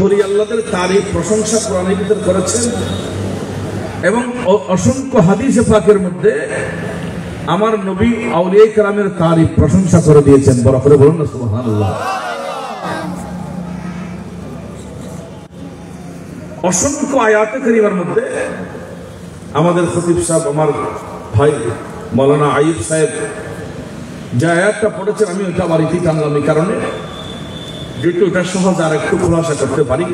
বলি আল্লাহদের তারিফ প্রশংসা কোরআনের ভিতর করেছেন এবং অসংখ্য হাদিসে পাকের মধ্যে আমার নবী আউলিয়া কেরামের তারিফ প্রশংসা করে দিয়েছেন। বড় করে বলুন না সুবহানাল্লাহ। অসংখ্য আয়াতে কারিমার মধ্যে আমাদের খতিব সাহেব, আমার ভাই মাওলানা আইয়ুব সাহেব যে আয়াতটা পড়েছেন, আমি ওইটা বাড়িতেই টানলাম এই কারণে, যেহেতু ওটা সহজ আর একটু খোলাসা করতে পারি।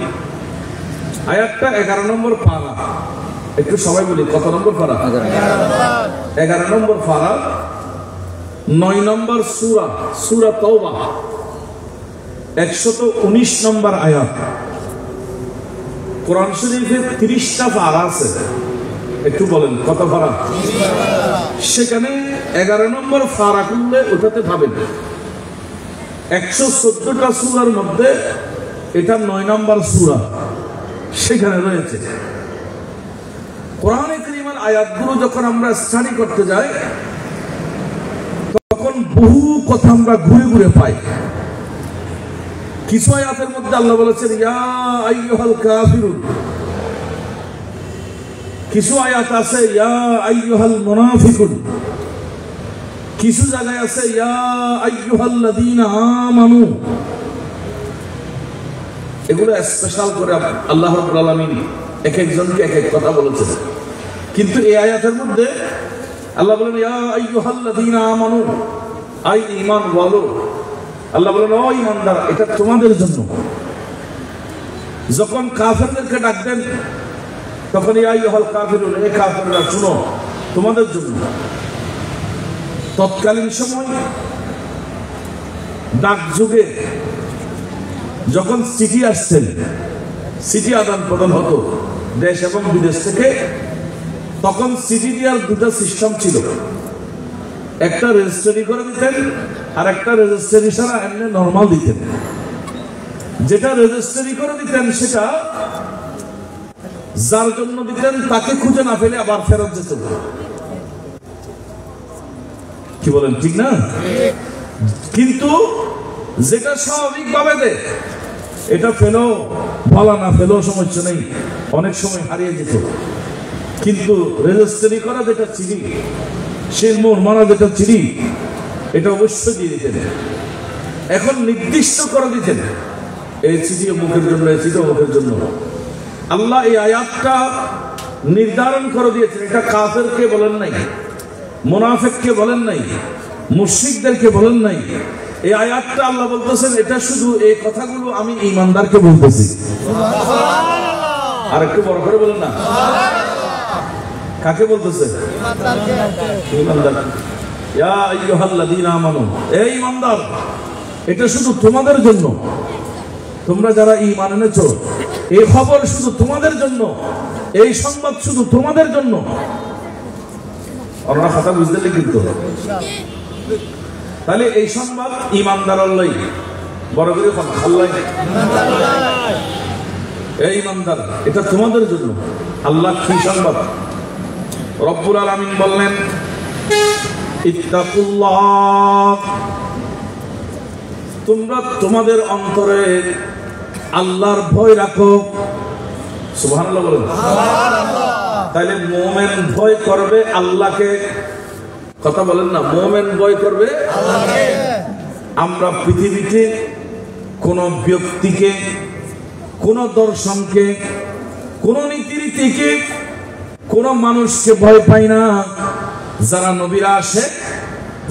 আয়াতটা 11 নম্বর পারা, একটু সবাই বলি কত নম্বর পারা? 11 নম্বর পারা, 9 নম্বর সূরা, সূরা তাওবা, 119 নম্বর আয়াত। কোরআন শরীফে 30টা পারা আছে, একটু বলেন কত পারা? সেখানে 11 নম্বর পারা করলে ওটাতে পাবেন 114টা সূরার মধ্যে এটা 9 নম্বর সূরা সেখানে রয়েছে। কোরআনে কারীমের আয়াতগুলো যখন আমরা স্টাডি করতে যাই তখন বহু কথা আমরা ঘুরে ঘুরে পাই। কিছু আয়াতের মধ্যে আল্লাহ বলেছেন ইয়া আইয়ুহাল কাফিরুন, কিছু আয়াত আছে ইয়া আইয়ুহাল মুনাফিকুন, কিছু জায়গায় আছে ইয়া আইয়ুহাল্লাযীনা আমানু। এগুলো স্পেশাল করে আল্লাহ রাব্বুল আলামিন এক একজনকে এক এক কথা বলেছেন। কিন্তু এই আয়াতের মধ্যে আল্লাহ বলেন ইয়া আইয়ুহাল্লাযীনা আমানু, আই ঈমান ওয়ালো। আল্লাহ বলেন ও ঈমানদার, এটা তোমাদের জন্য। যখন কাফেরদেরকে ডাক দেন তখন ইয়া আইয়ুহাল কাফিরুন, এ কাফেররা শুনো, তোমাদের জন্য। তৎকালীন সময় ডাক যুগে যখন চিঠি আসছেন, চিঠি আদান প্রদান হতো দেশ এবং বিদেশ থেকে, তখন চিঠি দেওয়ার দুটো সিস্টেম ছিল। একটা রেজিস্ট্রি করে দিতেন আর একটা রেজিস্ট্রি ছাড়া এমনি নরমাল দিতেন। যেটা রেজিস্ট্রি করে দিতেন সেটা যার জন্য দিতেন তাকে খুঁজে না পেলে আবার ফেরত যেত। কি বলেন, ঠিক না? কিন্তু যেটা স্বাভাবিকভাবে দেয় এটা পেলেও বলা, না পেলেও সমস্যা নেই, অনেক সময় হারিয়ে যেত। কিন্তু রেজিস্ট্রি করা যেটা চিঠি, শিলমোহর মারা যেটা চিঠি, এটা অবশ্যই দিয়ে দিতেন। এখন নির্দিষ্ট করে দিতেন এই চিঠি মুখের জন্য, এই চিঠি মুখের জন্য। আল্লাহ এই আয়াতটা নির্ধারণ করে দিয়েছেন। এটা কাফেরকে বলেন নাই, মুনাফিককে বলেন নাই, মুশরিকদেরকে বলেন নাই। এই আয়াতটা আল্লাহ বলতেছেন এটা শুধু এই কথাগুলো আমি ঈমানদারকে বলতেছি। আর একটু বড় করে বলেন না, কাকে বলতেছে? ঈমানদার। ইয়া আইয়ুহাল্লাযীনা আমানু, এই ঈমানদার, এটা শুধু তোমাদের জন্য। তোমরা যারা ঈমান এনেছো, এই খবর শুধু তোমাদের জন্য, এই সংবাদ শুধু তোমাদের জন্য। আপনারা কথা বুঝতে কিন্তু, তাহলে এই সংবাদ ঈমানদার আল্লাহ বড় করে আল্লাহ, এই ঈমানদার, এটা তোমাদের জন্য। আল্লাহ কি সংবাদ? রব্বুল আলামিন বললেন ইত্তাকুল্লাহ, তোমরা তোমাদের অন্তরে আল্লাহর ভয় রাখো। সুবহানাল্লাহ বলেন। তাহলে মুমিন ভয় করবে আল্লাহকে, কথা বলেন না, মুমিন ভয় করবে আল্লাহকে। আমরা পৃথিবীতে কোন ব্যক্তিকে, কোন দর্শনকে, কোন নীতিরীতিকে, কোন মানুষকে ভয় পাই না। যারা নবীরা আসে,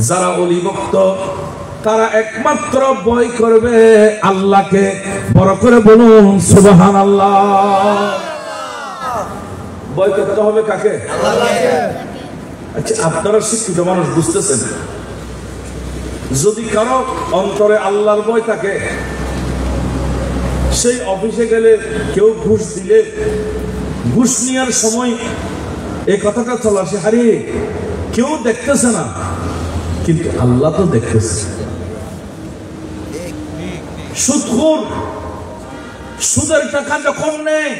যারা ওলি ভক্ত, তারা একমাত্র ভয় করবে আল্লাহকে। বড় করে বলুন সুবহানাল্লাহ। ভয় করতে হবে কাকে? আল্লাহকে। আচ্ছা, আপনারা শিক্ষিত মানুষ, বুঝতেছেন, যদি কারো অন্তরে আল্লাহর ভয় থাকে, সেই অফিসে গেলে কেউ ঘুষ দিলে ঘুষ নেওয়ার সময় এই কথাটা চলে আসে, আরে কেউ দেখতেছে না কিন্তু আল্লাহ তো দেখতেছে। সুদখোর সুদের টাকা যখন নেই,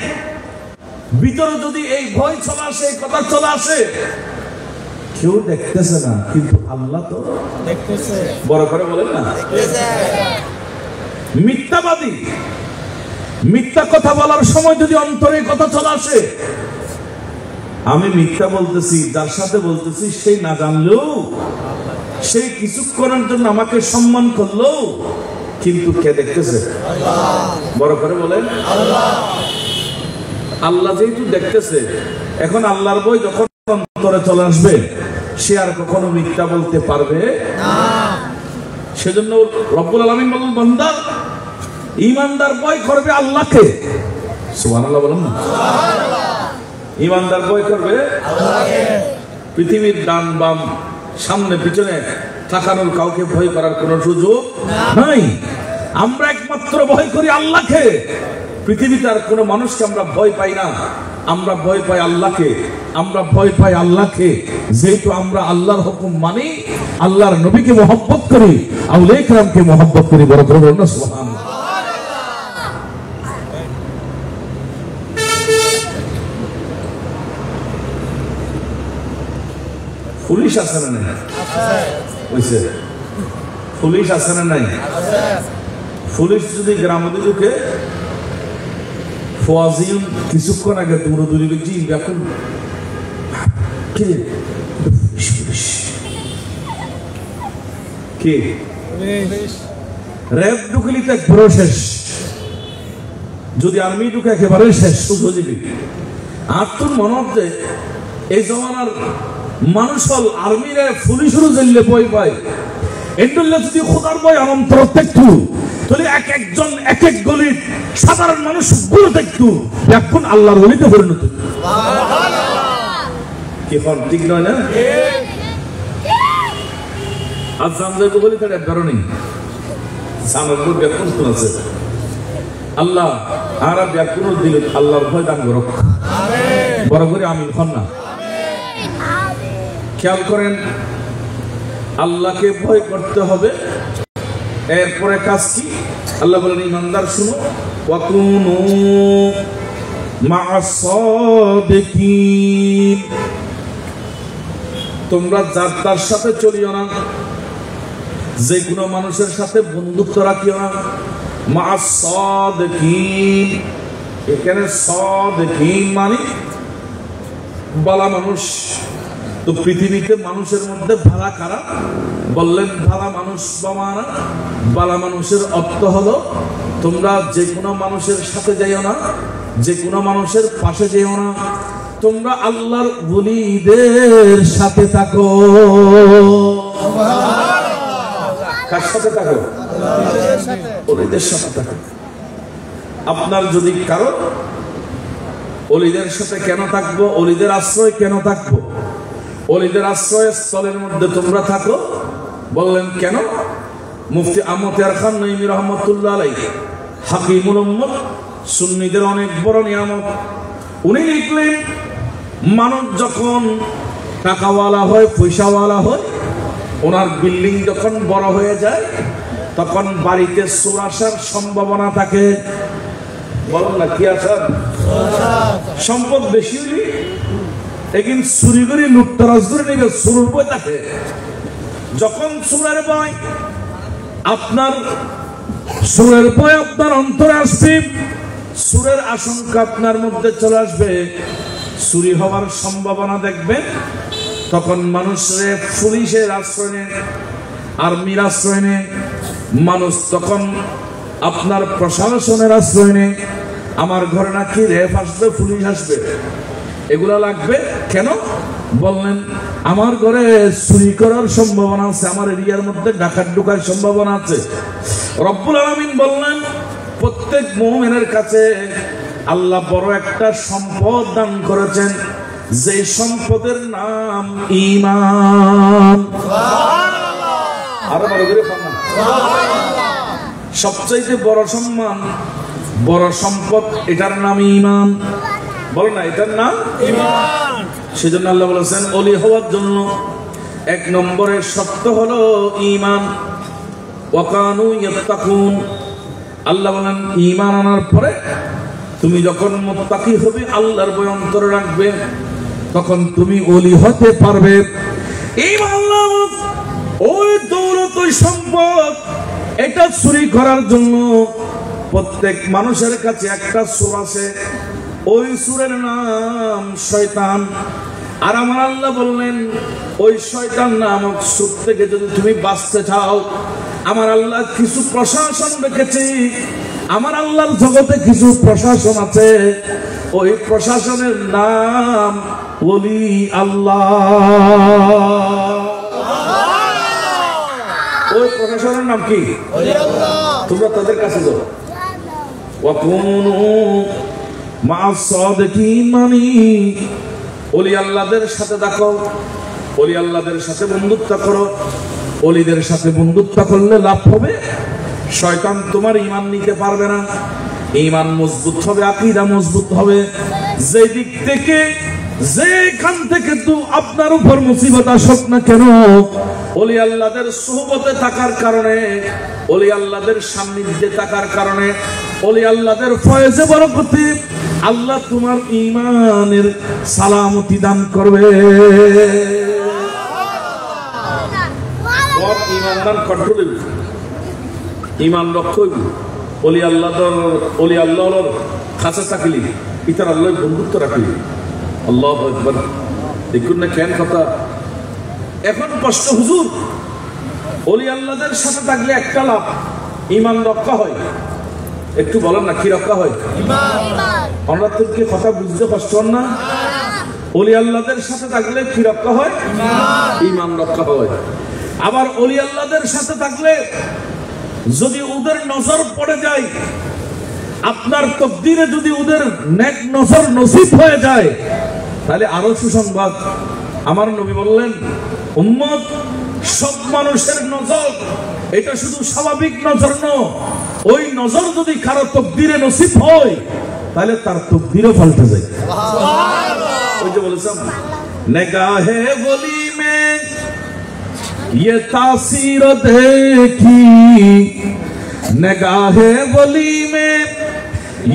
ভিতরে যদি এই ভয় চলে আসে, এই কথা চলে আসে, কেউ দেখতেছে না কিন্তু আল্লাহ তো দেখতেছে। বড় করে বলেন না। মিথ্যাবাদী মিথ্যা কথা বলার সময় যদি অন্তরে কথা চলে আসে, আমি মিথ্যা বলতেছি, যার সাথে বলতেছি সেই না জানলেও, সেই কিছুক্ষণের জন্য আমাকে সম্মান করলো, কিন্তু কে দেখতেছে? বড় করে বলেন আল্লাহ যেহেতু দেখতেছে, এখন আল্লাহর বই যখন অন্তরে চলে আসবে, সে আর কখনো মিথ্যা বলতে পারবে না। সেজন্য রব্বুল আলামিন বলেন, বান্দা ঈমানদার ভয় করবে আল্লাহকে। সুবহানাল্লাহ বলেন না? ঈমানদার ভয় করবে আল্লাহকে। পৃথিবীর ডান বাম সামনে পিছনে তাকানোর কাউকে ভয় করার কোনো সুযোগ নাই। আমরা একমাত্র ভয় করি আল্লাহকে। পৃথিবীতে আর কোনো মানুষকে আমরা ভয় পাই না, আমরা ভয় পাই আল্লাহকে। আমরা ভয় পাই আল্লাহকে যেহেতু আমরা আল্লাহর হুকুম মানি, আল্লাহর নবীকে মহব্বত করি, আউলিয়া কিরামকে মহব্বত করি। বড় করে বলুন না সুবহানাল্লাহ। পুলিশ আছে না নাই? বুঝছে? পুলিশ আছে না নাই? পুলিশ যদি গ্রামে ঢুকে, ফওয়াজিল কিছুক্ষণ আগে দৌড়দৌড়ি করছি, এখন কি র্যাব ঢুকলি তো একবারও শেষ, যদি আর্মি ঢুকে একেবারে শেষ। বুঝলি? আর তোর মনে হচ্ছে এই জমানার মানুষ হল আর্মিরা পুলিশেরও জেললে ভয় পায়। এন্ডুল্লা যদি খোদার ভয় অনন্তর দেখতু, তাহলে এক একজন এক এক গলির সাধারণ মানুষ গুলো দেখতু, এখন আল্লাহর ওলিতে পরিণত। কি হন ঠিক নয় না? আজ জানলে তো বলি তার একবারও নেই। সামগ্র ব্যাকুল কোন আছে? আল্লাহ আর ব্যাকুল দিল, আল্লাহর ভয় দান করো। বড় করে আমিন হন না। খেয়াল করেন, আল্লাহকে ভয় করতে হবে। এরপরে কাজ কি? আল্লাহ বলেন, ঈমানদার শুনো, ওয়াকুনু মা'আস সাদিকিন, তোমরা যার তার সাথে চলিও না, যে কোনো মানুষের সাথে বন্ধুত্ব রাখিও না। মা'আস সাদিকিন, এখানে সাদিকিন মানে ভালো মানুষ। তো পৃথিবীতে মানুষের মধ্যে ভালা কারা? বললেন ভালা মানুষ বামানা। ভালা মানুষের অর্থ হলো, তোমরা যে কোনো মানুষের সাথে যাইও না, যে কোনো মানুষের পাশে যেও না, তোমরা আল্লাহর ওলিদের সাথে থাকো। কার সাথে থাকো? ওলিদের সাথে থাকো। আপনার যদি কারো ওলিদের সাথে কেন থাকবো, ওলিদের আশ্রয় কেন থাকবো? ওলিদের আশ্রয় স্থলের মধ্যে তোমরা থাকো। বললেন কেন? মুফতি আমতিয়ার খান নঈমী রহমতুল্লাহ আলাইহি, হাকিমুল উম্মত, সুন্নিদের অনেক বড় নিয়ামত। উনি লিখলেন, মানুষ যখন টাকাওয়ালা হয়, পয়সাওয়ালা হয়, ওনার বিল্ডিং যখন বড় হয়ে যায়, তখন বাড়িতে চোর আসার সম্ভাবনা থাকে। বলেন না কি আসার? সম্পদ বেশি হইলে এখন চুরি করে লুটতরাজ করে নেবে, চোরের ভয় থাকে। যখন চোরের ভয় আপনার অন্তরে আসবে, চোরের আশঙ্কা আপনার মধ্যে চলে আসবে, চুরি হওয়ার সম্ভাবনা দেখবেন, তখন মানুষের পুলিশের আশ্রয় নেয়, আর্মির আশ্রয় নেয়, মানুষ তখন আপনার প্রশাসনের আশ্রয় নেয়। আমার ঘরে নাকি র্যাব আসবে, পুলিশ আসবে, এগুলা লাগবে কেন? বললেন আমার ঘরে চুরি করার সম্ভাবনা আছে, আমার এরিয়ার মধ্যে ডাকাত ঢোকার সম্ভাবনা আছে। রব্বুল আলামিন বললেন, প্রত্যেক মুমিনের কাছে আল্লাহ বড় একটা সম্পদ দান করেছেন, যে সম্পদের নাম ঈমান। আরো বড় করে বলুন সুবহানাল্লাহ। সবচেয়ে বড় সম্মান, বড় সম্পদ, এটার নাম ঈমান। বলো না, এটার নাম ঈমান। সেজন্য আল্লাহ বলেছেন, ওলি হওয়ার জন্য এক নম্বরের শর্ত হলো ঈমান। ওয়াকানু ইয়াত্তাকুন, আল্লাহ বলেন ঈমান আনার পরে তুমি যখন মুত্তাকি হবে, আল্লাহর ভয় অন্তরে রাখবে, তখন তুমি ওলি হতে পারবে। ঈমান ওই দৌলত, ওই সম্পদ, এটা চুরি করার জন্য প্রত্যেক মানুষের কাছে একটা সূরা আছে, ওই সূরার নাম শয়তান। আর আমার আল্লাহ বললেন, ওই শয়তান নামক সূরা থেকে যদি তুমি বাঁচতে চাও, আমার আল্লাহ কিছু প্রশাসন রেখেছে। আমার আল্লাহর জগতে কিছু প্রশাসন আছে, ওই প্রশাসনের নাম ওলি আল্লাহ। ওই প্রশাসনের নাম কি? তোমরা তাদের কাছে যাও। ওয়াকুনু মা'আস সাদিকিন, মানে ওলি আল্লাহদের সাথে থাকো, ওলি আল্লাহদের সাথে বন্ধুত্ব করো। ওলিদের সাথে বন্ধুত্ব করলে লাভ হবে, শয়তান তোমার ঈমান নিতে পারবে না। ঈমান মজবুত হবে, আকীদা মজবুত হবে। যে দিক থেকে, যেখান থেকে তো আপনার উপর মুসিবত আসুক না কেন, ওলি আল্লাহদের সুহবতে থাকার কারণে, ওলি আল্লাহদের সান্নিধ্যে থাকার কারণে, ওলি আল্লাহদের ফয়েজে বরকতে আল্লাহ তোমার ঈমানের সালামতি দান করবে। সব ঈমানদার কন্ট্রোলে, ঈমান রক্ষা হইব। ওলি আল্লাহর কাছে থাকলি ইতার আল্লাহ বন্ধুত্ব রাখলি। আল্লাহু আকবার। দেখুন না কেন কথা। এখন প্রশ্ন, হুজুর ওলি আল্লাহদের সাথে থাকলে একটা লাভ, ঈমান রক্ষা হয়। একটু বলেন না কি রক্ষা হয়? আমরা তো কি কথা বুঝতে কষ্ট হন না? ওলি আল্লাহদের সাথে থাকলে কি রক্ষা হয়? ঈমান রক্ষা হয়। আবার ওলি আল্লাহদের সাথে থাকলে যদি ওদের নজর পড়ে যায়, আপনার তকদিরে যদি ওদের নেক নজর নসিব হয়ে যায়, তাহলে আরো সুসংবাদ। আমার নবী বললেন, উম্মত সব মানুষের নজর এটা শুধু স্বাভাবিক নজর নয়, ওই নজর যদি কারো তকদিরে নসিব হয় তাহলে তার তকদিরও পাল্টে যায়। ওই যে বলেছেন, নিগাহে ওলি মে ये तासीर देखी, निगाहे वली में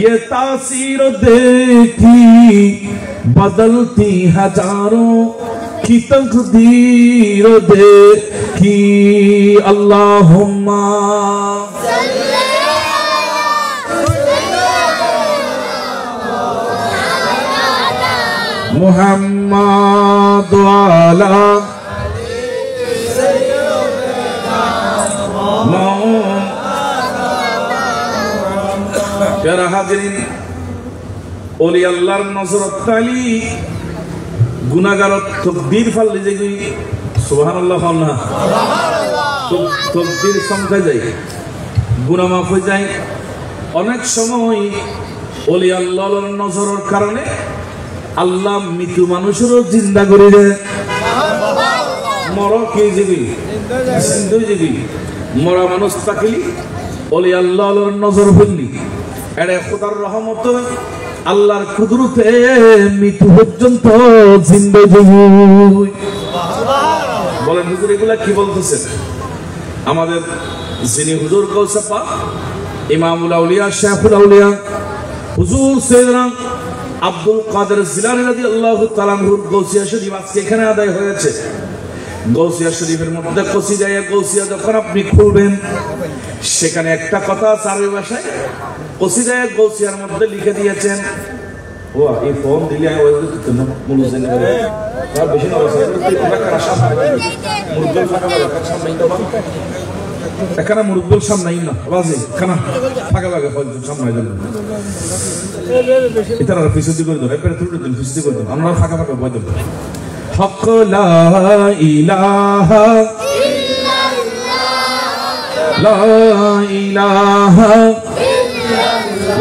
ये तासीर देखी, बदलती हजारों की तकदीर देखी। अल्लाहुम्मा मुहम्मद वाला প্যারা হাজিরিন, ওলি আল্লাহর নজরত তালি গুনাহগারত তকদির ফাললে যাই। সুবহানাল্লাহ। না তকদির সমঝা যায়, গুনাহ মাফ হয়ে যায়। অনেক সময় ওলি আল্লাহর নজরের কারণে আল্লাহ মৃত্যু মানুষেরও জিন্দা করে দেয়। মর কে যাবি, জিন্দা যাবি, মরা মানুষ থাকলি ওলি আল্লাহর নজর হইলি, এটা খোদার রহমত, আল্লাহর কুদরতে মৃত্যু পর্যন্ত জিন্দা যাবি। বলেন হুজুর এগুলা কি বলতেছেন? আমাদের যিনি হুজুর গৌসে পাক, ইমামুল আউলিয়া, শেখুল আউলিয়া হুজুর সাইয়েদনা আব্দুল কাদের জিলানী রাদিয়াল্লাহু তাআলা আনহুর গৌসিয়া শরীফ আজকে এখানে আদায় হয়েছে। গৌসিয়া শরীফের মধ্যে কসিদায়ে গৌসিয়া যখন আপনি খুলবেন, সেখানে একটা কথা আরবি ভাষায় কসিদায়ে গৌসিয়ার মধ্যে লিখে দিয়েছেন। ও এই ফোন দিলে আমি ওই তো না মুলুজ জেনে করে আর বেশি না বলছে তো এটা কারা সামনে মুরব্বল ফাঁকা লাগা সামনে তো বাবা এখানে মুরব্বল সামনে না বাজে খানা ফাঁকা লাগা হয় সামনে দেন এটা আর পিছুদি করে দাও এবারে তুলে দিন পিছুদি করে দাও আমরা ফাঁকা ফাঁকা বই দেব। হক লা ইলাহা ইল্লাল্লাহ লা ইলাহা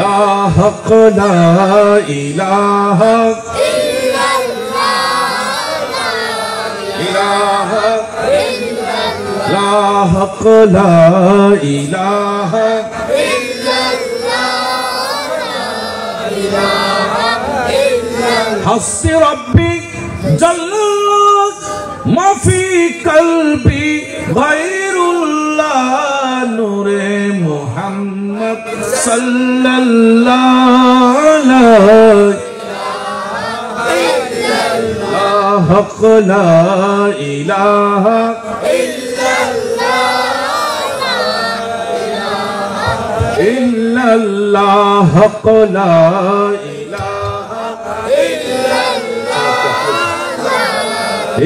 লা হক লা ইলাহা ইলাহা লা হক লা ইলাহা হাসবি রব্বি জাল্লাত মা ফি কলবি গায়রুল্লাহ নূরে মুহাম্মদ সাল্লাল্লাহু আলাইহি লা হক লা ইলাহা ইল্লাল্লাহ ইল্লাল্লাহ হক লা ইলাহা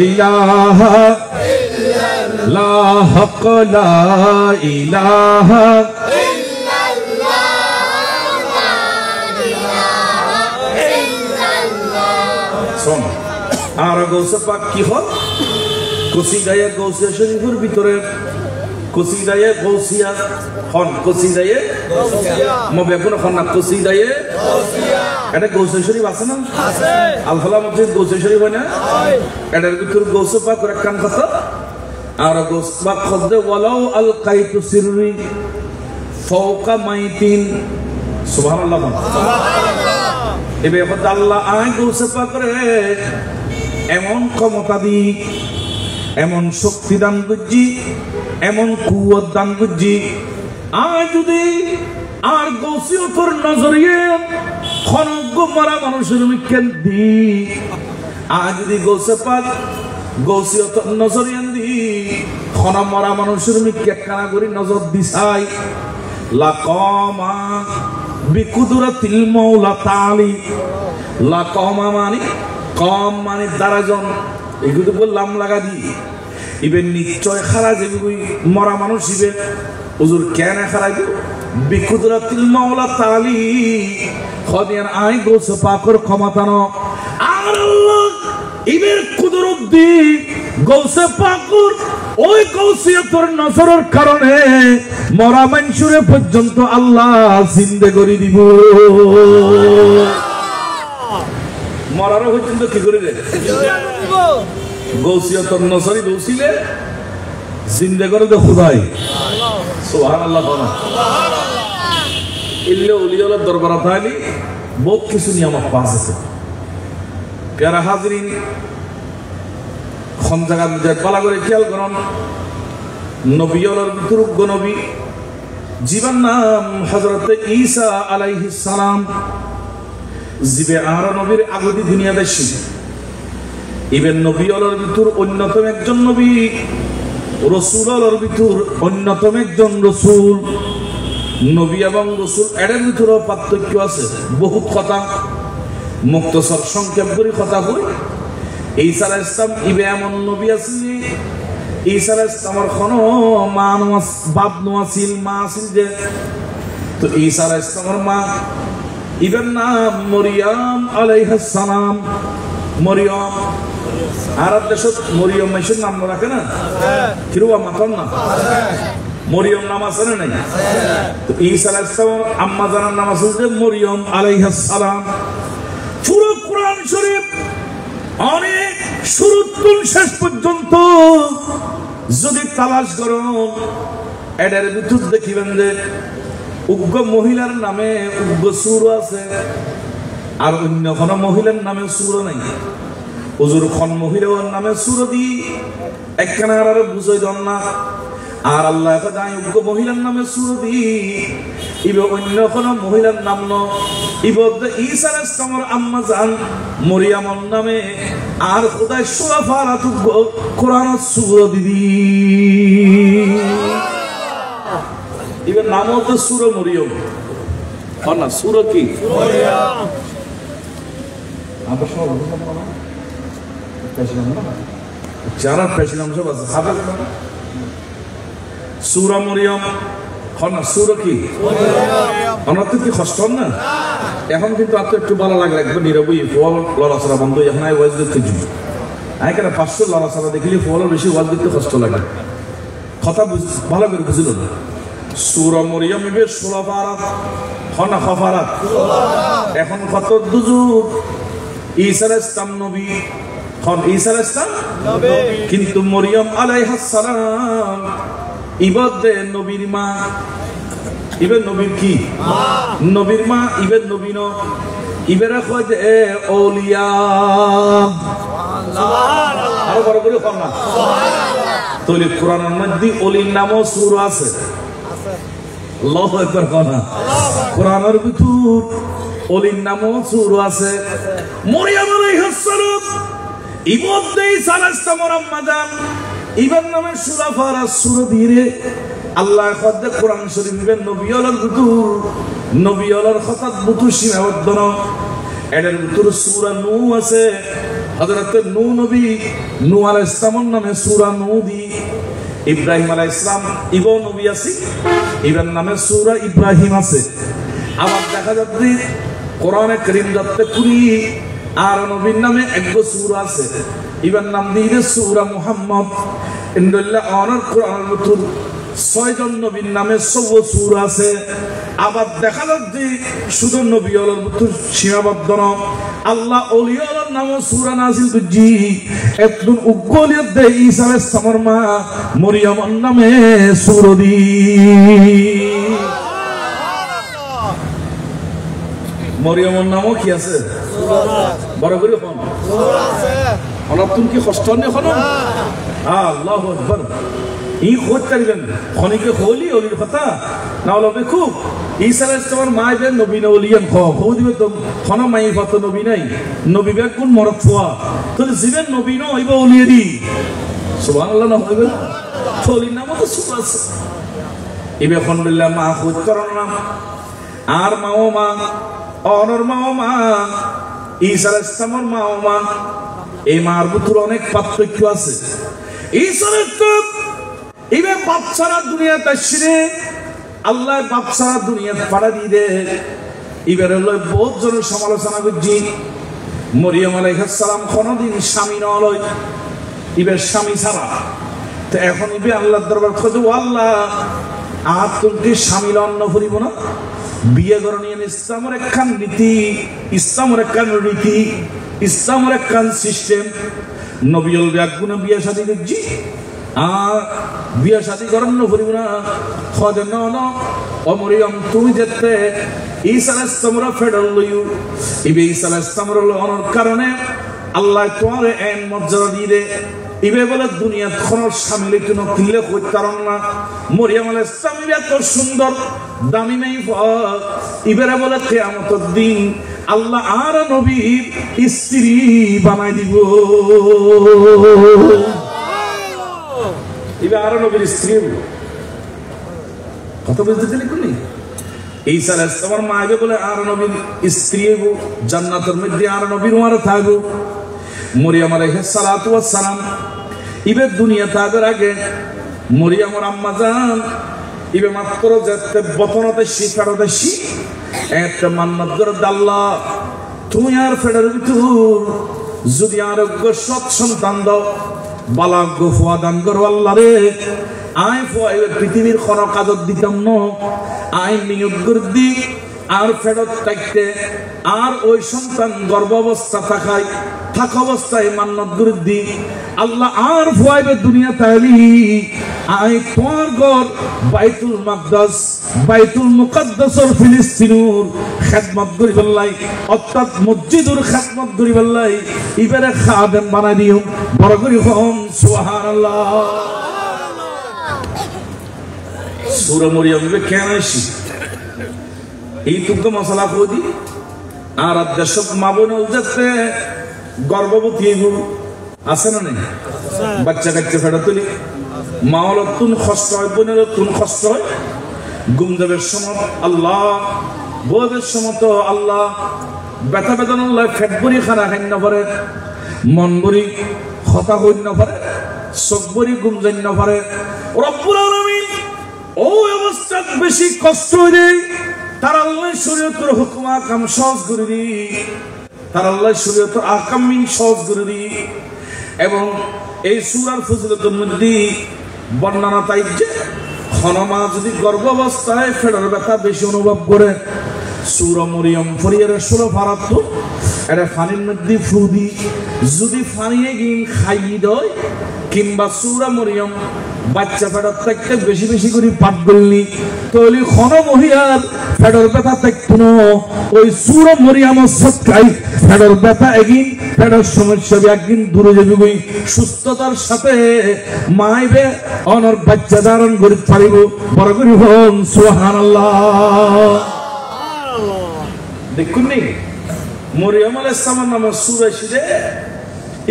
ইলাহা ইল্লাল্লাহ হক লা ইলাহা শোন আর গৌসে পাক কি হল কসিদায়ে গৌসিয়া শরীফের ভিতরে কসিদায়ে গৌসিয়া হন কসিদায়ে গৌসিয়া মবে কোন হন না কসিদায়ে গৌসিয়া এটা গৌসিয়া শরীফ আছে না আছে আলফালা মসজিদ গৌসিয়া শরীফ হয় না হয় এটার ভিতর গৌসে পাক রাখান কথা আর গৌসে পাক খদ্দে ওয়ালাউ আলকাইতু সিররি ফাওকা মাইতিন সুবহানাল্লাহ সুবহানাল্লাহ এবে কথা আল্লাহ আয় গৌসে পাক রে এমন ক্ষমতা দি এমন শক্তি দান করছি এমন কুয়ত দান করছি আর যদি আর গৌসিয়তর নজরিয়ে খনজ্ঞ মারা মানুষের বিজ্ঞান দি আর যদি গৌসে পাক গৌসিয়তর নজরিয়ান দি খন মারা মানুষের বিজ্ঞান কানা করি নজর দিছাই লাকমা বিকুদরাতিল মাওলা তাআলি লাকমা মানে কম মানে দারাজন এগুলো বললাম লাগা দি ইবেন নিশ্চয় খারা যাবি মরা মানুষ ইবেন হুজুর কেন খারাইব বিকুদরাতিল মাওলা তাআলি খদিয়ান আই গোস পাকর ক্ষমতানো আর আল্লাহ ইবের কুদরত দি গৌসে পাকর ওই গৌসিয়তর নজরের কারণে মরা মানুষরে পর্যন্ত আল্লাহ জিন্দা করে দিব মরারও পর্যন্ত কি করে দেয় গৌসিয়তর নজরি দৌসিলে জিন্দা করে দে খুদাই সুবহানাল্লাহ ইল্লে ওলিয়ার দরবার আতালি বহুত কিছু নিয়ামত পাওয়া আছে প্যারা হাজরিন খন জায়গা পালা করে খেয়াল করুন নবী আলার ভিতর নবী জীবন নাম হযরত ঈসা আলাইহিস সালাম জিবে আর নবীর আগদি দুনিয়া দেশি ইবেন নবী আলার ভিতর অন্যতম একজন নবী রাসূল আলার ভিতর অন্যতম একজন রাসূল নবী এবং রাসূল এর ভিতর পার্থক্য আছে বহুত কথা মুক্তসর সংক্ষেপ করে কথা বলি ঈসা আলাইহিস সালাম ইবে এমন নবী আসলে ঈসা আলাইহিস সালামের কোনো মা নওয়াস বাপ নওয়াসিল মা আসিল যে তো ঈসা আলাইহিস সালামের মা ইবেন নাম মরিয়ম আলাইহিস সালাম মরিয়ম আরব দেশত মরিয়ম মাইশের নাম রাখে না কিরুবা মাতাম না মরিয়ম নাম আছে না নাই তো ঈসা আলাইহিস সালাম আম্মা জানার নাম আছে যে মরিয়ম আলাইহিস সালাম পুরো কোরআন শরীফ অনেক শুরু থেকে শেষ পর্যন্ত যদি তালাশ করুন এটার ভিতর দেখিবেন যে উগ্র মহিলার নামে উগ্র সুর আছে আর অন্য কোন মহিলার নামে সুর নাই হুজুর খন মহিলার নামে সুর দি একখানা আর বুঝাই দেন না আর আল্লাহ তাআলা উগ্র মহিলার নামে সুর দি ইবে অন্য কোন মহিলার নাম ন ইবদ ঈসা আলাইহিস সালামের আম্মা জান মরিয়মের নামে আর খোদাই সূরা ফারাত কোরআনের সূরা দিদি ইবে নাম হচ্ছে সূরা মরিয়ম না সূরা কি মরিয়ম আমরা সব পেছিলাম না যারা পেছিলাম সব আছে খাবে সূরা মরিয়ম না সূরা কি মরিয়ম আমরা তো কি কষ্ট না এখন কিন্তু আর একটু ভালো লাগবে একদম নীরবই ফল লড়াচড়া বন্ধ এখন আই ওয়াজ দেখতে যাই আই কেন 500 লড়াচড়া দেখলে ফল বেশি ওয়াজ দেখতে কষ্ট লাগে কথা ভালো করে বুঝলো না সূরা মরিয়ম ইবে সূরা ফারাত না ফারাত এখন কত দুজুর ঈসা আলাইহিস সালাম নবী ঈসা আলাইহিস সালাম নবী কিন্তু মরিয়ম আলাইহিস সালাম ইবাদে নবীর মা ইবে নবীর কি নবীর মা ইবে নবীন ইবেরা কয় যে আউলিয়া সুবহানাল্লাহ আরো বড় করে কর না সুবহানাল্লাহ তাহলে কোরআনের মধ্যে ওলির নামও সূরা আছে আল্লাহু আকবার কোনা কোরআনের ভিতর ওলির নামও সূরা আছে মরিয়ম আলাইহিস সালাম ইবাদে ঈসা আলাইহিস সালামের আম্মা জান ইবার নামে সূরা ফারাত সূরা দিয়ে আল্লাহ খোদা কোরআন শরীফের নবী আলাল হুজুর নবী আল্লাহর হঠাৎ বুতু সীমাবদ্ধ ন এটার ভিতর সূরা নূহ আছে হযরত নূহ নবী নূহ আলাইহিস সালামের নামে সূরা নূহ দি ইব্রাহিম আলাইহিস সালাম ইবো নবী আছে ইবার নামে সূরা ইব্রাহিম আছে আবার দেখা যাচ্ছে কোরআনে কারীম যাতে কুলি আর নবীর নামে একগো সূরা আছে ইবার নাম দিয়ে সূরা মুহাম্মদ ইনদাল্লাহ অনার কোরআনের ভিতর 6 জন নবীর নামে 6 সূরা আছে আবার দেখা যাচ্ছে শুধু নবী আল্লাহর ভিতর সীমাবদ্ধ না আল্লাহ ওলি আল্লাহর নামে সূরা নাযিল করছি একদম উগ্গলিয়ত দে ঈসা আলাইহিস সালামের মা মরিয়মের নামে সূরা দি মরিয়মের নামও কি আছে সূরা বড় করে কোন সূরা আছে অনতুন কি কষ্ট নেই কোন আল্লাহু আকবার ই খোঁজ করিবেন খনিকে খোলি ওলির কথা না হলো খুব ঈসা আলাইহিস সালামের মা বেন নবী না ওলিয়ান খো দিবে তো খনা মাই ফত নবী নাই নবী বে কোন মরদ ফুয়া তো জীবন নবী ন হইব ওলিয়েরি সুবহানাল্লাহ না হইবে ওলির নাম তো সূরা আছে ইবে আলহামদুলিল্লাহ মা খোঁজ করন না আর মাও মা অনর মাও মা ঈসা আলাইহিস সালামের মাও মা এই মার ভিতর অনেক পার্থক্য আছে ঈসা আলাইহিস সালাম ইবে বাচ্চারা দুনিয়াতে আসছে আল্লাহ বাচ্চারা দুনিয়াতে পাড়া দিয়ে দে এবারে লয় বহুত জনের সমালোচনা করছি মরিয়ম আলাইহিস সালাম কোনদিন স্বামী নয় ইবে স্বামী ছাড়া তো এখন ইবে আল্লাহর দরবার খোঁজো আল্লাহ আর তুমি স্বামী লন্ন করিব না বিয়ে করে নিয়ে ইসলামের একখান নীতি ইসলামের একখান রীতি ইসলামের একখান সিস্টেম নবীল ব্যাগুনে বিয়ে শাদী করছি আর বিয়ে শাদী করেন না করিব না খোঁজে না ও মরিয়ম তুমি যেতে ঈসা আলাইহিস সালামের ফেডার লইও ইবে ঈসা আলাইহিস সালামের অনর কারণে আল্লাহ তোমার এন মর্যাদা দিয়ে ইবে বলে দুনিয়া কোন শামিল কোনো কিলে কইতে পারন না মরিয়ম আলাইহিস সালাম এত সুন্দর দামি নাই ইবেরা বলে কিয়ামতের দিন আল্লাহ আর নবীর স্ত্রী বানাই দিব ইবে আর নবীর স্ত্রী কত বুঝতে দিলি কোনি ঈসা আলাইহিস সালামের মা আগে বলে আর নবীর স্ত্রী জান্নাতের মধ্যে আর নবীর ওয়ার থাকবো মরিয়ম আলাইহিস সালাতু ওয়াস সালাম ইবে দুনিয়া তাদের আগে মরিয়মের আম্মা জান ইবে মাত্র যেতে বতনতে শিখাড়তে শি একটা মান্নাত করে আল্লাহ তুমি আর ফেডার ভিতর যদি আরোগ্য সৎ সন্তান দাও বালাগ্য ফুয়া দান করো আল্লাহ রে আই ফুয়া পৃথিবীর কোন কাজত দিতাম না আই নিয়োগ করে দি আর ফেরত থাকতে আর ওই সন্তান গর্ভাবস্থা থাক অবস্থায় মান্নত করে দি আল্লাহ আর ফুয়াইবে দুনিয়া তাইলি আই তোমার ঘর বাইতুল মাকদাস বাইতুল মুকাদ্দাসর ফিলিস্তিনুর খেদমত করি বললাই অর্থাৎ মসজিদুর খেদমত করি বললাই ইবারে খাদেম বানাই দিও বড় করি হম সুবহানাল্লাহ সূরা মরিয়ম কেন আসি এই তুমকে মশলা কদি আর দেশক মা বোন যাতে গর্ভবতী আছে না নেই বাচ্চা কাচ্চা ফেটা তুলি মা হলো তুন কষ্ট হয় বোনের তুন কষ্ট হয় গুমদেবের সময় আল্লাহ বউদের সময় তো আল্লাহ ব্যথা বেদন আল্লাহ ফেট বড়ি খানা খাই না পারে মন বড়ি হতা হই না পারে চোখ বড়ি গুম যাই না পারে রব্বুল আলামিন ওই অবস্থা বেশি কষ্ট হয়ে তার আল্লাহ শরীয়তের হুকুম আহকাম সহজ করে দি তার আল্লাহ শরীয়তের আহকাম মিন সহজ করে দি এবং এই সূরার ফজিলতের মধ্যে বর্ণনা তাই যে খনমা যদি গর্ভাবস্থায় ফেডার ব্যথা বেশি অনুভব করে সূরা মরিয়ম ফরিয়ার 16 ফারাত এটা পানির মধ্যে ফু দি যদি পানিয়ে গিন খাই দেয় কিংবা সূরা মরিয়ম বাচ্চা ফেডার থাকতে বেশি বেশি করে পাঠ করলি তাহলে খন মহিয়ার ফেডার ব্যথা থাকতো না ওই সূরা মরিয়ম সৎকাই ফেডার ব্যথা এগিন ফেডার সমস্যা একদিন দূরে যাবে সুস্থতার সাথে মাইবে অনর বাচ্চা ধারণ করে পারিব বড় করি হন সুবহানাল্লাহ দেখুন নি মরিয়ম আলাইহিস সালামের নামে সূরা শিরে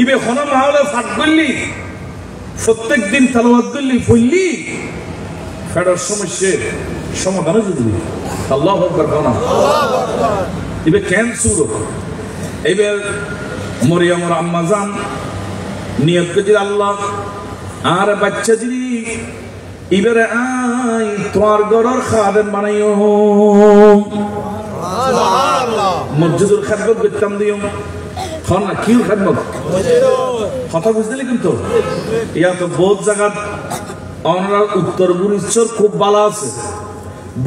ইবে খন মাহলে ফাট করলি প্রত্যেক দিন তেলাওয়াত করলি পড়লি ফেডার সমস্যা সমাধানে যদি আল্লাহু আকবার বানা ইবে কেন সুর এবার মরিয়মের আম্মা জান নিয়ত করে আল্লাহ আর বাচ্চা দিদি এবারে আই তোমার ঘরের খাদেম বানাইও মসজিদের খেদমত করতাম দিও না কি খেদমত কথা বুঝতে কিন্তু ইয়া তো বহুত জায়গা আমরা উত্তর পূর্বাঞ্চল খুব ভালো আছে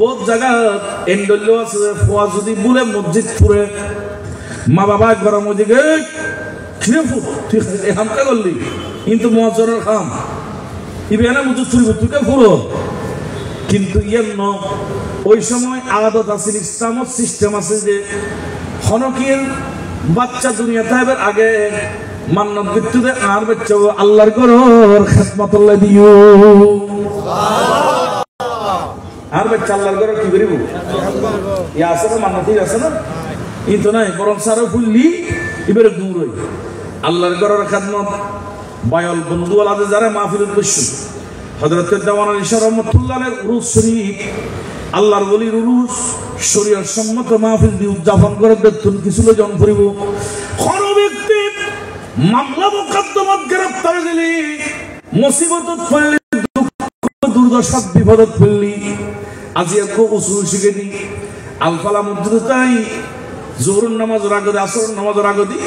বহুত জায়গা এন্ডল্য আছে ফোয়া যদি বলে মসজিদ পুরে মা বাবা একবার মসজিদ তুই হামকা করলি কিন্তু মহাজনের খাম ইবেনা মজুদ চুরি তুই ফুরো কিন্তু ইয়ের ন ওই সময় আদত আছে ইসলামত সিস্টেম আছে যে হনকির বাচ্চা দুনিয়াতে এবার আগে মান্নত বিদ্যুতে আর বাচ্চা আল্লাহর ঘরের খেদমত আল্লাহ দিও আর বাচ্চা আল্লাহর ঘরের কি করিব ইয়া আছে না মান্নতি আছে না ই তো নাই বরং সারা ফুললি এবারে দূর হই আল্লাহর ঘরের খেদমত বায়ল বন্ধু আলাদা যারা মাহফিলত বসছেন হযরত দেওয়ান ইশা রহমাতুল্লাহের উরুস শরীফ আল্লাহর ওলির উরুস শরীয়ত সম্মত মাহফিল দিয়ে উদযাপন করে দেখুন কিছু লোকজন করিব কোন ব্যক্তি মামলা মোকদ্দমাত গ্রেফতার হইলি মুসিবতত পড়লি দুর্দশাত বিপদত পড়লি আজি এক উসুল শিখে দি আলফালা মসজিদে তাই জোহরের নামাজের আগে আসরের নামাজের আগে দি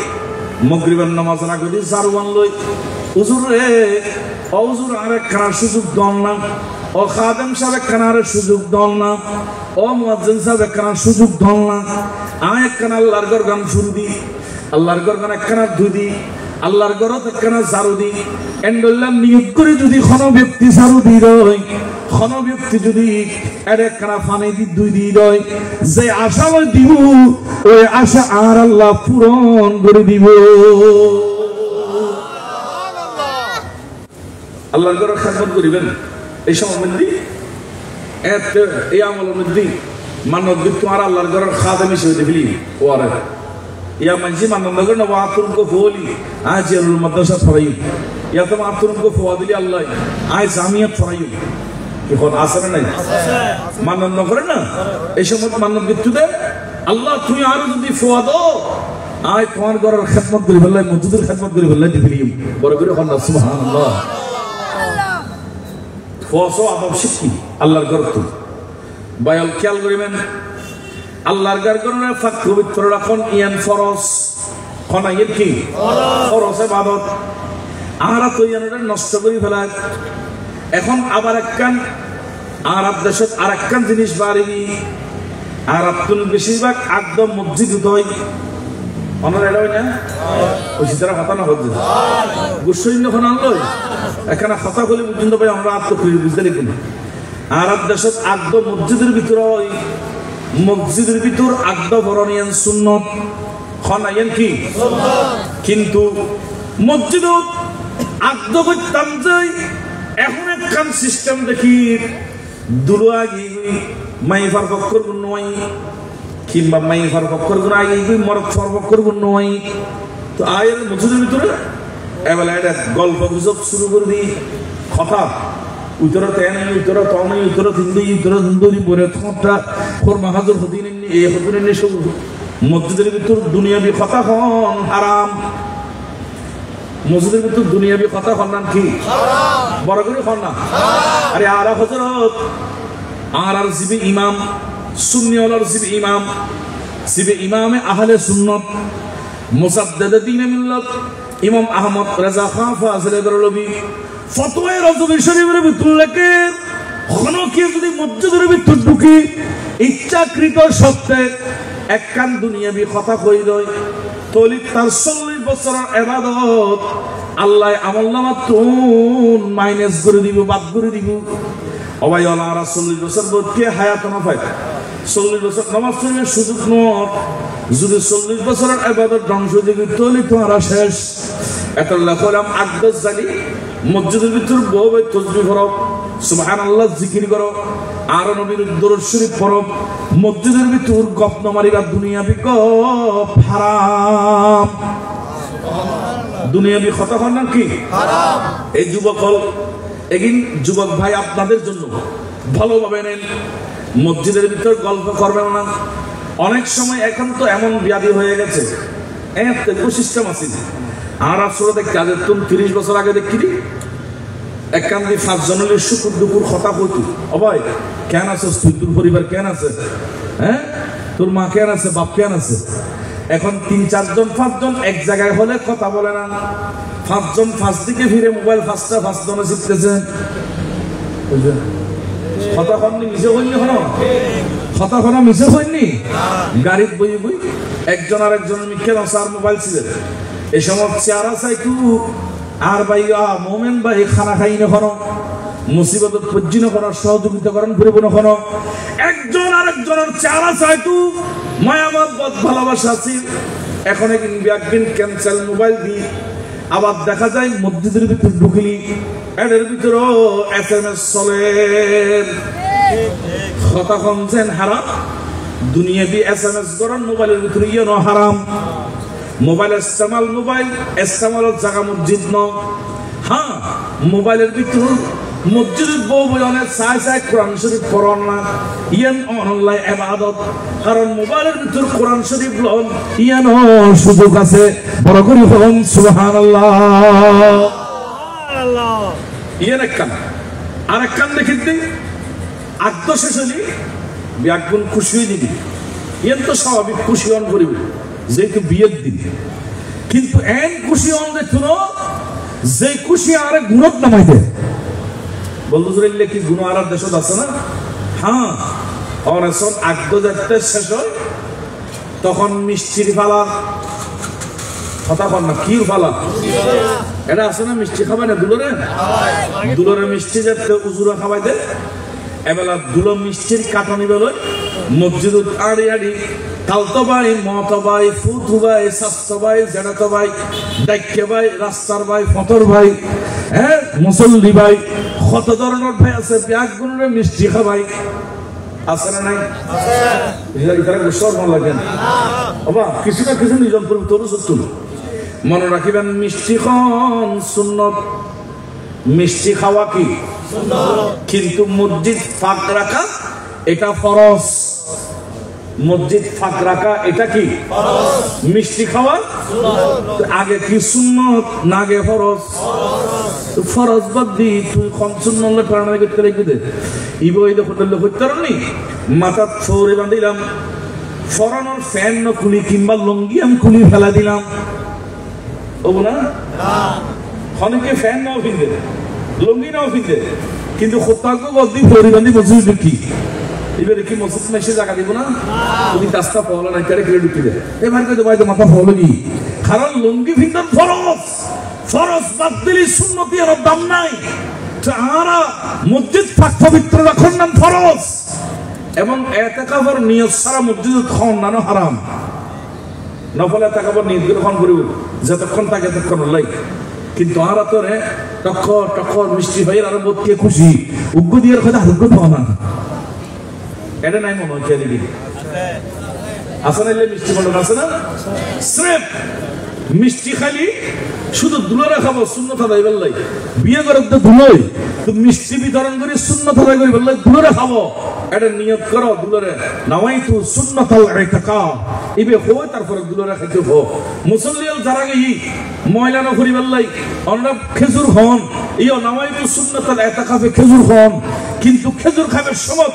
মাগরিবের নামাজের আগে দি সারওয়ান লই হুজুর রে ও হুজুর আরেক খানার সুযোগ দল না ও খাদেম সাহেব খানার সুযোগ দল না ও মুয়াজ্জিন সাহেব খানার সুযোগ দল না আয় খানা আল্লাহর ঘর গান শুরু দি আল্লাহর ঘর গান একখানা দুই দি আল্লাহর ঘরত একখানা ঝাড়ু দি এন্ডল্লাম নিয়োগ করে যদি কোনো ব্যক্তি ঝাড়ু দি রয় কোনো ব্যক্তি যদি একখানা ফানি দি দুই দি রয় যে আশা দিব ওই আশা আর আল্লাহ পূরণ করে দিব আল্লাহর ঘরের খেদমত করিবেন এই সময় মধ্যে এই আমলের মধ্যে মানব ব্যক্তি আর আল্লাহর ঘরের খাদেম হিসেবে দেখলি ও আর ইয়া মানসি মানব নগর না ওয়াতুন কো ফোলি আজ ইয়ারুল মাদ্রাসা ফরাই ইয়া তো মাতুন কো ফোয়া দিলি আল্লাহ আজ জামিয়াত ফরাই এখন আসরে নাই মানব নগর না এই সময় মানব ব্যক্তিদের আল্লাহ তুমি আর যদি ফোয়া দাও আয় তোমার ঘরের খেদমত করি বললাই মসজিদের খেদমত করি বললাই দেখলি বড় করে হন সুবহানাল্লাহ ফসো আদব শিখি আল্লাহর ঘর তো বায়াল খেয়াল করিবেন আল্লাহর ঘর করলে ফাক পবিত্র রাখন ইয়ান ফরজ খনা ইয়ে কি ফরজ ইবাদত আরা তো ইয়ানটা নষ্ট করে ফেলায় এখন আবার একখান আরব দেশত আরেকখান জিনিস বাড়ি আরব তুল বেশিরভাগ একদম মসজিদ উদয় অনার এটা হয় না ওই সিতারা কথা না হচ্ছে গুসইন যখন আনলো এখানে কথা বলে পর্যন্ত ভাই আমরা আত্মক্রিয়া বুঝতে লিখুন আরব দেশত আগ্দ মসজিদের ভিতর মসজিদের ভিতর আগ্দ বরণিয়ান সুন্নত খনাইয়ান কি কিন্তু মসজিদত আগ্দ করতাম যাই এখন একখান সিস্টেম দেখি দুলুয়া গিয়ে মাইফার পক্ষর নয় কিংবা মাইফার পক্ষর গুণ আগে মরক সর্বক্ষর গুণ নয় তো আয়ের মসজিদের ভিতরে এবার একটা গল্প গুজব শুরু করে দিই কথা উত্তর তেন উত্তর তমে উত্তর তিনদি উত্তর তিনদি বলে থটা খোরমা হাজর হদিন এই হদিন সব মসজিদের ভিতর দুনিয়াবি কথা হন হারাম মসজিদের ভিতর দুনিয়াবি কথা হন নাম কি বড় করে হন না আরে আর হজরত আর জিবি ইমাম সুন্নি ওয়ালার জিবি ইমাম জিবি ইমামে আহলে সুন্নাত মুসাদ্দাদ দ্বীনে মিল্লাত ইমাম আহমদ রাজা খান ফাজিল বেরলভী ফতোয়া রাজবি শরীফের ভিতর লেখে খনকে যদি মসজিদের ভিতর ঢুকি ইচ্ছাকৃত সত্ত্বে একখান দুনিয়াবি কথা কই রয় তলি তার 40 বছরের ইবাদত আল্লাহ আমলনামা তুন মাইনাস করে দিব বাদ করে দিব অবাই আল্লাহ 40 বছর বলতে হায়াত না পায় 40 বছর নামাজ পড়ার সুযোগ নয় যদি 40 বছরের ইবাদত ধ্বংস দিবি তলি তোমার শেষ এতলা কলাম আকদাস জানি মসজিদের ভিতর বউ তাসবিহ পড়ো সুবহানাল্লাহ জিকির করো আর নবীর দরুদ শরীফ পড়ো মসজিদের ভিতর গপ না মারিবা দুনিয়াবি গপ হারাম দুনিয়াবি কথা হন না কি হারাম এই যুবক হল এগিন যুবক ভাই আপনাদের জন্য ভালোভাবে নেন মসজিদের ভিতর গল্প করবেন না। অনেক সময় এখন তো এমন ব্যাধি হয়ে গেছে, সিস্টেম আছে। আর আসলে দেখতে আজ তুমি 30 বছর আগে দেখি এক কান্দি 5 জনের শুকুর দুপুর কথা হইতো, অবাই কেন আছিস তুই, তোর পরিবার কেন আছে, হ্যাঁ তোর মা কেন আছে, বাপ কেন আছে। এখন 3-4 জন 5 জন এক জায়গায় হলে কথা বলে না, 5 জন 5 দিকে ফিরে মোবাইল 5 জনে শিখতেছে। কথা কমনি মিশে হইনি, হলো কথা কনা মিশে হয়নি। গাড়ির বই বই একজন আর একজনের মিখে আর মোবাইল ছিল। এই সময় চেহারা চাইতু আর ভাইয়া মোমেন ভাই খানা খাই না কোনো মুসিবত পর্যন্ত করার সহযোগিতা করেন ঘুরবো না কোনো। একজন আর একজনের চেহারা চাইতু মায়ামত ভালোবাসা আছে। এখন একদিন ক্যান্সেল মোবাইল দিই, আবার দেখা যায় মসজিদের ভিতর ঢুকলি এদের ভিতরেও SMS চলে। কথা কমছেন হারাম, দুনিয়াবি SMS করেন মোবাইলের ভিতরে ইয়ে হারাম। মোবাইল ইস্তেমাল, মোবাইল ইস্তেমালের জায়গা মসজিদ ন। হ্যাঁ মোবাইলের ভিতর মসজিদের বউ বই অনেক চাই কোরআন শরীফ পড়ন না, ইয়ান অনলাইন ইবাদত। কারণ মোবাইলের ভিতর কোরআন শরীফ লন ইয়ান সুযোগ আছে। বড় করে বলুন সুবহানাল্লাহ। ইয়ান এক কান আর এক কান দেখি দিই আদ্য শেষ হলি ব্যাগুন খুশি হয়ে দিবি, ইয়ান তো স্বাভাবিক খুশি অন করিবি যেহেতু বিয়ের দিন। কিন্তু এন খুশি অন দেখুন যে খুশি আরে গুণত নামাইতে বলতো কি গুণ আর দেশত আছে না। হ্যাঁ অনেক আদ্য যাত্রা শেষ হয় তখন মিষ্টির ফালা, কথা কর না কির ফালা এটা আছে না, মিষ্টি খাবাই না দুলোরে, দুলোরে মিষ্টি যাতে উজুরা খাবাই দে। এবেলা দুলো মিষ্টির কাটনি বেলো মসজিদ আড়ি আড়ি তালতো ভাই, মত ভাই, ফুতু ভাই, স্বাস্থ্য ভাই, জেড়াত ভাই, ডাক্যে ভাই, রাস্তার ভাই, ফতর ভাই, হ্যাঁ মুসল্লি ভাই, কত ধরনের ভাই আছে। ব্যাগ গুণরে মিষ্টি খাবাই আছে না নাই? কিছু না কিছু নিজন তরু মনে রাখিবেন। মিষ্টি খন সুন্নত, মিষ্টি খাওয়া কি কিন্তু মসজিদ ফাঁক রাখা এটা ফরজ। মসজিদ ফাঁক রাখা এটা কি মিষ্টি খাওয়া আগে কি সুন্নত না আগে ফরজ? ফরজ বাদ দি তুই কম সুন্নত প্রাণ করতে রেখে দে। ইবো হোটেল করতে পারি মাথা ছড়ে বাঁধিলাম, ফরানোর ফ্যান না খুলি কিংবা লঙ্গি আমি খুলি ফেলা দিলাম, ও না অনেকে ফ্যান নাও ফিনবে, লঙ্গি নাও ফিনবে, কিন্তু খোতাকে বলদি ফরি বান্ধি মসজিদ ঢুকি। এবার কি মসজিদ মেসে জায়গা দিব না, তুমি কাজটা পাওয়া না কেড়ে কেড়ে ঢুকি দেয়। এবার কিন্তু ভাই তো মাথা ফলো কি, কারণ লঙ্গি ফিনতেন ফরজ, ফরজ বাদ দিলি সুন্নতি আর দাম নাই। তারা মসজিদ পাক পবিত্র রাখুন নাম ফরজ, এবং এতেকাফের নিয়ত ছাড়া মসজিদ খন নানো হারাম। নফল এতেকাফের নিয়ত গ্রহণ করিব যতক্ষণ থাকে ততক্ষণ লাই। কিন্তু আর তোরে টক্কর টক্কর মিষ্টি ভাই আর বোধকে খুশি উগ্র দিয়ে কথা হুগ্র পাও না, এটা নাই মনে হয় দিদি আসে না মিষ্টি বলুন আছে না। স্রেফ মিষ্টি খালি শুধু দুলারে খাবো শূন্যত আদায় বললাই, বিয়ে করে তো ধুলোই তো মিষ্টি বিতরণ করে শূন্যত আদায় করি বললাই দুলারে খাবো। এটা নিয়ত করো দুলারে নামাই তু সুন্নতাল ইতিকাফ ইবে হয়, তারপরে দুলারে খাইতে হো। মুসল্লিয়াল যারা গই ময়লা না করি বললাই আমরা খেজুর হন ইও নামাই তু সুন্নতাল ইতিকাফে খেজুর হন। কিন্তু খেজুর খাবেন সময়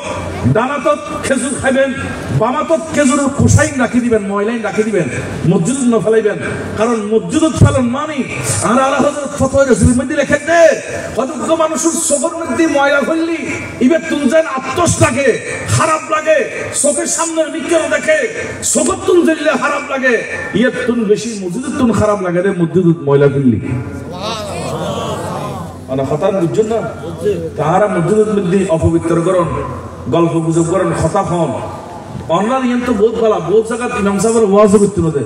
ডানাতত খেজুর খাবেন, বামাতত খেজুরের খোসাইন রাখি দিবেন, ময়লাইন রাখি দিবেন, মসজিদ না ফেলাইবেন। কারণ মসজিদ ফেলন মানি আর আলা হযরত ফতোয়া রাসূলের মধ্যে লেখেন দে কতগুলো মানুষের চোখের মধ্যে ময়লা ফেললি ইবে তুন যেন আত্মস লাগে খারাপ লাগে, চোখের সামনের বিজ্ঞান দেখে চোখের তুন দিলে খারাপ লাগে, ইয়ে তুন বেশি মসজিদের তুন খারাপ লাগে রে মসজিদ ময়লা ফেললি মানে হঠাৎ বুঝছেন না। তাহারা মসজিদের মধ্যে অপবিত্র করেন, গল্প গুজব করেন, কথা হন অনলাইন ইয়ান তো বহুত ভালো বহুত জায়গা ইমাম সাহেবের ওয়াজ করতে নদে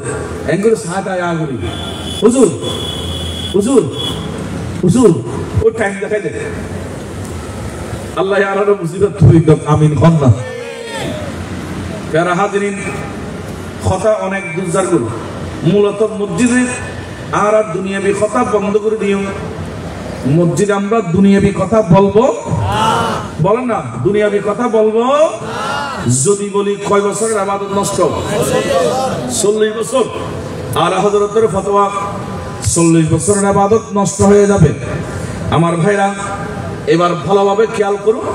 এন করে সাহায্য আয়া করি হুজুর হুজুর হুজুর ও টাইম দেখাই দে আল্লাহ আর মুসিবত তুই আমিন খন না। প্যারা হাজিরিন কথা অনেক দুর্জার গুলো মূলত মসজিদে আর দুনিয়াবি কথা বন্ধ করে দিও। মসজিদে আমরা দুনিয়াবি কথা বলবো বলেন না, দুনিয়াবি কথা বলবো যদি বলি কয় বছরের ইবাদত নষ্ট? 40 বছর। আর হযরতের ফতোয়া 40 বছরের ইবাদত নষ্ট হয়ে যাবে। আমার ভাইরা এবার ভালোভাবে খেয়াল করুন।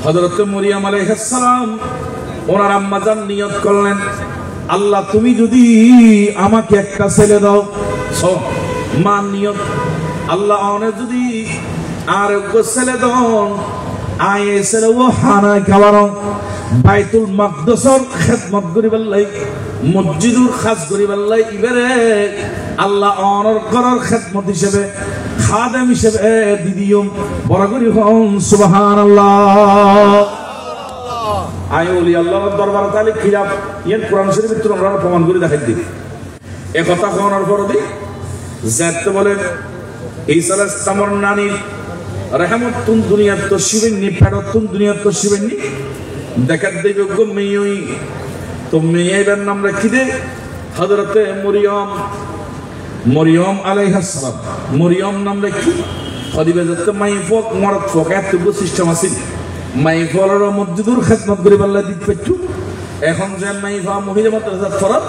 হযরত মরিয়ম আলাইহিস সালাম ওনার আম্মা জান নিয়ত করলেন, আল্লাহ তুমি যদি আমাকে একটা ছেলে দাও, সব মা নিয়ত, আল্লাহ অনে যদি আর ছেলে দাও, আয়ে ছেলে ও হানা খাওয়ানো, বাইতুল মাকদাসের খিদমত করিবার লাই, মসজিদুর খাস করিবার লাই, ইবারে আল্লাহ অনর করার খিদমত হিসেবে, খাদেম হিসেবে দিদিও বড় করি হন সুবহানাল্লাহ। আয় ওলি আল্লাহর দরবারে তাহলে খিলাফ ইয়ান কোরআন শরীফের ভিতরে আমরা প্রমাণ করে দেখাই দিই। এই কথা কোনের পর দি যাতে বলে ঈসা আলাইহিস সালামের নানি রহমতুন দুনিয়াত তো শিবেননি, ফেরতুন দুনিয়াত তো শিবেননি, দেখার দেবে গো মেয়ই তো মেয়ের নাম রাখি দে হযরতে মরিয়ম, মরিয়ম আলাইহিস সালাম। মরিয়ম নাম রাখি কদিবে যাতে মাই ফক মরদ ফক এত সিস্টেম আছে, মাই ফলের মসজিদুর খিদমত করি আল্লাহ দিত পেটু। এখন যে মাইফা মহিলা মাদ্রাসাত ফরত,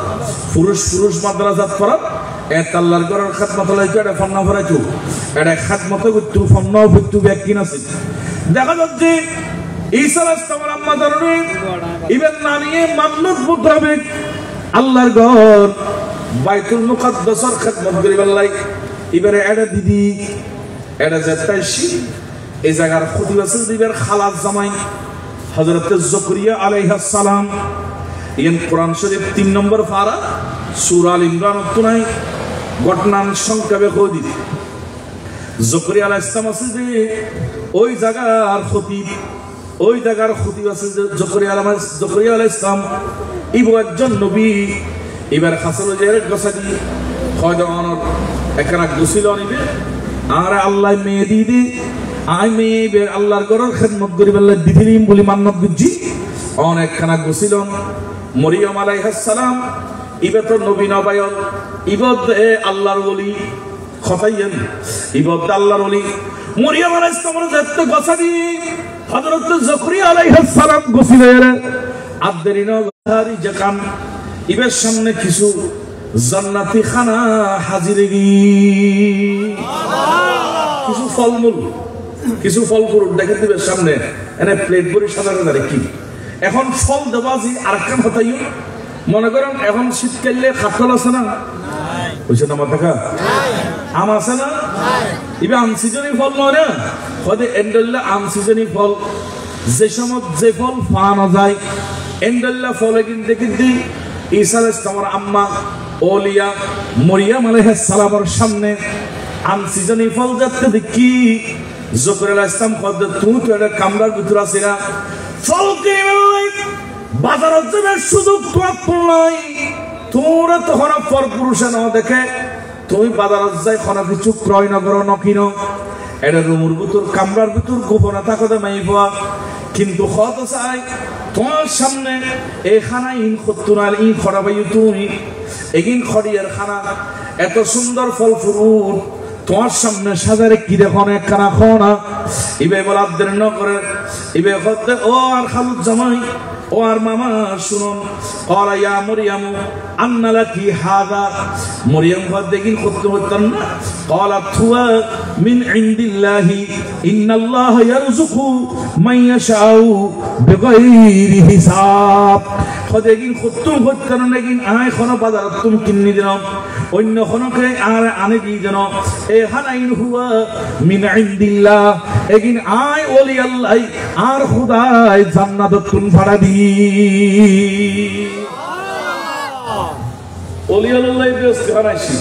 পুরুষ পুরুষ মাদ্রাসাত ফরত, এত আল্লাহর ঘরের খিদমত লাইতো, এটা ফন্না ফরাইতো, এটা খিদমত করতো, ফন্না করতো, ব্যক্তি নাছিল। দেখা যাচ্ছে ঈসা আলাইহিস সালামের আম্মা জানরে ইবেন নানিয়ে মান্নত মোতাবেক আল্লাহর ঘর বাইতুল মুকাদ্দাসের খিদমত করি আল্লাহ, এবারে এটা দিদি এটা যেতাইছি এই জায়গার খুদিব আছে দিবের খালাস জামাই হযরত যাকরিয়া আলাইহিস সালাম। ইন কোরআন শরীফ 3 নম্বর পারা সূরা আল ইমরান তুনাই ঘটনার সংক্ষেপে কই যাকরিয়া আলাইহিস সালাম আছে যে ওই জায়গার খতিব, ওই জায়গার খতিব আছে যে যাকরিয়া আলাইহিস সালাম ইবো একজন নবী। এবার হাসাল যে গসাদি খয়দানোর একখানা গুছিল নিবে আর আল্লাহ মেয়ে দিদি আই মেয়ে আল্লাহর ঘরের খিদমত করি বলে দিদিম বলি মান্নত বুঝি অনেকখানা গুছিল। মরিয়ম আলাইহিস সালাম ইবে তো নবী নবায়ন, ইবদ আল্লাহর ওলি খতাইয়েন, ইবদ আল্লাহর ওলি। মরিয়ম আলাইহিস সালামের যেতে গসাদি হযরত যাকরিয়া আলাইহিস সালাম গুছিলের আদরিন গারি জাকান ইবের সামনে কিছু জান্নাতি খানা হাজির গি, কিছু ফলমূল, কিছু ফল ফ্রুট দেখে দিবের সামনে এনে প্লেট ভরে সাজানো দাঁড়িয়ে কি। এখন ফল দেবাজি আরেকখান হতাই মনে করেন এখন শীতকালে কাঁঠাল আছে না, বুঝছে না আমার দেখা আম আছে না, এবার আম সিজনি ফল নয় না, হয়তো এন্ডল্লা আম সিজনি ফল যে সময় যে ফল পাওয়া যায় এন্ডল্লা ফলে কিনতে কিনতে ঈসা আলাইহিস সালামের আম্মা ওলিয়া মরিয়ম আলাইহিস সালামের সামনে আম সিজনি ফল যাতে দেখি যাকরিয়া আলাইহিস সালাম কত তুই তো এটা কামরার ভিতরে আছে না ফল কিনে বাজারত যাবার সুযোগ তোর নাই, তোর তখন পর পুরুষে না দেখে তুমি বাজারত যাই কোনো কিছু ক্রয় নগর নকিন এটা রুমুর ভিতর কামরার ভিতর গোপনে থাকতে মাইবা। কিন্তু কত চাই তোমার সামনে এই খানা ইন খতুনাল ইন খরাবাই তুমি এগিন খড়িয়ার খানা এত সুন্দর ফল ফ্রুট তোমার সামনে সাজারে কি দেখো না একখানা খানা ইবে বলা দের ন করে ইবে হতে ও আর খালুদ জামাই ও আর মামা শুনুন ক্বালা ইয়া মরিয়ম আন্না লাকি হাযা। মরিয়ম দেখেন কত হতেন না ক্বালাত হুয়া মিন ইনদিল্লাহি ইন্নাল্লাহ ইয়ারযুকু মান ইয়াশাউ বিগাইরি হিসাব। দেখেন কত হতেন দেখেন আয় কোন বাজার তুমি কিনে দিলাম অন্য কোনকে আর আনে দি যেন এ হানাইন হুয়া মিন ইনদিল্লাহ এগিন আয় ওলি আল্লাহ আর খোদায় জান্নাত তুন ভাড়া দি ওলি আল্লাহ বেশ খানাইছি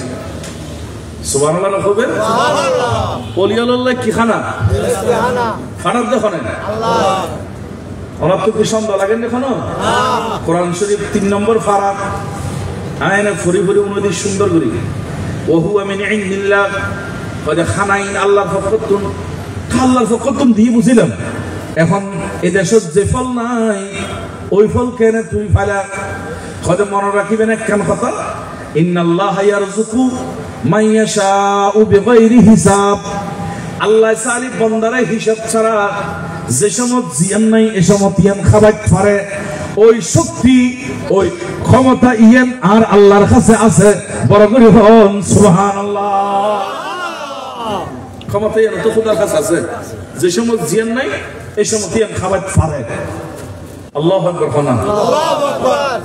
সুবহানাল্লাহ হবে সুবহানাল্লাহ। ওলি আল্লাহ কি খানা খানা দেখো না আল্লাহ আমার তো কি সন্দেহ লাগে দেখো কোরআন শরীফ 3 নম্বর পারা আয়না ফরি ফরি অনুদি সুন্দর করি ওহু মিন ইনদিল্লাহ কদ খানাইন আল্লাহর ফকতুন আল্লাহর ফকতুন দিয়ে বুঝিলাম। এখন এই দেশত যে ফল নাই ওই ফল কেন তুই ফালা কদ মনে রাখিবেন একখান কথা ইন্নাল্লাহ ইয়ারযুকু মান ইয়াশাউ বিগাইরি হিসাব। আল্লাহ সালি বান্দারে হিসাব ছাড়া যে সময় জিয়ান নাই এ সময় তিয়ান খাবার পারে ওই শক্তি ওই ক্ষমতা ইয়ান আর আল্লাহর কাছে আছে বড় করে হন সুবহানাল্লাহ ক্ষমতা ইয়ান তো খোদার কাছে আছে যে সময় জিয়ান নাই এই সময় তিয়ান খাবার পারে আল্লাহু আকবার আল্লাহু আকবার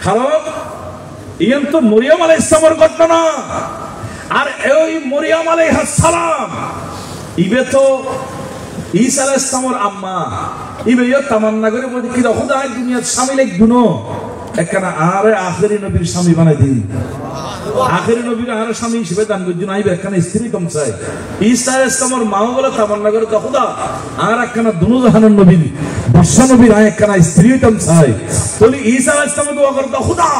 কারণ ইয়ান তো মরিয়ম আলাইহিস সালামের ঘটনা আর ওই মরিয়ম আলাইহিস সালাম ইবে তো ঈসা আলাইহিস সালামের আম্মা ইবে ইয়া তামান্না করে বলি কি খোদা দুনিয়ার শামিল এক দুনো একখানা আর আখেরি নবীর স্বামী বানাই দিন আখেরি নবীর আর স্বামী হিসেবে দান করছেন আইবে একখানা স্ত্রী কম চাই ঈসা আলাইহিস সালামের মা বলে তামান্না করে খোদা আর একখানা দুনো জাহানের নবীর বিশ্ব নবীর আর একখানা স্ত্রী কম চাই বলি ঈসা আলাইহিস সালাম দোয়া করে খোদা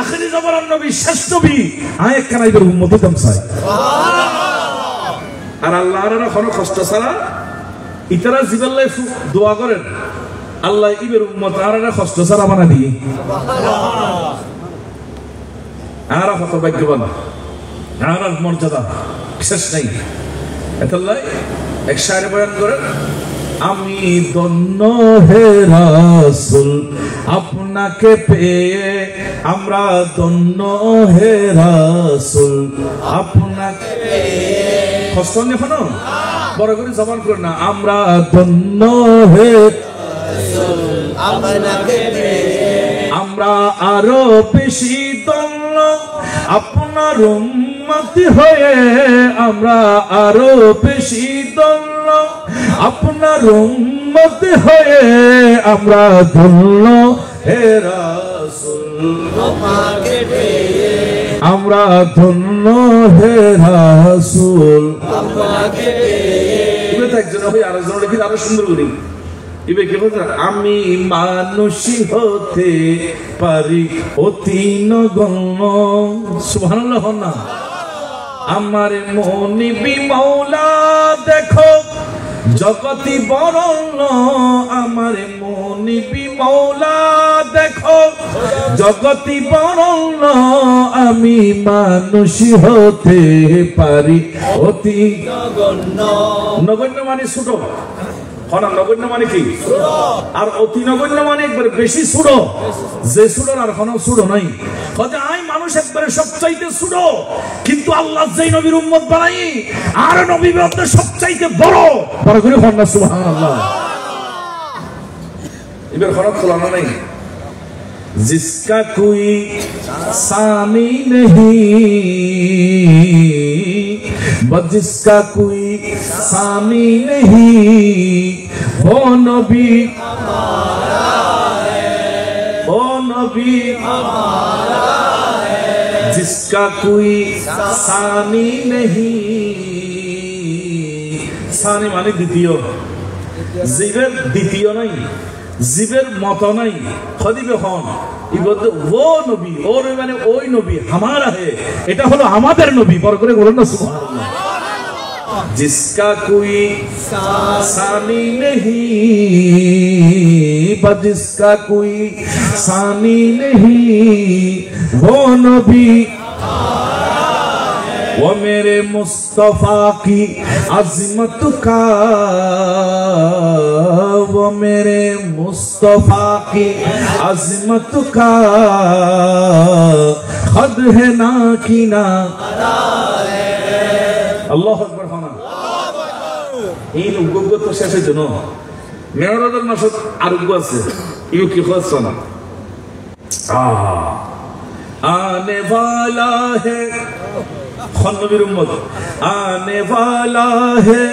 আখেরি জামানার নবী শেষ নবী আর একখানা ইবের উম্মতি কম চাই আর আল্লাহর কোনো কষ্ট ছাড়া ইতারা জিবাল্লাই দোয়া করেন আল্লাহ ইবের উম্মত আর কষ্ট ছাড়া বানা দিয়ে আর কত ভাগ্যবান আর মর্যাদা শেষ নাই এতলাই এক শায়রে বয়ান করেন আমি ধন্য হে রাসূল আপনাকে পেয়ে আমরা ধন্য হে রাসূল আপনাকে পেয়ে কষ্ট নেই কোনো বড় করে জবান করে না আমরা ধন্য হে রাসূল আপনাকে পেয়ে আমরা আরো বেশি ধন্য আপনার উম্মত হয়ে আমরা আরো বেশি ধন্য আপনার উম্মত হয়ে আমরা ধন্য হে রাসূল আপনাকে পেয়ে আমরা ধন্য হে রাসূল আপনাকে পেয়ে ইবে একজন হবে আরেকজন লিখি আরো সুন্দর করি ইবে কি বলছে আমি মানুষই হতে পারি অতি নগণ্য সুবহানাল্লাহ না আমার মনিবি মাওলা দেখো জগতি বরণ্য আমার মনিবি মাওলা দেখো জগতি বরণ্য আমি মানুষই হতে পারি অতি নগণ্য নগণ্য মানে ছোট নগণ্য মানে কি আর অতি নগণ্য মানে একবারে বেশি ছোট যে ছোট আর কোনো ছোট নাই আই মানুষ একবারে সবচাইতে ছোট কিন্তু আল্লাহ যেই নবীর উম্মত বানাই আর নবীর মধ্যে সবচাইতে বড় বড় করে বলনা সুবহানাল্লাহ এবার খরচ তুলনা নাই जिसका कोई सानी नहीं जिसका कोई सानी नहीं वो नबी हमारा है वो नबी हमारा है जिसका कोई सानी नहीं सानी माने द्वितीय जीवेर द्वितीय नहीं জীবের মত নাই খদিবে হন ইবদে ও নবী ওর মানে ওই নবী হামারা হে এটা হলো আমাদের নবী বড় করে বলেন না সুবহানাল্লাহ जिसका कोई सानी नहीं जिसका कोई सानी नहीं वो नबी वो मेरे मुस्तफा की अज़मत का वो मेरे मुस्तफा की अज़मत का खद है ना कि ना अल्लाह अकबर खाना এই উগ্গ তো শেষের জন্য মেয়রের মাসে আরোগ্য আছে ইউ কি হচ্ছে না आने वाला है नबीर उम्मत आने वाला है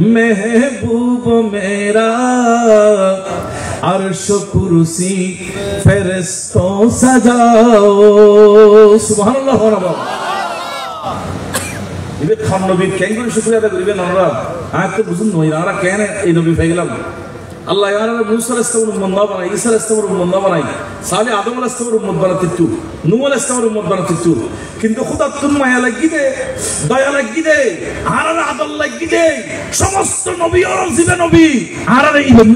महबूब मेरा अर्श कुर्सी फरिश्तों सजाओ सुबहानाल्लाह इबे खान नबी केन করে শুকরিয়া আদায় করিবেন আমরা আয়াত তো বুঝুন নই আমরা কেন এই নবী পেলাম আল্লাহ ইয়ারা মুসা আলাইহিস সালামের উম্মত না বানাই ঈসা আলাইহিস সালামের উম্মত না বানাই সালেহ আদম আলাইহিস সালামের উম্মত বানাতিতু নূহ আলাইহিস সালামের উম্মত বানাতিতু কিন্তু খোদা তুম মায়া লাগি দে দয়া লাগি দে আর আদল লাগি দে সমস্ত নবী আর জীবে নবী আর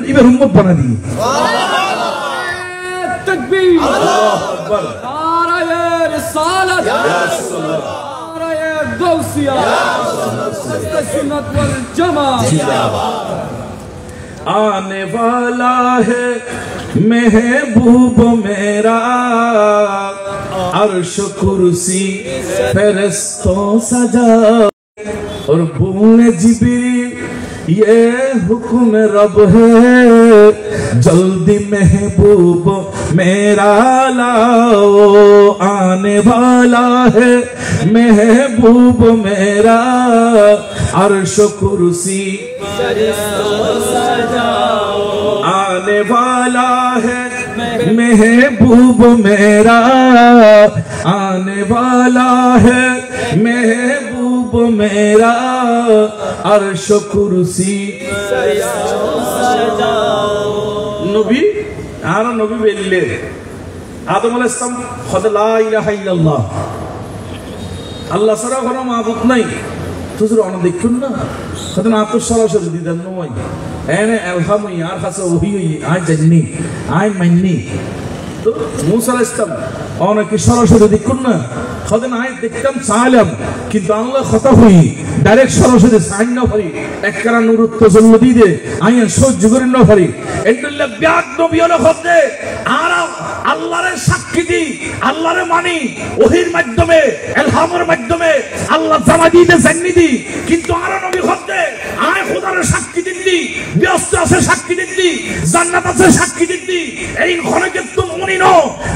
ইবের উম্মত বানা দি সুবহানাল্লাহ তাকবীর আল্লাহু আকবার নারায়ে রিসালাত ইয়া রাসূলুল্লাহ নারায়ে गौसिया सुन्नत वल जमात आने वाला है महबूब मेरा अर्श कुर्सी फरिश्तों सजा और बोले जिब्रील ये हुक्म रब है जल्दी महबूब मेरा लाओ आने वाला है महबूब मेरा अर्श कुर्सी आने वाला है महबूब मेरा आने वाला है महबूब मेरा अर्श कुर्सी नबी আর নবী বললে আদম আলাইহিস সালাম খোদা লা ইলাহা ইল্লাল্লাহ আল্লাহ ছাড়া কোনো মাবুদ নাই তুজুর অন দেখুন না খোদা না তো সরাসরি দিদান নয় এনে আলহামু ইয়ার কাছে ওহি আই জান্নি আই মাননি তো মুসা আলাইহিস সালাম অনেকে সরাসরি দেখুন না খোদা না আই দেখতাম চাইলাম কিন্তু আল্লাহ কথা হই ডাইরেক্ট সরাসরি সাইন না পারি একরা নুরুত তজল্লুদি দে আইন সহ্য করেন না পারি এন্ডুল্লাহ বিয়াদ নবী হলো খোদে আর আল্লাহর সাক্ষী দি আল্লাহর মানি ওহির মাধ্যমে ইলহামের মাধ্যমে আল্লাহ জানা দিতে জান্নি দি কিন্তু আর নবী খোদে আয় খোদার সাক্ষী দিতি ব্যস্ত আছে সাক্ষী দিতি জান্নাত আছে সাক্ষী দিতি এই খনকে তো মনি নো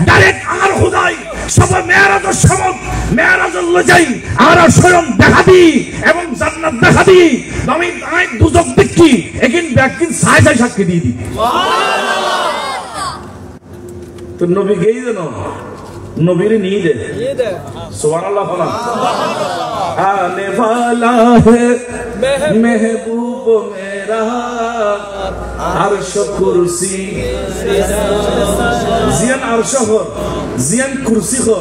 ডাইরেক্ট আর খোদাই সব মেরাজের সমত মেরাজের লজাই আর স্বয়ং দেখা দি এবং জান্নাত দেখা দি আমি আয় দুজক দেখি একিন ব্যক্তিন সাই সাই সাক্ষী দিয়ে দি तो नबी गई दे नो नबी रे नहीं दे सुभान अल्लाह फला आने वाला है महबूब मेरा अर्श कुर्सी जियान अर्श हो जियान कुर्सी हो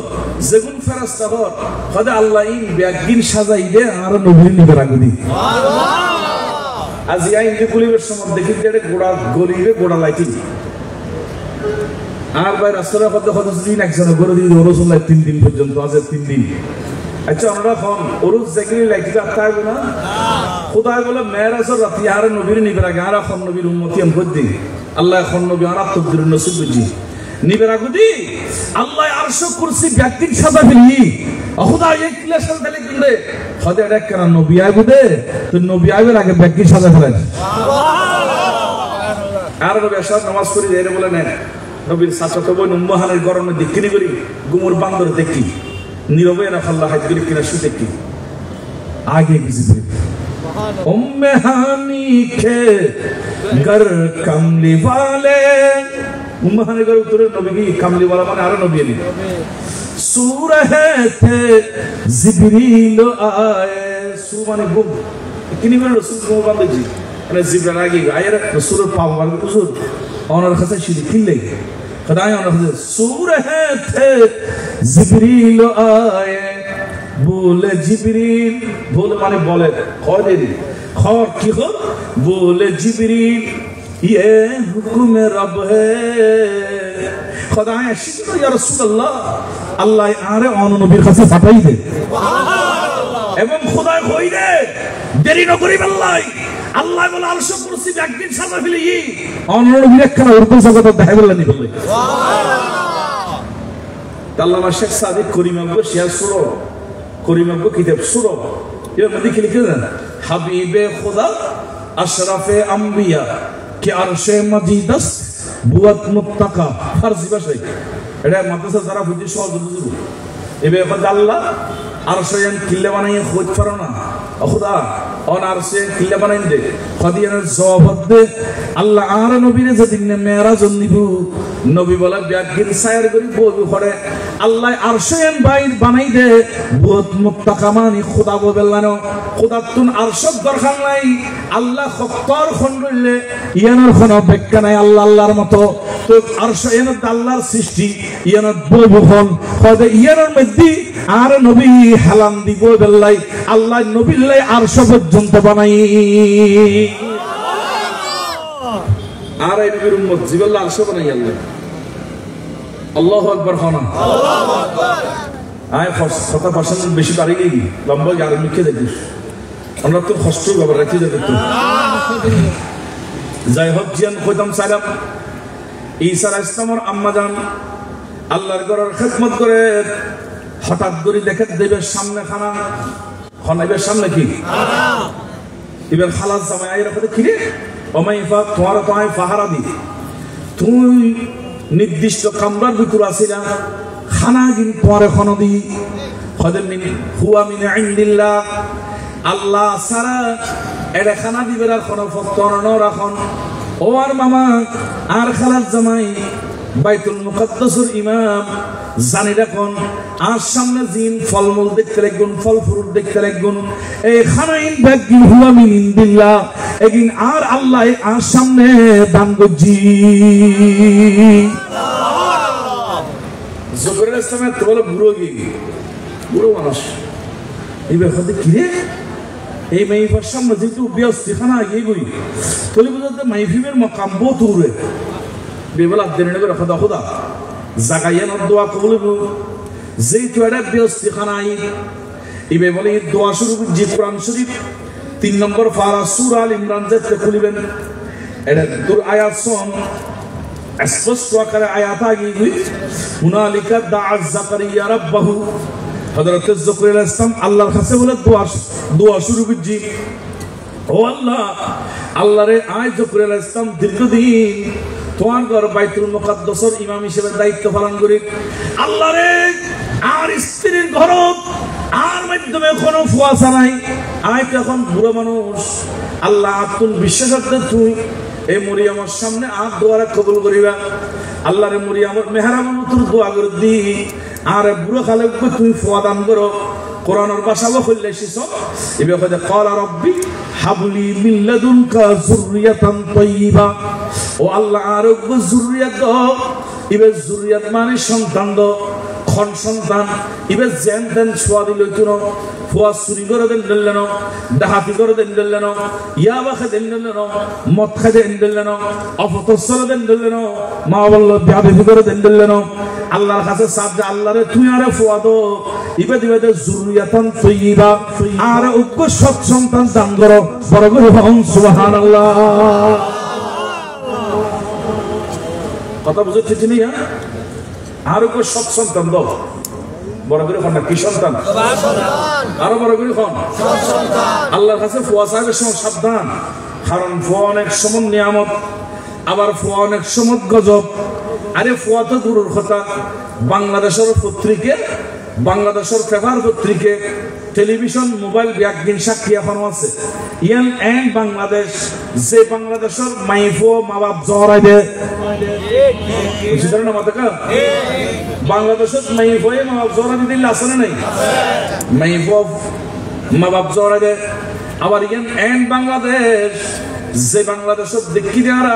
जगुन फरिश्ता हो खुदा अल्लाह इन बेगिन সাজাই দে আর নবীর নিবে রাখদি আজ ইয়া ইন্দি কুলিবের সময় দেখি যে গোড়া গলিবে গোড়া লাইটি আর ভাই রাস্তার মধ্যে কত দিন একজন গরু দিয়ে ওরস লাই 3 দিন পর্যন্ত আজের 3 দিন আচ্ছা আমরা কোন ওরস জাগরি লাইটিটা থাকবে না খোদাই বলে মেরাজের রাতে আর নবীর নিবেরা গারা কোন নবীর উম্মতি আম করদি আল্লাহ কোন নবী আর তকদির নসিব বুঝি নিবেরা গুদি আল্লাহ আরশ কুরসি ব্যক্তির সাজা ফেলি খোদা এই ক্লেশন দিলে কিন্তু খোদা এটা কেন নবী আইবুদে তো নবী আইবের আগে ব্যক্তির সাজা ফেলেন আর নবী আসর নামাজ পড়ি এর বলে নেন নবীর সাথে তো বই উম্মাহানের গরমে দেখিনি করি গুমুর বান্দর দেখি নীরবে না আল্লাহ হাত করি কিনা শুতে দেখি আগে বুঝবে উম্মে হানি খে গর কামলি वाले উম্মাহানের গর উত্তরে নবী কি কামলি वाला মানে আর নবী নেই সূরা थे জিবরিল আয়ে সূ মানে গুম কিনি করে রাসূল গুম বান্দজি মানে জিবরাইল আগে আয়ের রাসূলের পাওয়া মানে হুজুর ওনার কাছে শিলি কিনলে খোদাই ওনার কাছে সূরা थे জিবরিল আয়ে बोले जिब्रील बोले माने बोले खोदे दी खौर की खौर बोले जिब्रील ये हुक्म रब है खुदा शिकरो या रसूल अल्लाह अल्लाह आरे অন্য নবীর কাছে পাঠাই দে এবং খোদা কই দে দেরি ন করি আল্লাহ আল্লাহ বলে আরশ কুরসি একদিন সাজা ফেলি অন্য নবীর একখানা উর্দু জগৎ দেখাই বললেন বলে সুবহানাল্লাহ আল্লামা শেখ সাদিক করিম আব্বু শেয়ার সুরো করিম আব্বু কিতাব সুরো এর মধ্যে কি লিখেছেন হাবিবে খোদা আশরাফে আম্বিয়া কে আরশে মজিদাস বুয়াত মুত্তাকা ফারসি ভাষায় এটা মাদ্রাসা যারা বুঝি সহজ বুঝবো এবে খোদা আল্লাহ আরশেন কিল্লা বানাইয়ে খোঁজ পারো না খোদা অন আরশে কিল্লা বানাইন দে খদিয়ার জবাব দে আল্লাহ আর নবীরে যেদিন মেরাজ নিবু নবী বলে ব্যাগিন সায়ার করি বউ করে আল্লাহ আরশেন বাইর বানাই দে বহুত মুত্তাকা মানি খোদা বললানো খোদা তুন আরশ দরকার নাই আল্লাহ খত্তর খন্ডলে ইয়ানোর কোন ব্যাখ্যা নাই আল্লাহ আল্লাহর মতো তো আরশ ইয়ানোর আল্লাহর সৃষ্টি ইয়ানোর বউ খন খোদা ইয়ানোর মধ্যে আর নবী হালাম দিব বললাই আল্লাহ নবীর লাই আরশ পর্যন্ত বানাই আর এই নবীর উম্মত জিবল্লাহ আরশ বানাই আল্লাহ আল্লাহু আকবার খানা আল্লাহু আকবার আয় 70% বেশি বাড়ি গেই লম্বা আর লিখে দেখিস আমরা তো কষ্ট ব্যাপার রাখি যাবে তো যাই হোক জিয়ান কইতাম সালাম ঈসা আলাইহিস সালামের আম্মা জান আল্লাহর ঘরের খেদমত করে হঠাৎ করে দেখে দেবের সামনে খানা খনাইবের সামনে কি এবার খালাস জামাই আইরা কইতে কি রে ওমাইফা তোমার তো আই পাহারা দি তুই নির্দিষ্ট কামরার ভিতর আছিস না খানা দিন তোমার এখনো দি খদম মিন হুয়া মিন ইনদিল্লাহ আল্লাহ সারা এটা খানা দিবের আর কোনো ফতর ন রাখন ও আর মামা আর খালাস জামাই বাইতুল মুকাদ্দাসের ইমাম জানি রাখুন আর সামনে জিন ফলমূল দেখতে লাগবেন ফল ফ্রুট দেখতে লাগবেন এই খানাইন বাগি হুয়া মিন ইনদিল্লাহ এগিন আর আল্লাহ আর সামনে দান গজি জুবৈর ইসলামের তো বলে বুড়ো মানুষ এই ব্যাপারে কি রে এই মাইফার সামনে যেহেতু ব্যস্তি খানা গিয়ে গই তলে বুঝতে মাইফিমের মকাম বহুত উড়ে বেবলা দেনে করে খোদা খোদা জাগাইয়ান দোয়া কবুল যেহেতু এটা ব্যস্তি খানাই ইবে বলে দোয়া শুরু জি কোরআন শরীফ 3 নম্বর পারা সূরা আল ইমরান যেতে খুলিবেন এটা দূর আয়াত সন স্পষ্ট আকারে আয়াত আগি গই হুনালিকা দাআ যাকারিয়া রাব্বাহু হযরত যাকারিয়া আলাইহিস সালাম আল্লাহর কাছে বলে দোয়া শুরু করছি ও আল্লাহ আল্লাহরে আয় যাকারিয়া আলাইহিস সালাম দীর্ঘদিন তোমার ঘর বাইতুল মুকাদ্দাসের ইমাম হিসেবে দায়িত্ব পালন করি আল্লাহরে আর স্ত্রীর ঘর আর মাধ্যমে কোনো ফুয়াসা নাই আয় তো এখন বুড়ো মানুষ আল্লাহ আতুল বিশ্বাসতে তুই এই মরিয়মের সামনে আর দোয়ারে কবুল করিবা আল্লাহরে মরিয়মের মেহরাবান তোর দোয়া করে দি আর বুড়ো খালে তুই ফুয়া দান করো কোরআনের ভাষাও কইলে শিসো ইবে কইতে ক্বালা রাব্বি হাবলি মিন লাদুনকা যুররিয়াতান তাইয়্যিবা ও আল্লাহ আরোগ্য যুররিয়াত দাও ইবে যুররিয়াত মানে সন্তান দাও খন সন্তান ইবে জেন দেন সোয়াদি লইতুনো ফুয়া চুরি করে দেন দিলেন ডাহাতি করে দেন দিলেন ইয়াবা খে দেন দিলেন মদ খে দেন দিলেন অপতসর দেন দিলেন মা বলল বিয়াদবি করে দেন দিলেন আল্লাহর কাছে সাবজা আল্লাহরে তুই আরে ফুয়া দো ইবে দিবে দে যুররিয়াতান তাইয়্যিবা আর উগ্র সৎ সন্তান দান করো বড় করে হন সুবহানাল্লাহ কথা বুঝতে চিনি হ্যাঁ আর উগ্র সৎ সন্তান দাও বড় করে কোন কি সন্তান আরো বড় করে কোন সন্তান আল্লাহর কাছে ফুয়া সাহেবের সময় সাবধান কারণ ফুয়া অনেক সময় নিয়ামত আবার ফুয়া অনেক সময় গজব আরে ফুয়া তো দূরের কথা বাংলাদেশের পত্রিকা বাংলাদেশের পেপার পত্রিকা টেলিভিশন মোবাইল ব্যাগিন সাক্ষী এখনো আছে ইয়ান এন্ড বাংলাদেশ যে বাংলাদেশের মাইফো মা বাপ জহরাই দে বুঝছেন না মাথা বাংলাদেশের মাইফো মা বাপ জহরাই দিলে আছে না নাই মাইফো মা বাপ জহরাই দে আবার ইয়ান এন্ড বাংলাদেশ যে বাংলাদেশের দেখি যারা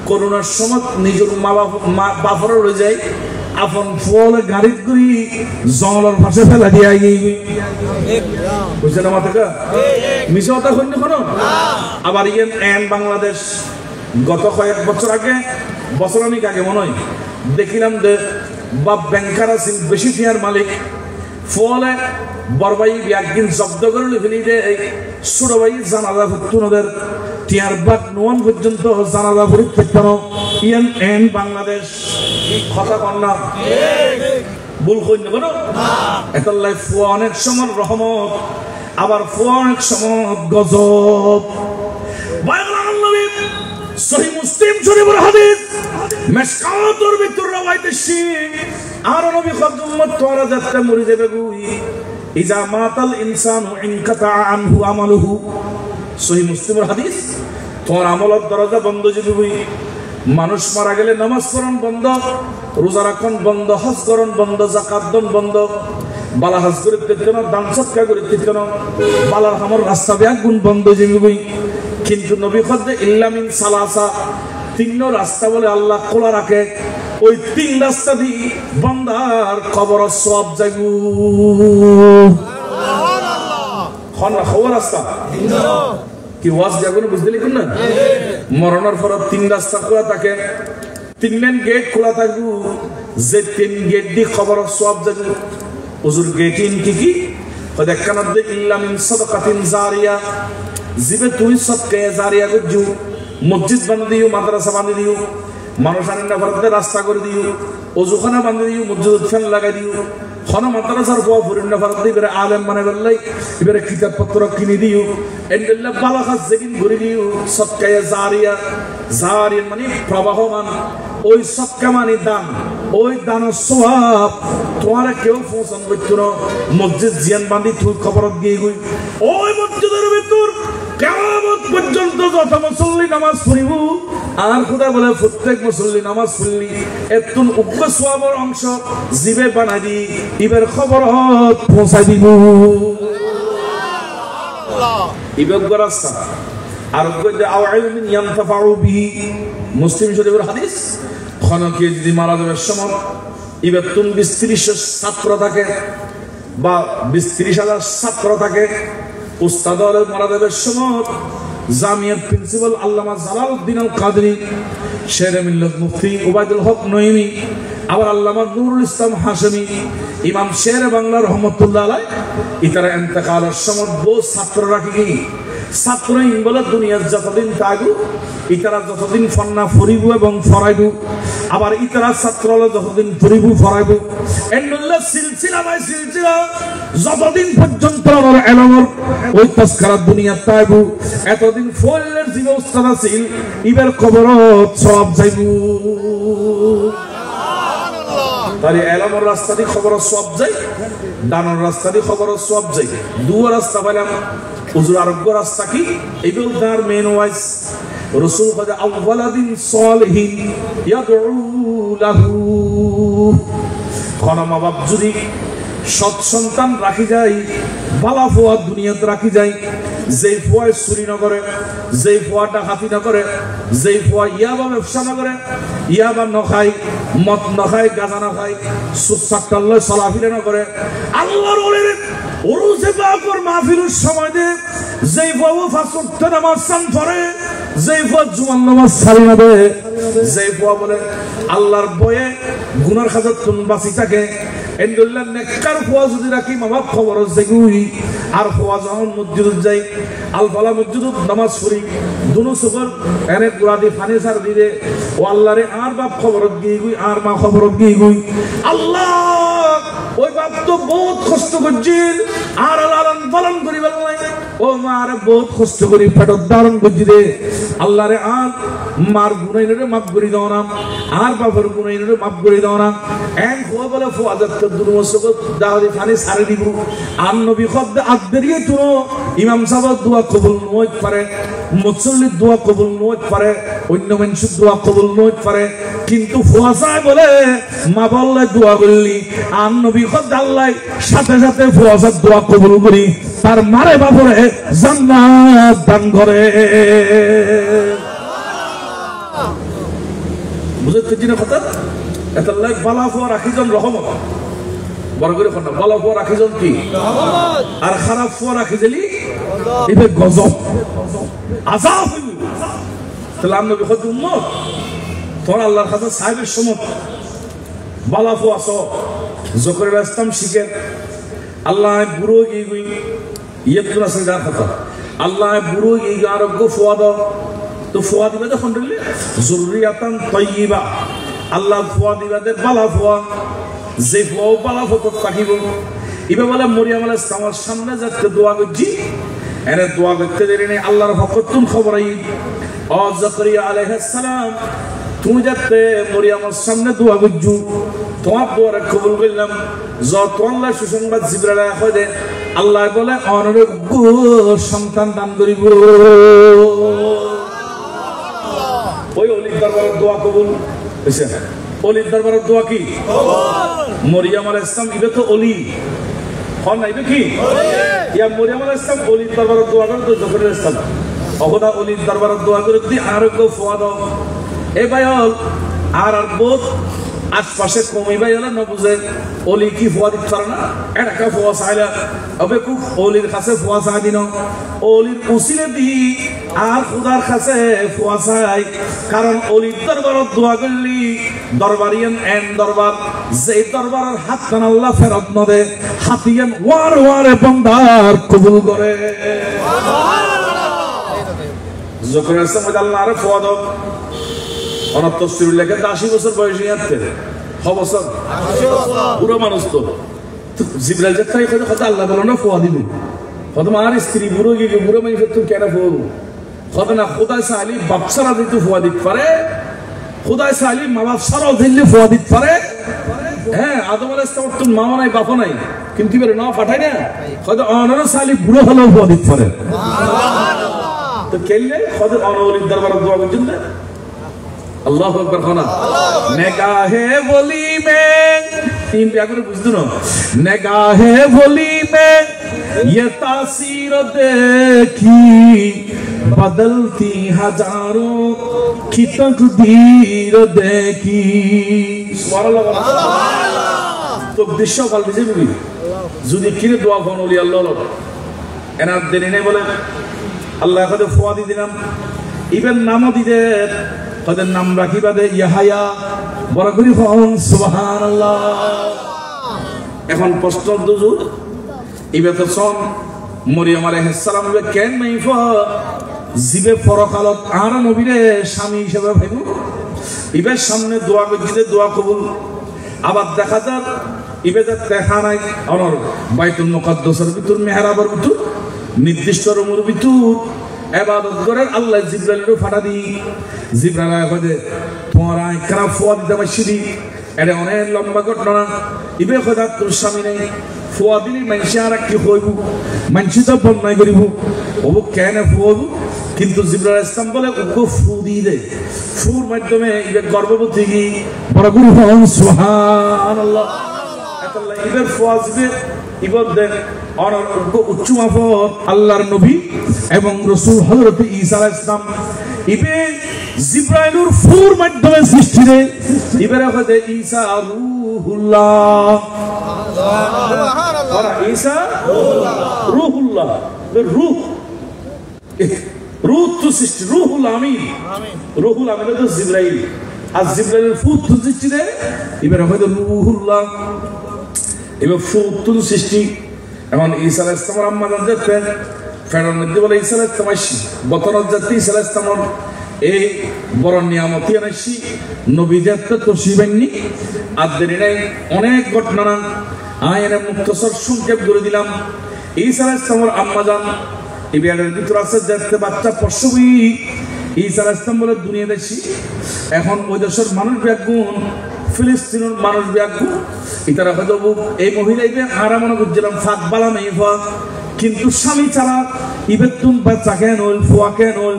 করোনার সময় নিজের মা বাপরা লই যায় আপন ফল গাড়ি করি জঙ্গলের পাশে ফেলা দিয়ে বুঝছেন আমার থেকে মিশা কথা কইনি কোনো আবার এন বাংলাদেশ গত কয়েক বছর আগে বছরানিক আগে মনে হয় দেখিলাম যে বাপ ব্যাংকার আছেন বেশি টিয়ার মালিক ফলে বরবাই একদিন জব্দ করে ফেলি যে ছোট ভাই জানাজা ভুক্তদের টিয়ার বাদ নোয়ান পর্যন্ত জানাজা পরীক্ষা ইয়ান এন বাংলাদেশ কথা কন্যা ভুল কইনি কোনো একটা লাইফ অনেক সময় রহমত আবার অনেক সময় গজব বাংলার নবী সহিহ মুসলিম শরীফের হাদিস মিশকাতুর ভিতর রওয়ায়াত আর নবী খদমত তোরা যাতে মরি যাবে গুই ইজা মাতাল ইনসানু ইনকাতা আনহু আমালুহু সহিহ মুসলিমের হাদিস তোর আমলত দরজা বন্ধ যাবে গুই মানুষ মারা গেলে নামাজ পড়ন বন্ধ রোজা রাখন বন্ধ হজ করন বন্ধ যাকাত দান বন্ধ বালা হজ করে কেন দান সদকা করে কেন বালার আমার রাস্তা ব্যাগ গুণ বন্ধ যাবে কিন্তু নবী খদ্দে ইল্লা মিন সালাসা তিন রাস্তা বলে আল্লাহ খোলা রাখে ওই তিন রাস্তা দি বান্দার কবর সওয়াব যাইবো সুবহানাল্লাহ কোন রাস্তা কি ওয়াজ জাগুন বুঝতে লিখুন না মরণের পর তিন রাস্তা খোলা থাকে তিন লেন গেট খোলা থাকবো যে তিন গেট দি খবর সওয়াব যাইবো ওজুর গেটিন কি কদেকানাদ ইল্লা মিন সাদাকাতিন জারিয়া জিবে তুই সদকা জারিয়া গজু মসজিদ বানাই দিও মাদ্রাসা বানাই দিও মানুষ আনিনা ভারতে রাস্তা করে দিও ওজুখানা বানাই দিও মসজিদ ফ্যান লাগাই দিও খানা মাদ্রাসার ফোয়া ফুরিনা ভারতে ইবারে আলেম মানে বললাই ইবারে কিতাবপত্র কিনে দিও এন্ডেল্লা বালা খাস যেদিন ঘুরে দিও সদকা জারিয়া জারিয়া মানে প্রবাহমান ওই সদকা মানে দান ওই দানের সওয়াব তোমার কেউ পৌঁছান করতো না মসজিদ জিয়ান বাঁধি তুই খবরত গিয়ে গই ওই মসজিদের ভিতর কিয়ামত পর্যন্ত যত মুসল্লি নামাজ পড়িব আর খোদা বলে প্রত্যেক মুসল্লি নামাজ পড়লি এতন উগ্র সওয়াবের অংশ জিবে বানাই দি ইবের খবরত পৌঁছাই দিব ইবের রাস্তা আর কইতে আও ইলমিন ইয়ানতাফাউ বিহি মুসলিম শরীফের হাদিস খনকে যদি মারা যাবে সময় ইবের 20-30 ছাত্র থাকে বা 20-30,000 ছাত্র থাকে উস্তাদর মারা যাবে সময় জামিয়াত প্রিন্সিপাল আল্লামা জালালউদ্দিন আল কাদরি শেরে মিল্লাত মুফতি ওবায়দুল হক নঈমি আবার আল্লামা নুরুল ইসলাম হাশেমি ইমাম শেরে বাংলা রহমাতুল্লাহ আলাইহি ইতারা ইন্তেকালের সময় বহু ছাত্র রাখি কি ছাত্র ইনবলে দুনিয়ার যতদিন থাকু ইতারা যতদিন ফন্না ফুরিব এবং ফরাইব আবার ইতারা ছাত্ররা যতদিন ফুরিব ফরাইব এন্ডুল্লাহ সিলসিলা বাই সিলসিলা যতদিন পর্যন্ত আমার এলমর ওই তাসকারা দুনিয়া থাকু এতদিন ফলের জীবে উস্তাদ আছিল ইবের কবরত সওয়াব যাইব তাই এলমর রাস্তা দি খবরত সওয়াব যাই দানের রাস্তা দি খবরত সওয়াব যাই দুয়া রাস্তা পাইলাম হুজুর আরোগ্য রাস্তা কি এইগুলো তার মেন ওয়াইজ রাসূল কয় আউওয়ালাদিন সালিহিন ইয়াদউ লাহু কোন মা বাপ যদি সৎ সন্তান রাখি যায় বালা ফোয়া দুনিয়াতে রাখি যায় যেই ফোয়ায় চুরি না করে যেই ফোয়া ডাকাতি না করে যেই ফোয়া ইয়াবা ব্যবসা না করে ইয়াবা নখায় মদ নখায় গাঁজা না খায় সুসাক্তাল্লাহ চলাফিরা না করে আল্লাহর ওলির ওরুসে পাকর মাহফিলের সময় দে যেই ফোয়া পাঁচ ওয়াক্ত নামাজ সান পড়ে যেই ফোয়া জুমার নামাজ ছাড়ি না দেয় যেই ফোয়া বলে আল্লাহর ভয়ে গুনার খাজাত তুন বাঁচি থাকে এন্ডুল্লাহ নেককার ফোয়া যদি রাখি মা বাপ খবর জেগুই আর ফোয়া যখন মসজিদত যাই আলফালা মসজিদত নামাজ পড়ি দুনো সুবর এনে গুড়া দিয়ে ফানি সার দিয়ে ও আল্লাহরে আর বাপ খবরত গিয়ে গুই আর মা খবরত গিয়ে গুই আল্লাহ ওই বাপ তো বহুত কষ্ট করছিল আর লালন পালন করি বললাই ও মা আরে বহুত কষ্ট করি পেটত ধারণ করছি রে আল্লাহরে আর মার গুনাইরে মাফ করে দাও না আর বাপের গুনাইরে মাফ করে দাও না এন ফোয়া বলে ফোয়া যাচ্ছে দুর্মসক দাওয়াতি ফানি সারে দিব আর নবী খদ্দ আদরিয়ে তুনো ইমাম সাহেব দোয়া কবুল নইত পারে মুসল্লির দোয়া কবুল নইত পারে অন্য মানুষের দোয়া কবুল নইত পারে কিন্তু ফোয়া সাহেব বলে মা বললে দোয়া করলি আর নবী খদ্দ আল্লাহ সাথে সাথে ফোয়া সাহেব দোয়া কবুল করি তার মারে বাপরে জান্নাত দান করে বুঝতে চিনা কথা এটা লাইক বালা ফোয়া রাখিজন রহমত বড় করে কথা বালা ফোয়া রাখিজন কি রহমত আর খারাপ ফোয়া রাখি দিলি এটা গজব আযাব তাহলে আমরা বিখত উম্মত তোর আল্লাহর কাছে সাহেবের সমত বালা ফোয়া সো জকরুল ইসলাম শিখেন আল্লাহ বুড়ো গই গই ইয়েতুনা সদা কথা আল্লাহ বুড়ো গই আরোগ্য ফোয়া দাও তো ফোয়া দিবে তখন বললে জরুরিয়াতান তাইয়্যিবা আল্লাহ ফোয়া দিবে দে বালা ফোয়া যে ফোয়া বালা ফটো থাকিব ইবে বলে মরিয়ম আলাইহিস সালামের সামনে যাতে দোয়া করছি এনে দোয়া করতে দেরি নেই আল্লাহর ফকতুন খবরাই ও জাকারিয়া আলাইহিস সালাম তুমি যাতে মরিয়মের সামনে দোয়া করছো তোমার দোয়া কবুল করলাম যত আল্লাহ সুসংবাদ জিবরাইল কয় দে আল্লাহ বলে অনরোগ্য সন্তান দান করিব ওই ওলির দরবারের দোয়া কবুল হইছে ওলির দরবারের দোয়া কি কবুল মরিয়ম আলাইহিস সালাম ইবে তো ওলি হন না ইবে কি ওলি ইয়া মরিয়ম আলাইহিস সালাম ওলির দরবারের দোয়া করে তো জকরুল ইসলাম অগদা ওলির দরবারের দোয়া করে দি আরোগ্য ফোয়া দাও এ ভাইল আর বহুত আশপাশে কমই ভাই হলো না বুঝে ওলি কি ফোয়া দিতে পারে না এটা ফোয়া চাইলা অবে খুব ওলির কাছে ফোয়া চাই দিন ওলির উসিলে দি আর খুদার কাছে ফোয়া চাই কারণ ওলির দরবারত দোয়া করলি দরবারিয়ান এন দরবার যে দরবারের হাত কান আল্লাহ ফেরত না দে হাতিয়ান ওয়ার ওয়ারে বান্দার কবুল করে যখন আসলে আল্লাহ আরে ফওয়াদ অনত্তর লেখে 80 বছর বয়সে আসতে বছর পুরো মানুষ তো জিবরাইল যে তাই কথা আল্লাহ বলো না ফোয়া দিব কত আর স্ত্রী বুড়ো গিয়ে বুড়ো মানুষের তুই কেন ফোয়াবো কত না খোদায় সাহালি বাপসারা দিতে ফোয়া দিতে পারে খোদায় সাহালি মা বাপ সারাও দিল্লি ফোয়া দিতে পারে হ্যাঁ আদম আলাইহিস সালাম তোর মা নাই বাপ নাই কিন্তু বেরে না পাঠাই না হয়তো অনার সাহালি বুড়ো হলেও ফোয়া দিতে পারে তো কেলে কত অনওলির দরবারে দোয়া করছেন না अल्लाह अकबर खाना निगाहे वली में तीन प्यारे बुझदो ना निगाहे वली में ये तासीर देखी बदलती हजारों की तकदीर देखी सुभान अल्लाह तो दिशा वाल दीजिए भी जुदी किने दुआ खानो लिया अल्लाह एनार देने नहीं बोले अल्लाह का तो फुआदी दिनम इबन नामो दीदे তাদের নাম রাখি বাদে ইয়াহায়া বড় করে ফোন সুবহানাল্লাহ এখন প্রশ্ন দুজু ইবে তো সন মরিয়ম আলাইহিস সালাম বে কেন নাই ফ জিবে পরকালত আর নবীরে স্বামী হিসেবে ভাইবো ইবে সামনে দোয়া করতে দোয়া কবুল আবার দেখা যাক ইবে যে দেখা নাই অনর বাইতুল মুকাদ্দাসের ভিতর মেহরাবের ভিতর নির্দিষ্ট রুমের ভিতর ইবাদত করেন আল্লাহ জিবরাইলকে ফাটা দি জিবরাইল কইতে তোমরা একরা ফোয়া দিতে মাসিদি এটা অনেক লম্বা ঘটনা ইবে খোদা তোর স্বামী নেই ফোয়া দিলি মানুষ আর কি হইব মানুষ তো বন্যায় করিব ও কেন ফোয়াব কিন্তু জিবরাইল ইসলাম বলে ওকে ফু দিয়ে দে ফুর মাধ্যমে ইবে গর্ভবতী কি বড় গুরু হন সুবহানাল্লাহ আল্লাহ ইবে ফোয়া দিবে ইবদ দেন অনর উচ্চ মাফত আল্লাহর নবী এবং রাসূল হযরত ঈসা আলাইহিস সালাম ইবে জিবরাইলের ফুর মাধ্যমে সৃষ্টি রে ইবেরা হতে ঈসা রূহুল্লাহ সুবহানাল্লাহ ঈসা রূহুল্লাহ রূহ রূহ তো সৃষ্টি রূহুল আমিন রূহুল আমিন তো জিবরাইল আর জিবরাইলের ফুর তো সৃষ্টি রে ইবেরা হতে রূহুল্লাহ এবার ফুতুল সৃষ্টি এখন ঈসা আলাইহিস সালাম আম্মা জানতেন ফেরাউন নবী বলে ঈসা আলাইহিস সালাম বতনত জাতি ঈসা আলাইহিস সালাম এই বড় নিয়ামতি আনাইছি নবী জাতটা তো শিবান্নি আর দেরি নাই অনেক ঘটনা আয়নে মুক্তসর সংক্ষেপ করে দিলাম ঈসা আলাইহিস সালাম আম্মা জান এই বিয়ারের ভিতর আছে যাতে বাচ্চা পশবি ঈসা আলাইহিস সালাম বলে দুনিয়া দেখছি এখন ওই দেশের মানুষ ব্যাগুন ফিলিস্তিনের মানুষ ব্যাগু ইতারা হয়তো এই মহিলাইবে আর মনে করছিলাম ফাঁক বালা নেই ফাঁক কিন্তু স্বামী ছাড়া ইবেতুন বাচ্চা কেন হল ফুয়া কেন হল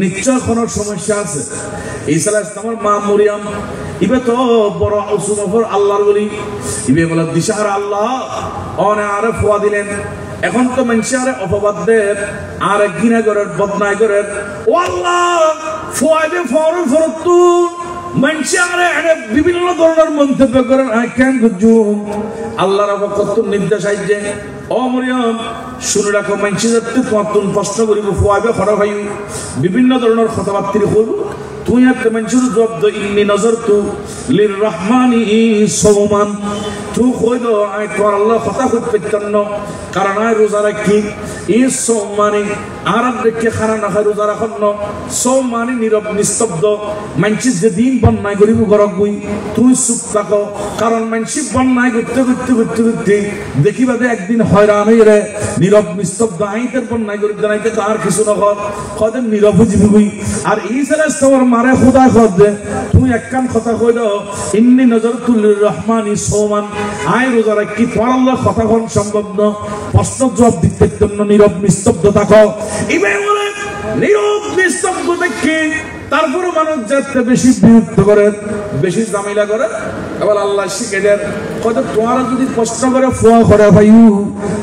নিশ্চয় কোনো সমস্যা আছে ঈসা আলাইহিস সালামের মা মরিয়ম ইবে তো বড় উসুমফর আল্লাহর বলি ইবে বলে দিশাহারা আল্লাহ অনে আরে ফুয়া দিলেন এখন তো মানুষের অপবাদ দেব আর ঘৃণা করেন বদনাই করেন ও আল্লাহ ফুয়াইবে ফরন ফরতুন মানুষের বিভিন্ন ধরনের মন্তব্য করেন কেন গুজুম আল্লাহর কত নির্দেশ আইছে ও মরিয়ম শুনে রাখো মানুষের তোমার প্রশ্ন করিব ফুয়াইবে ফরক ভাই বিভিন্ন ধরনের কথাবার্তা হইব তুই একটা মানুষের জবাব দো ইন্নী নজরতু লির রহমানি সওমান তুই কইল আই তোর আল্লাহ কথা কইতে পারতাম কারণ আই রোজা রাখি এই সওমানি আরব দেখে খানা না খাই রোজা রাখন সওমানি নীরব নিস্তব্ধ মানুষের যে দিন বন্যায় করিব গরক বই তুই চুপ থাকো কারণ মানুষ বন্যায় করতে করতে করতে করতে দেখিবাদে একদিন হয়রান হয়ে রে নীরব নিস্তব্ধ আইতের বন্যায় করি জানাইতে আর কিছু না কদের নীরব বুঝবি আর ঈসা আলাইহিস সালাম মারে খোদা খোদে তুই একখান কথা কই দাও ইন্নী নজরতুল রহমানি সওমান আই রোজা রাখি তোর আল্লাহ কথা কোন সম্ভব না প্রশ্ন জবাব দিতে জন্য নীরব নিস্তব্ধ থাকো ইবে বলে নীরব নিস্তব্ধ দেখে তারপরে মানুষ যাতে বেশি বিরক্ত করে বেশি ঝামেলা করে এবার আল্লাহ শিখে দেন কত তোমারা যদি প্রশ্ন করে ফোয়া করে ভাইউ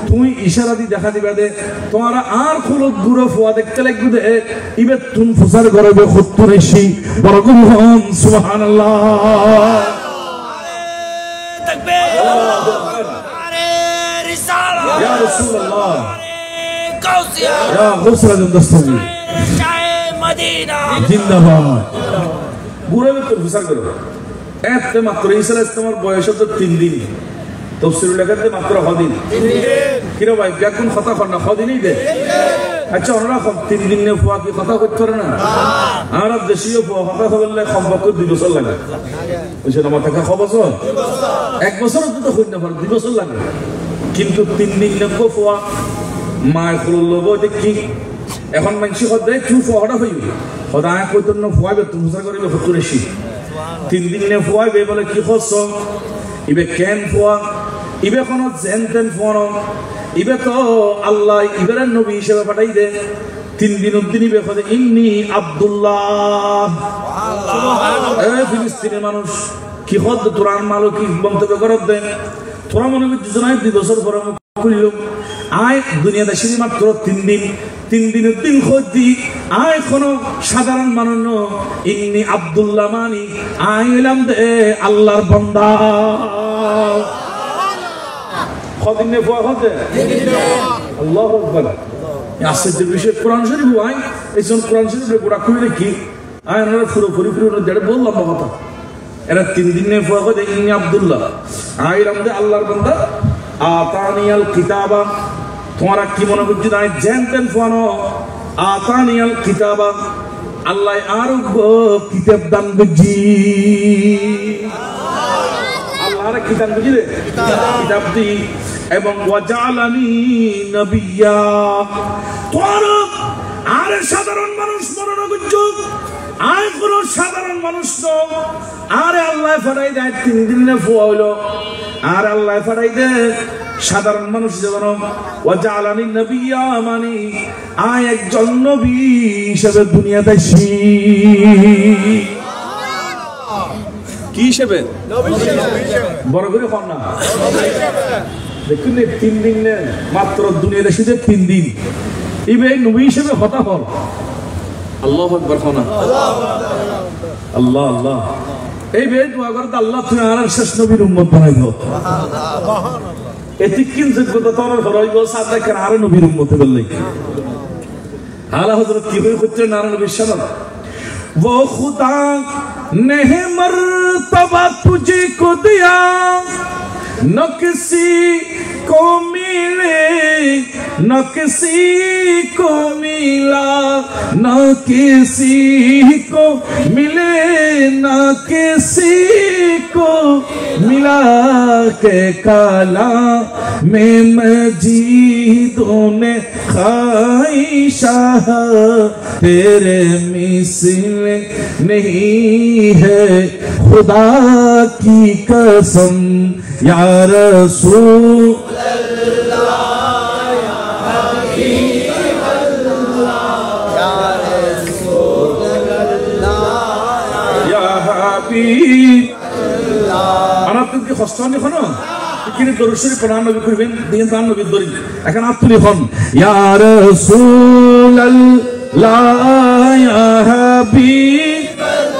তুমি ইশারা দিয়ে দেখা দিবে দে তোমারা আর খুলত গুরো ফোয়া দেখতে লাগবে দে ইবে তুন ফুসার করবে খুত্তুর এসি বড় গুরু হন সুবহানাল্লাহ তাকবীর আরে রিসালা ইয়া রাসূলুল্লাহ কাউসিয়া ইয়া গুসরাত দস্তগি শায়ে মদিনা জিন্দাবাদ গুরো তো ফুসার করবে এতে মাত্র ঈসা আলাইহিস সালামের বয়স তো 3 দিন, তাফসীর লেখাতে মাত্র হদিন। কিরে ভাই কোন কথা কর না, হদিনই দে। আচ্ছা ওনারা 3 দিন নে ফুয়া কি কথা করতে পারে না? আমরা দেশীয় ফুয়া কথা বললে কমপক্ষে 2 বছর লাগে। বুঝছেন আমার টাকা ক বছর? 1 বছর তো হইতে না পারে, 2 বছর লাগে। কিন্তু 3 দিন নে ফুয়া মায় করল বইতে কি এখন মানুষ সদায় তুই ফুয়াটা হইব সদায় কইতো না ফুয়াবে তুমি মুসা করিবে ফতুরেশি 3 দিন নে ফুয়াবে বলে কি হচ্ছ ইবে কেন ফুয়া ইবে কোন জেনতেন ফুয়া ইবে তো আল্লাহ ইবের নবী হিসেবে পাঠাই দে 3 দিন অবধি ইবে কয় ইন্নী আব্দুল্লাহ সুবহানাল্লাহ। ফিলিস্তিনের মানুষ কি হদ তোরার মালক কি মন্তব্য করত দেন তোরা মনে করছিস না 2 বছর পরে কইল আয় দুনিয়াতে শুধু মাত্র 3 দিন 3 দিনের দিন হইতি আয় কোন সাধারণ মানুষ ন ইন্নী আব্দুল্লাহ মানি আয় এলাম দে আল্লাহর বান্দা কদিন নে ফুয়া হতে আল্লাহু আকবার। আশ্চর্যের বিষয় কোরআন শরীফ ভাই এই সব কোরআন শরীফের গোড়া খুলে কি আয় আমরা পুরোপুরি দেড় বললাম কথা এরা 3 দিন নে ফুয়া হতে ইন্নী আব্দুল্লাহ আয় এলাম দে আল্লাহর বান্দা আতানিয়াল কিতাবা তোমরা কি মনে করছো না জানতেন ফানো আতানিয়াল কিতাবা আল্লাহ আর কিতাব দান বুঝি আল্লাহর কিতাব বুঝি রে কিতাব দি এবং ওয়াজালানি নবিয়্যা তোমরা আর সাধারণ মানুষ মনে করছো আর কোন সাধারণ মানুষ তো আরে আল্লাহ ফরাই দেয় 3 দিনে ফুয়া হইলো আর আল্লাহ ফরাই দেয় সাধারণ মানুষ যেমন ওয়াজালানি নবিয়্যা মানে আয় একজন নবী হিসেবে দুনিয়াতে আসি কি হিসেবে নবী হিসেবে বড় করে কর না দেখুন 3 দিন মাত্র দুনিয়াতে শুধু 3 দিন ইবে নবী হিসেবে হতা হল আল্লাহু আকবার খানা আল্লাহ আল্লাহ এই বে দোয়া করতে আল্লাহ তুমি আর শেষ নবীর উম্মত বানাই দাও এতে কিন যোগ্যতা তোমার হরইব সাদা কেন আর নবীর উম্মত বললে আলা হযরত কি হই করতে না নবীর শান वो खुदा ने मर्तबा तुझे को दिया न किसी को मिले न किसी को मिला न किसी को मिले न किसी को मिला के काला में मजीदों ने ख्वाहिशा तेरे मिसल नहीं है खुदा की कसम या रसूल খস্তানি খন কিনে দরুশরী কোরআন নবী করবেন দিন তার নবী দরি এখন আত্মলি খন ইয়া রাসূলুল্লাহ ইয়া হাবিবাল্লাহ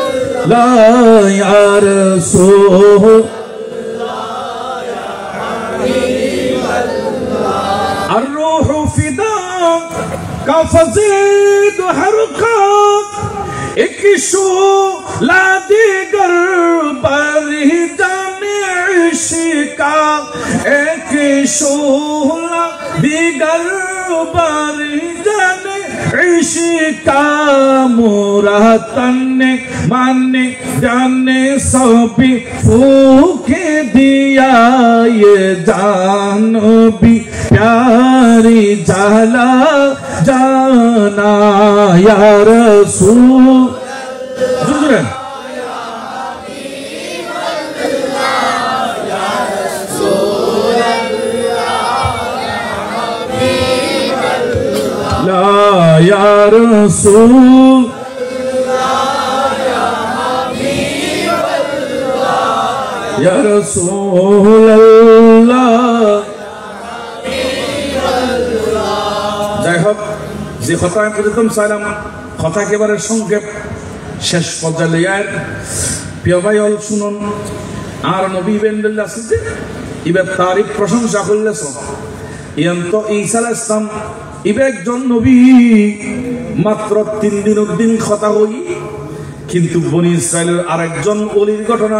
ইয়া রাসূলুল্লাহ ইয়া হাবিবাল্লাহ আর-রূহু ফিদা কা ফযিদ হরকা এক শুলা দিগর বারি का एक शोला दिगर बारी जाने इश्का मुरातन माने जाने सभी फूके दिया ये जानो भी प्यारी जाला जाना या रसूल या रसूल या रसूल যাই হোক যে কথা আমি প্রথম চাইলাম কথা একেবারে সংক্ষেপ শেষ পর্যায়ে লইয়ার প্রিয় ভাই অল শুনুন আর নবী বেন্ডেল আছে যে ইবে তারিখ প্রশংসা করলেছ ইয়ান্ত ঈসা আলাইহিস সালাম ইবে একজন নবী মাত্র 3 দিন কথা হই কিন্তু বনি ইসরায়েলের আরেকজন ওলির ঘটনা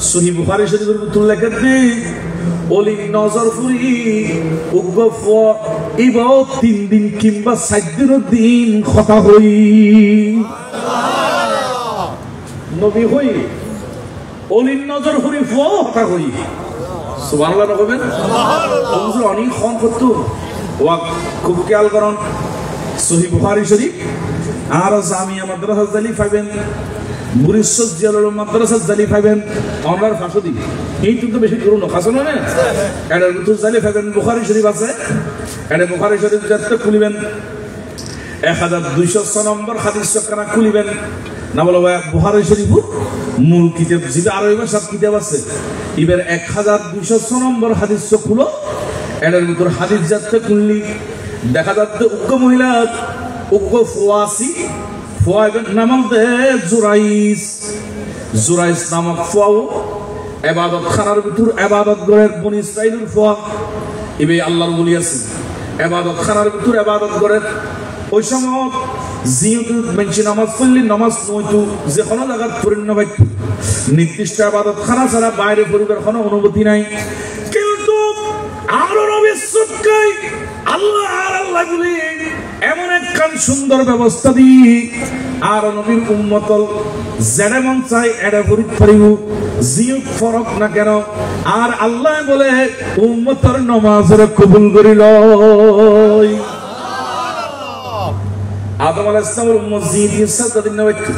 সহিহ বুখারী শরীফের ভিতর লেখা নেই ওলি নজর ফুরি উগ্গফ ইব 3 দিন কিংবা 4 দিন কথা হই নবী হই ওলি নজর ফুরি ফ কথা হই সুবহানাল্লাহ বলবেন সুবহানাল্লাহ হুজুর অনেক খন করত ওয়া খুব খেয়াল করুন সহিহ বুখারী শরীফ আর জামিয়া মাদ্রাসা জালি পাবেন মুরিশদ জিয়ালুল মাদ্রাসা জালি পাবেন অনলার ফাঁসদি এই কিন্তু বেশি করুন খাসন না এর ভিতর জালি পাবেন বুখারী শরীফ আছে এর বুখারী শরীফ যাতে খুলিবেন 1206 নম্বর হাদিস সকানা খুলিবেন না বলো বুখারী শরীফ মূল কিতাব যেটা আরবি ভাষার কিতাব আছে এবার 1206 নম্বর হাদিস খুলো এর ভিতর হাদিস যাতে খুললি দেখা যাচ্ছে উগ্র মহিলা উগ্র ফুয়াসি ফুয়াইবেন নামক দে জুরাইস নামক ফুয়াও ইবাদত খানার ভিতর ইবাদত গরের বনি ইসরাইলের ফুয়া ইবে আল্লাহর ওলি আছে ইবাদত খানার ভিতর ইবাদত গরের ওই সময় জিয়ত মেনশি নামাজ পড়লি নামাজ নয়তো যে কোনো জায়গার পরিণত হয় নির্দিষ্ট ইবাদত খানা ছাড়া বাইরে পরিবার কোনো অনুমতি নাই কিন্তু আরো নবী সুৎকাই আল্লাহ বলে এমন একখান সুন্দর ব্যবস্থা দি আর নবীর উম্মতল যেটা মন চাই এটা পরিত পারিব জিয়ত ফরক না কেন আর আল্লাহ বলে উম্মতর নামাজের কবুল করিল আদম আলাইহিস সালামের উম্মত জিদি সাজদা দিন নাইতো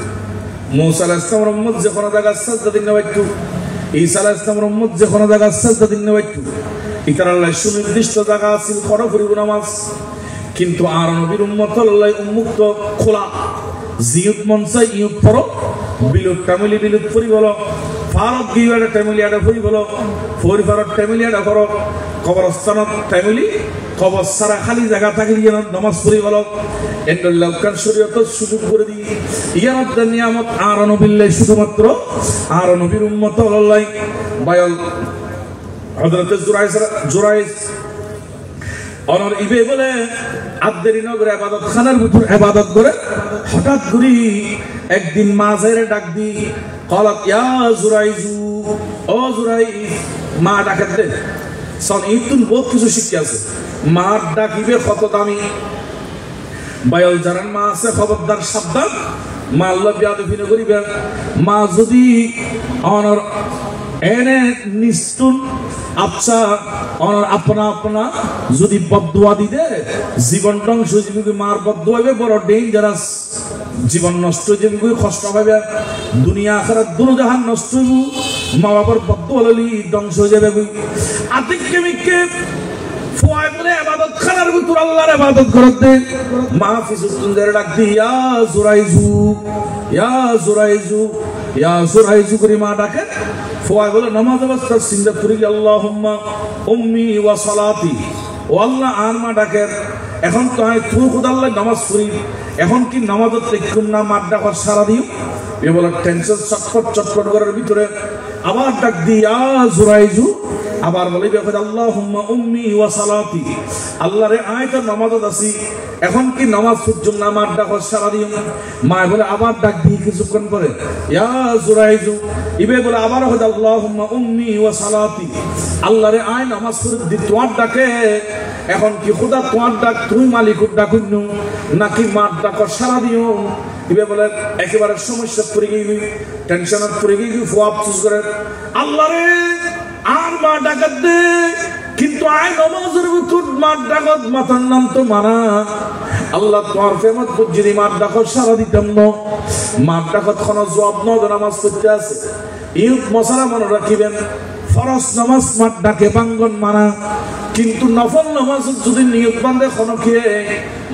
মুসা আলাইহিস সালামের উম্মত যে কোন জায়গা সাজদা দিন নাইতো ঈসা আলাইহিস সালামের উম্মত যে কোন জায়গা সাজদা দিন নাইতো ইতার আল্লাহ সুনির্দিষ্ট জায়গা আছে পড়া পড়িব নামাজ কিন্তু আর নবীর উম্মত আল্লাহ উন্মুক্ত খোলা জিয়ত মন চাই ইয়ত পড়ো বিলুত টামিলি বিলুত পড়ি বলো ফারত গিয়াটা টামিলি আটা পড়ি বলো ফরি ফারত টামিলি আটা করো কবরস্থানত টামিলি কবর সারা খালি জায়গা থাকলে যেন নামাজ পড়ি বলো এন্ডুল্লাহ খান শরীয়ত সুযোগ করে দিই ইয়ানত নিয়ামত আর নবীল্লাহ শুধুমাত্র আর নবীর উম্মত আল্লাহ বায়ল হযরত জুরাইস অনর ইবে বলে আদদেরি নগরে ইবাদত খানার ভিতর ইবাদত করে হঠাৎ করে একদিন মা যাইরে ডাক দি قالت ইয়া জুরাইজু ও জুরাইজ মা ডাকতে সন ইতুন বহুত কিছু শিখতে আছে মা ডাকিবে কত দামি বায়ল জারান মা আছে খবরদার সাবধান মা আল্লাহ বিয়াদবি না করিবে মা যদি অনর এনে নিস্তুন আচ্ছা আপনা আপনা যদি বদদুয়া দিতে জীবন ধ্বংস জীবী মার বদদুয়া হবে বড় ডেঞ্জারাস জীবন নষ্ট জীবী কষ্ট হবে দুনিয়া আখিরাত দুনো জাহান নষ্ট হইব মা বাবার বদদুয়া ললি ধ্বংস হয়ে যাবে আতিককে মিককে ফুয়াই বলে ইবাদত খানার ভিতর আল্লাহর ইবাদত করতে মা ফিসুতুন ধরে ডাক দি ইয়া জুরাইজু ইয়া জুরাইজু ইয়া জুরাইজু করে মা ডাকে ফুয়াই বলে নামাজ অবস্থা চিন্তা করি আল্লাহুম্মা উম্মি ওয়া সালাতি ও আল্লাহ আর মা ডাকে এখন তো তুই খুদ আল্লাহ নামাজ পড়ি এখন কি নামাজত লিখুম না মার ডাকার সারা দিও এ বলে টেনশন চটপট করার ভিতরে আবার ডাক দি ইয়া জুরাইজু আবার বলিবে আল্লাহুম্মা উম্মি ওয়া সালাতি আল্লাহরে আয়ত নামাজত আছি এখন কি নামাজ পড়ছুম না মার ডাকার সারা দিও মা বলে আবার ডাক দি কিছুক্ষণ পরে ইয়া জুরাইজু ইবে বলে আবার আল্লাহুম্মা উম্মি ওয়া সালাতি আল্লাহরে আয় নামাজ পড়ি দি তোমার ডাকে এখন কি খোদা তোমার ডাক তুমি মালিকুর ডাকুন নাকি মার ডাকার সারা দিও ইবে বলে একেবারে সমস্যা পড়ে গই টেনশনত পড়ে গই ফুয়াব চুজ করে আল্লাহরে আর মা ডাকাত দে কিন্তু আয় নামাজের ভিতর মা ডাকাত মাথার নাম তো মানা আল্লাহ তোমার ফেমত যদি মার ডাকাত সারা দিতাম না মার ডাকাত কোনো জবাব ন নামাজ পড়তে আছে ইউত মশালা মনে রাখিবেন ফরজ নামাজ মার ডাকে বাঙ্গন মানা কিন্তু নফল নামাজ যদি নিয়ত বান্ধে খনকে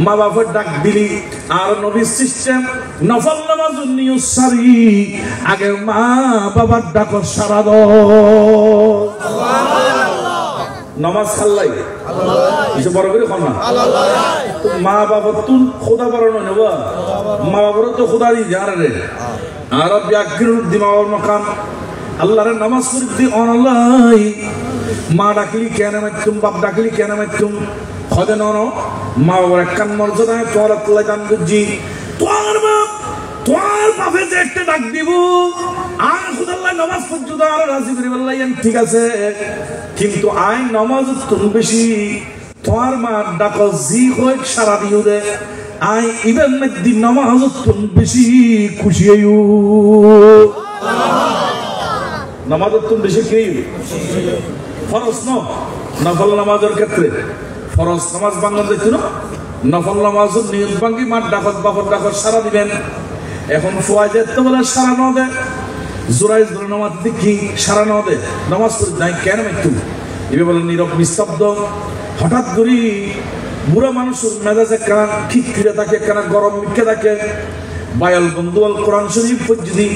মা বাবার ডাক দিলি আর নবীর সিস্টেম নফল নামাজ নিয়ত সারি আগে মা বাবার ডাক সারা দ নামাজ খাল্লাই কিছু বড় করে খানা মা বাবার তুই খোদা বাড়ানো নেবা মা বাবারও তো খোদা দি জানে রে আর ব্যাগ্র দিমাওয়ার মাকাম আল্লাহরে নামাজ পড়ি দি অনলাই মা ডাকলি কেন মাইতুম বাপ ডাকলি কেন মাইতুম খদে নন মা বাবার একখান মর্যাদা তোর আল্লাহ জান বুঝি তোর বাপ তোমার বাপে যে একটা ডাক দিব আর খুদাল্লাহ নামাজ পর্যন্ত আর রাজি করে বললাম ঠিক আছে, কিন্তু আই নামাজ তুমি বেশি তোমার মা ডাক জি হয় সারা দিও রে আই ইবেন মেদি নামাজ তুমি বেশি খুশি হইও। নামাজ তুমি বেশি কি ফরজ নফল নামাজের ক্ষেত্রে ফরজ নামাজ বাংলা দেখছো না, নফল নামাজ নিয়ত ভাঙ্গি মার ডাকত বাপর ডাকত সারা দিবেন। এখন ফোয়াজের তো বলে সারা ন দে জোরাই জোর নামাজ দেখি সারা ন দে নামাজ পড়ি নাই কেন একটু এবার বলে নীরব নিস্তব্ধ। হঠাৎ করি বুড়া মানুষের মেজাজে কান খিটখিটে থাকে, কানা গরম মিটকে থাকে, বায়াল বন্ধুয়াল কোরআন শরীফ পর্যদি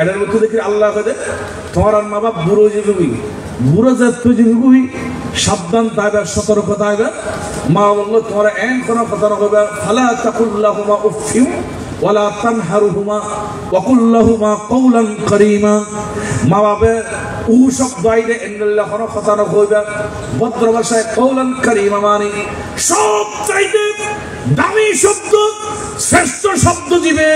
এটার মধ্যে দেখি আল্লাহ দে তোমার আর মা বাপ বুড়ো যে বুড়ো জাত যে সাবধান তাইবে সতর্ক তাইবে। মা বললো তোমার এন কোনো কথা না হবে, ফালা তাকুল্লাহুমা উফিউ ওয়ালা তানহারুহুমা ওয়া কুল্লাহুমা কওলান কারীমা। মা বাবা উ শব্দ আইলে এন্নাল্লাহ কোনো কথা না হইবে, ভদ্র ভাষায় কওলান কারীমা মানে সব চাইতে দামি শব্দ, শ্রেষ্ঠ শব্দ দিবে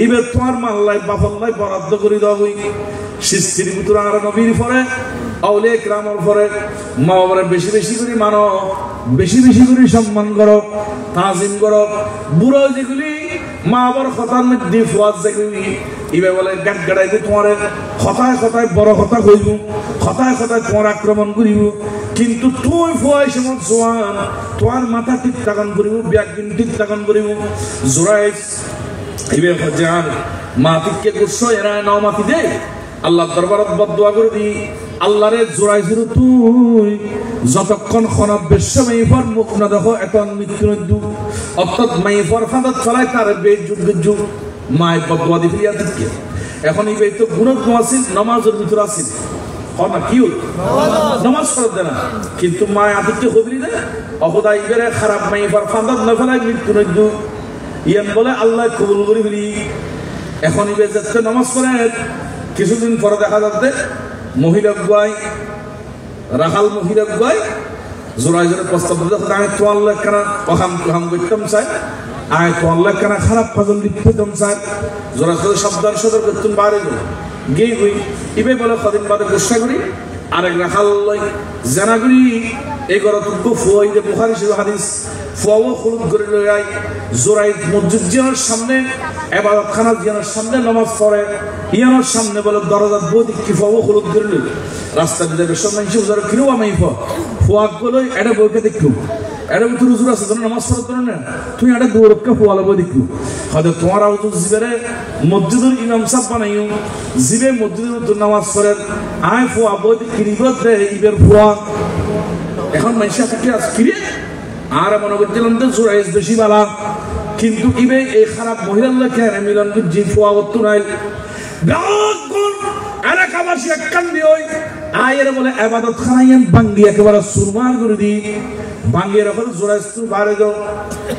এবার তোমার মাল্লাই বাফল্লাই বরাদ্দ করে দেওয়া। সৃষ্টির ভিতর আর নবীর পরে আউলিয়া কিরামের পরে মা বাবার বেশি বেশি করে মানো, বেশি বেশি করে সম্মান করো, তাজিম করো। বুড়ো যেগুলি মা বাবার কথার মধ্যে ফুয়াদ যেগুলি এবার বলে গাট গাড়াইতে তোমার কথায় কথায় বড় কথা কইব, কথায় কথায় তোমার আক্রমণ করিব, কিন্তু তুই ফুয়াই সময় জোয়ান তোমার মাথা ঠিক টাকান করিব, ব্যাগদিন ঠিক টাকান করিব। জোরাই এবার জান মা ঠিককে করছো এরা নাও মাতি দে আল্লাহ দরবারত বদদুয়া করে দি আল্লাহরে জোড়াই জোর তুই যতক্ষণ খনাব বেশ্য মাইফর মুখ না দেখো এখন মৃত্যু নদ্দু অর্থাৎ মাইফর ফাঁদত চলাই তার বেযুগ যুগ মায় বদদুয়া দি ফিরিয়া দিকে। এখন এই বেই তো গুণত আসিল নামাজের ভিতর আসিল না কি নামাজ পড়ত দেয় না, কিন্তু মায় আদিত্য হবি দে অপদা ইবেরে খারাপ মাইফর ফাঁদত না ফেলাই মৃত্যু নদ্দু ইয়ান বলে আল্লাহ কবুল করে ফেলি। এখন ইবে যাচ্ছে নামাজ পড়ে কিছুদিন পরে দেখা যাচ্ছে মহিলা গুয়াই রাখাল মহিলা গুয়াই জোড়াই জোরে প্রস্তাব দিতে আমি তোয়াল্লা কেনা অহাম হাম করতাম চাই, আমি তোয়াল্লা কেনা খারাপ ফজল লিখতাম চাই, জোড়া জোরে সাবধান সদর করতাম বাইরে গিয়ে গই ইবে বলে কদিন বাদে গুসা করি আরেক রাখাল লই জানা করি এই ঘর তুকু ফুয়াই দে বুখারী শরীফ হাদিস ফুয়াও খুলুদ করে লই জোড়াই মসজিদ জিয়ার সামনে ইবাদতখানা জিয়ার সামনে নামাজ পড়ে ইয়ানোর সামনে বলে দরজার বদি কি ফুয়াও খুলুদ করে লই রাস্তা দিয়ে বেশম মাইছে উজার কিনো আমি ফুয়া গলই এটা বইকে দেখু এটা তো রুজুর আছে তোর নামাজ পড়তে না তুই এটা দৌড়কে ফুয়ালা বই দেখু হয়তো তোমার আউত জিবেরে মসজিদের ইমাম সাহেব বানাইও জিবে মসজিদের তো নামাজ পড়ে আয় ফুয়া বই কিরিবত দে ইবের ফুয়া। এখন মাইশা থেকে আজ কিরে আর মনে করছিলাম তো জোরাইজ বেশি বালা, কিন্তু ইবে এই খারাপ মহিলার কেন মিলন জি ফুয়া করতো নাই এলাকাবাসী এক কান্দি ওই আয়ের বলে আবাদত খানাইয়েন বাঙ্গি একেবারে সুরমার করে দি বাঙ্গিয়ে রাখো জোরাইজ তুই বাড়ে যাও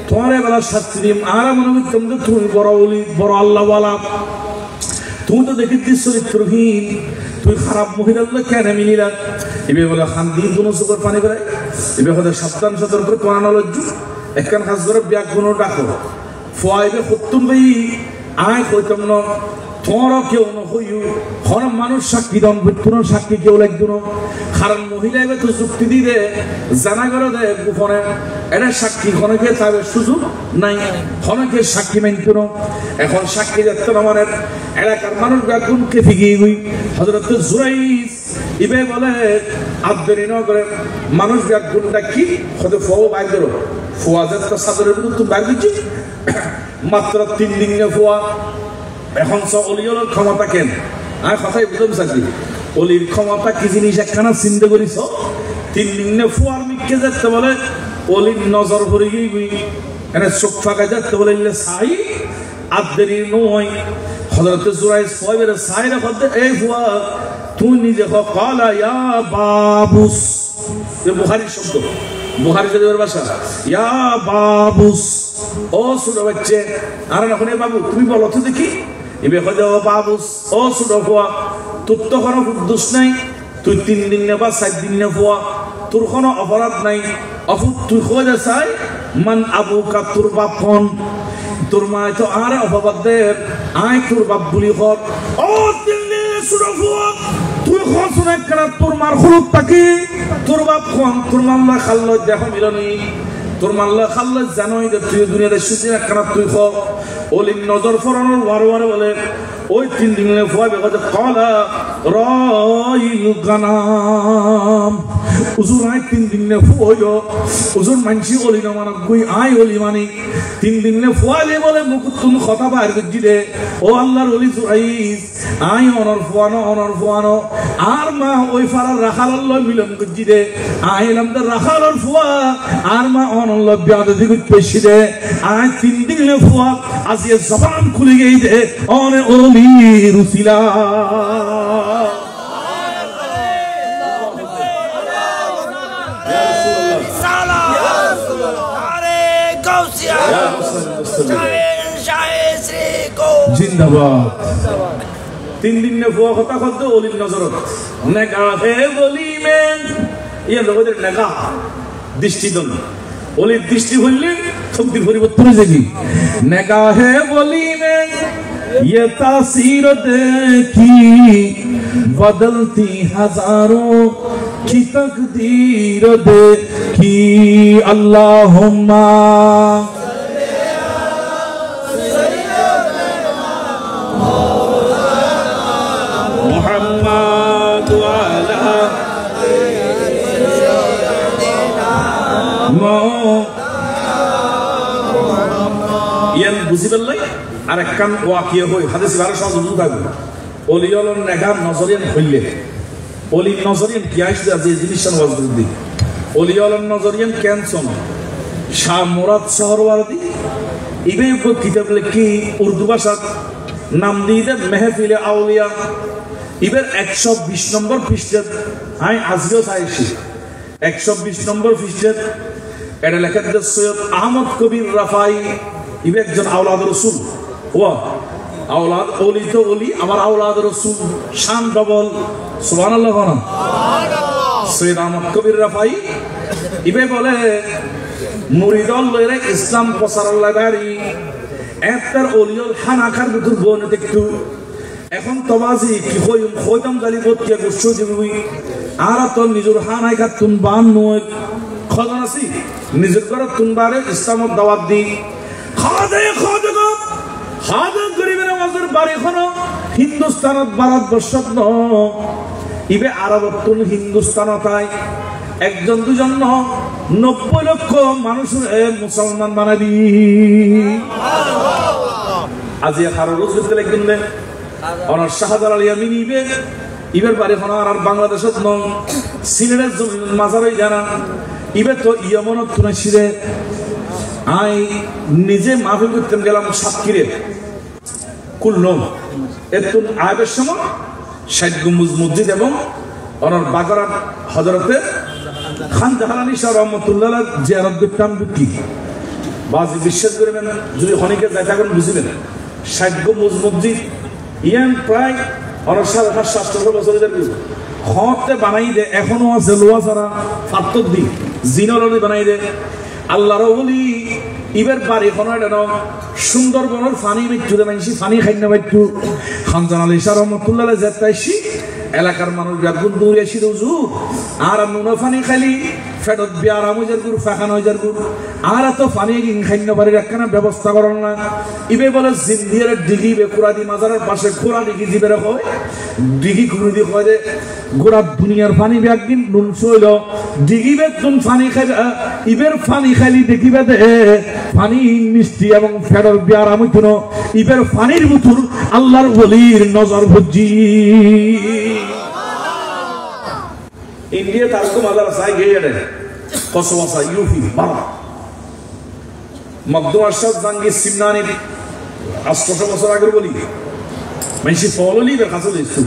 তোমার বেলা শাস্তি দিম। আর মনে করতাম তো তুমি বড় বলি বড় আল্লাহওয়ালা, তুমি তো দেখেছিস চরিত্রহীন, তুই খারাপ মহিলার কেন মিলিলা এবার বলে খান দিয়ে কোনো চোখের পানি বেড়ায় এবার হয়তো সাবধান সতর্ক তোমার নলজ্জু একখান কাজ করে ব্যাগ কোনো ডাকো ফুয়াইবে সত্যম ভাই আয় কইতাম ন তোমারও কেউ নহইও হন মানুষ সাক্ষী দন কোনো সাক্ষী কেউ লাগতো না, কারণ মহিলা এবার তো যুক্তি দিয়ে জানা গেল দে গোপনে এটা সাক্ষী খনকে তার সুযোগ নাই, খনকে সাক্ষী মানত না। এখন সাক্ষী যাচ্ছে না মানে এলাকার মানুষ ব্যাগুনকে ফিগিয়ে গই হজরত জুরাইজ ইবে বলে আবদারি ন করে মানুষ ব্যাগুনটা কি হয়তো ফুয়াও বাইর করো ফুয়া যাচ্ছে সাদরের ভিতর তুমি বাইর দিচ্ছি মাত্র 3 দিন ফুয়া। এখন সব অলিওর ক্ষমতা কেন আর কথাই বুঝতে চাচ্ছি অলির ক্ষমতা কি জিনিস একখানা চিন্তা করিস 3 দিনে ফুয়ার মিটকে যাচ্ছে বলে অলির নজর ভরে গিয়ে এনে চোখ ফাঁকা যাচ্ছে বলে সাই আবদারি নয় হযরত জুরাইজ সাহেবের সাইরা বলতে এই ফুয়া তুই নিজে কালা ইয়া বাবুস এই বুখারী শব্দ বুখারী শরীফের ভাষা ইয়া বাবুস ও ছোট বাচ্চা আর না কোনে বাবু তুমি বলো তো দেখি এবে কইলো বাবুস ও ছোট ফুয়া তোর তো কোনো দোষ নাই, তুই 3 দিন না বা 4 দিন না ফুয়া তোর কোনো অপরাধ নাই, অফুত তুই খোঁজা চাই মান আবু কা তোর বাপন তোর মা তো আর অপবাদ দে আয় তোর বাপ বুলি হর ও দিল্লি সুরফুয়া তুই খসন একখানা তোর মার হলুদ তাকে তোর বাপ খন তোর মাল্লা খাল্লো দেখো মিলনি তোর মাল্লা খাল্লো জানোই যে তুই দুনিয়াতে সুচি একখানা তুই খ ওলি নজর ফরানোর বারবার বলে ওই 3 দিনে ফুয়া বেগতে কলা রাইল গানাম হুজুর আই 3 দিনে ফুয়ো হুজুর মানসি ওলি না মানে কই আই ওলি মানে 3 দিনে ফুয়ালে বলে মুখ তুমি কথা বাইর গজি দে ও আল্লাহর ওলি সুরাইস আই অনর ফুয়ানো আর মা ওই ফারার রাখালাল্লাহ মিলন গজি দে আইলাম দে রাখালার ফুয়া আর মা অনল্লাহ বিয়াদে দিগ পেশি দে আই 3 দিনে ফুয়া আজিয়ে জবান খুলে গই দে অনে ওলি রুসিলা জিন্দাবাদ 3 দিন নে ফুয়া কথা কত ওলির নজরত নেগা হে বলি মেন ইয়া লোকদের নেগা দৃষ্টিদন ওলির দৃষ্টি হইলে শক্তির পরিবর্তন হয়ে যাবে নেগা হে বলি মেন ये तासीर देखी बदलती हजारों की तकदीर देखी अल्लाहुम्मा मुहम्मद वाला ইয়ান বুঝিবেন লাই আর একখান ওয়াকিয়া হই হাদিস 12 বুঝু থাকবে ওলিয়লর নেগার নজরিয়ান হইলে ওলি নজরিয়ান কি আইসে যে জিনিসটা ওয়াজদি ওলিয়লর নজরিয়ান ক্যান্সন শাহ মুরাদ শহরওয়ার্দি ইবে কিতাব লিখি উর্দু ভাষা নাম দিয়ে মেহফিলে আউলিয়া ইবের 120 নম্বর পৃষ্ঠা আমি আজকেও চাইছি 120 নম্বর পৃষ্ঠা এটা লেখা আছে সৈয়দ আহমদ কবির রাফাই ইবে একজন আওলাদ রাসূল ওয়া আওলাদ ওলি তো ওলি আমার আওলাদ রাসূল শান ডবল সুবহানাল্লাহ সুবহানাল্লাহ সৈয়দ আহমদ কবির রাফাই ইবে বলে মুরিদল লইরে ইসলাম প্রচারাল্লাহ বাড়ি একটার ওলিয়ল খানাখার ভিতর বনে দেখতু এখন তবাজি কি হইতাম জালি বতিয়া গুচ্ছ দিবি আর তো নিজের হানাই খাতুন বান নয় খজন আছি নিজের ঘর তুনবারে ইসলামত দাওয়াত দি খাদে গরিবের আমাদের বাড়ি এখনো হিন্দুস্তানত ভারতবর্ষত ন ইবে আরবতুন হিন্দুস্তানত আই একজন দুজন ন 90 লক্ষ মানুষ মুসলমান বানাবি আজি হারো রোজ করতে লাগবেন না অনার শাহজালাল ইয়ামিনী ইবের বাড়ি এখন আর বাংলাদেশত ন সিলেটের জমিন মাজারই জানা ইবে তো ইয়ামনত তুনাছিরে আই নিজে মাহফিল করতে গেলাম সাতক্ষীরে কুলনম এতুন আয়বের সময় 60 গম্বুজ মসজিদ এবং অনার বাগরাত হযরতে খান জাহালানি শাহ রহমাতুল্লাহ জিয়ারত করতাম কি বাজি বিশ্বাস করবেন যদি হনিকে যাই থাকেন বুঝবেন 60 গম্বুজ মসজিদ ইয়ান প্রায় 700 বছরের খতে বানাই দে এখনো আছে লোয়া ছাড়া ফাত্তর দি জিনলনি বানাই দে আল্লাহর ওলি ইবের বাড়ি কোনো এটা সুন্দরবনের পানি মৃত্যু দেবেনছি পানি খাইনা মৃত্যু খানজান আলী শাহ রহমতুল্লাহ যেতাইছি এলাকার মানুষ বেগুন দৌড়ে আসি রুজু আর নুনো পানি খালি ফেরত বিয়ার আমুজের গুড় ফাঁকানো হয়ে গুড় আর এত পানি খাইনা বাড়ির একখানা ব্যবস্থা করেন না ইবে বলে জিন্দিয়ার ডিগি বেকুরাদি মাজারের পাশে খোলা ডিগি দিবে হয় ডিগি ঘুরে দিয়ে হয় গোড়া দুনিয়ার পানি একদিন নুন চইল ডিগি বেগ নুন পানি খাইবে ইবের পানি খাইলি দেখিবে দে পানি মিষ্টি এবং ফেরত বিয়ার আমুজ ইবের পানির বুতুর আল্লাহর ওলির নজর ভুজি इंडिया तारको मदर साई गए रे कोसोवासा यूपी बारा मकदूम अशरफ जंगी सिमनानी 800 বছর আগে বলি মাইসি ফলোলি বের কাছে দিছু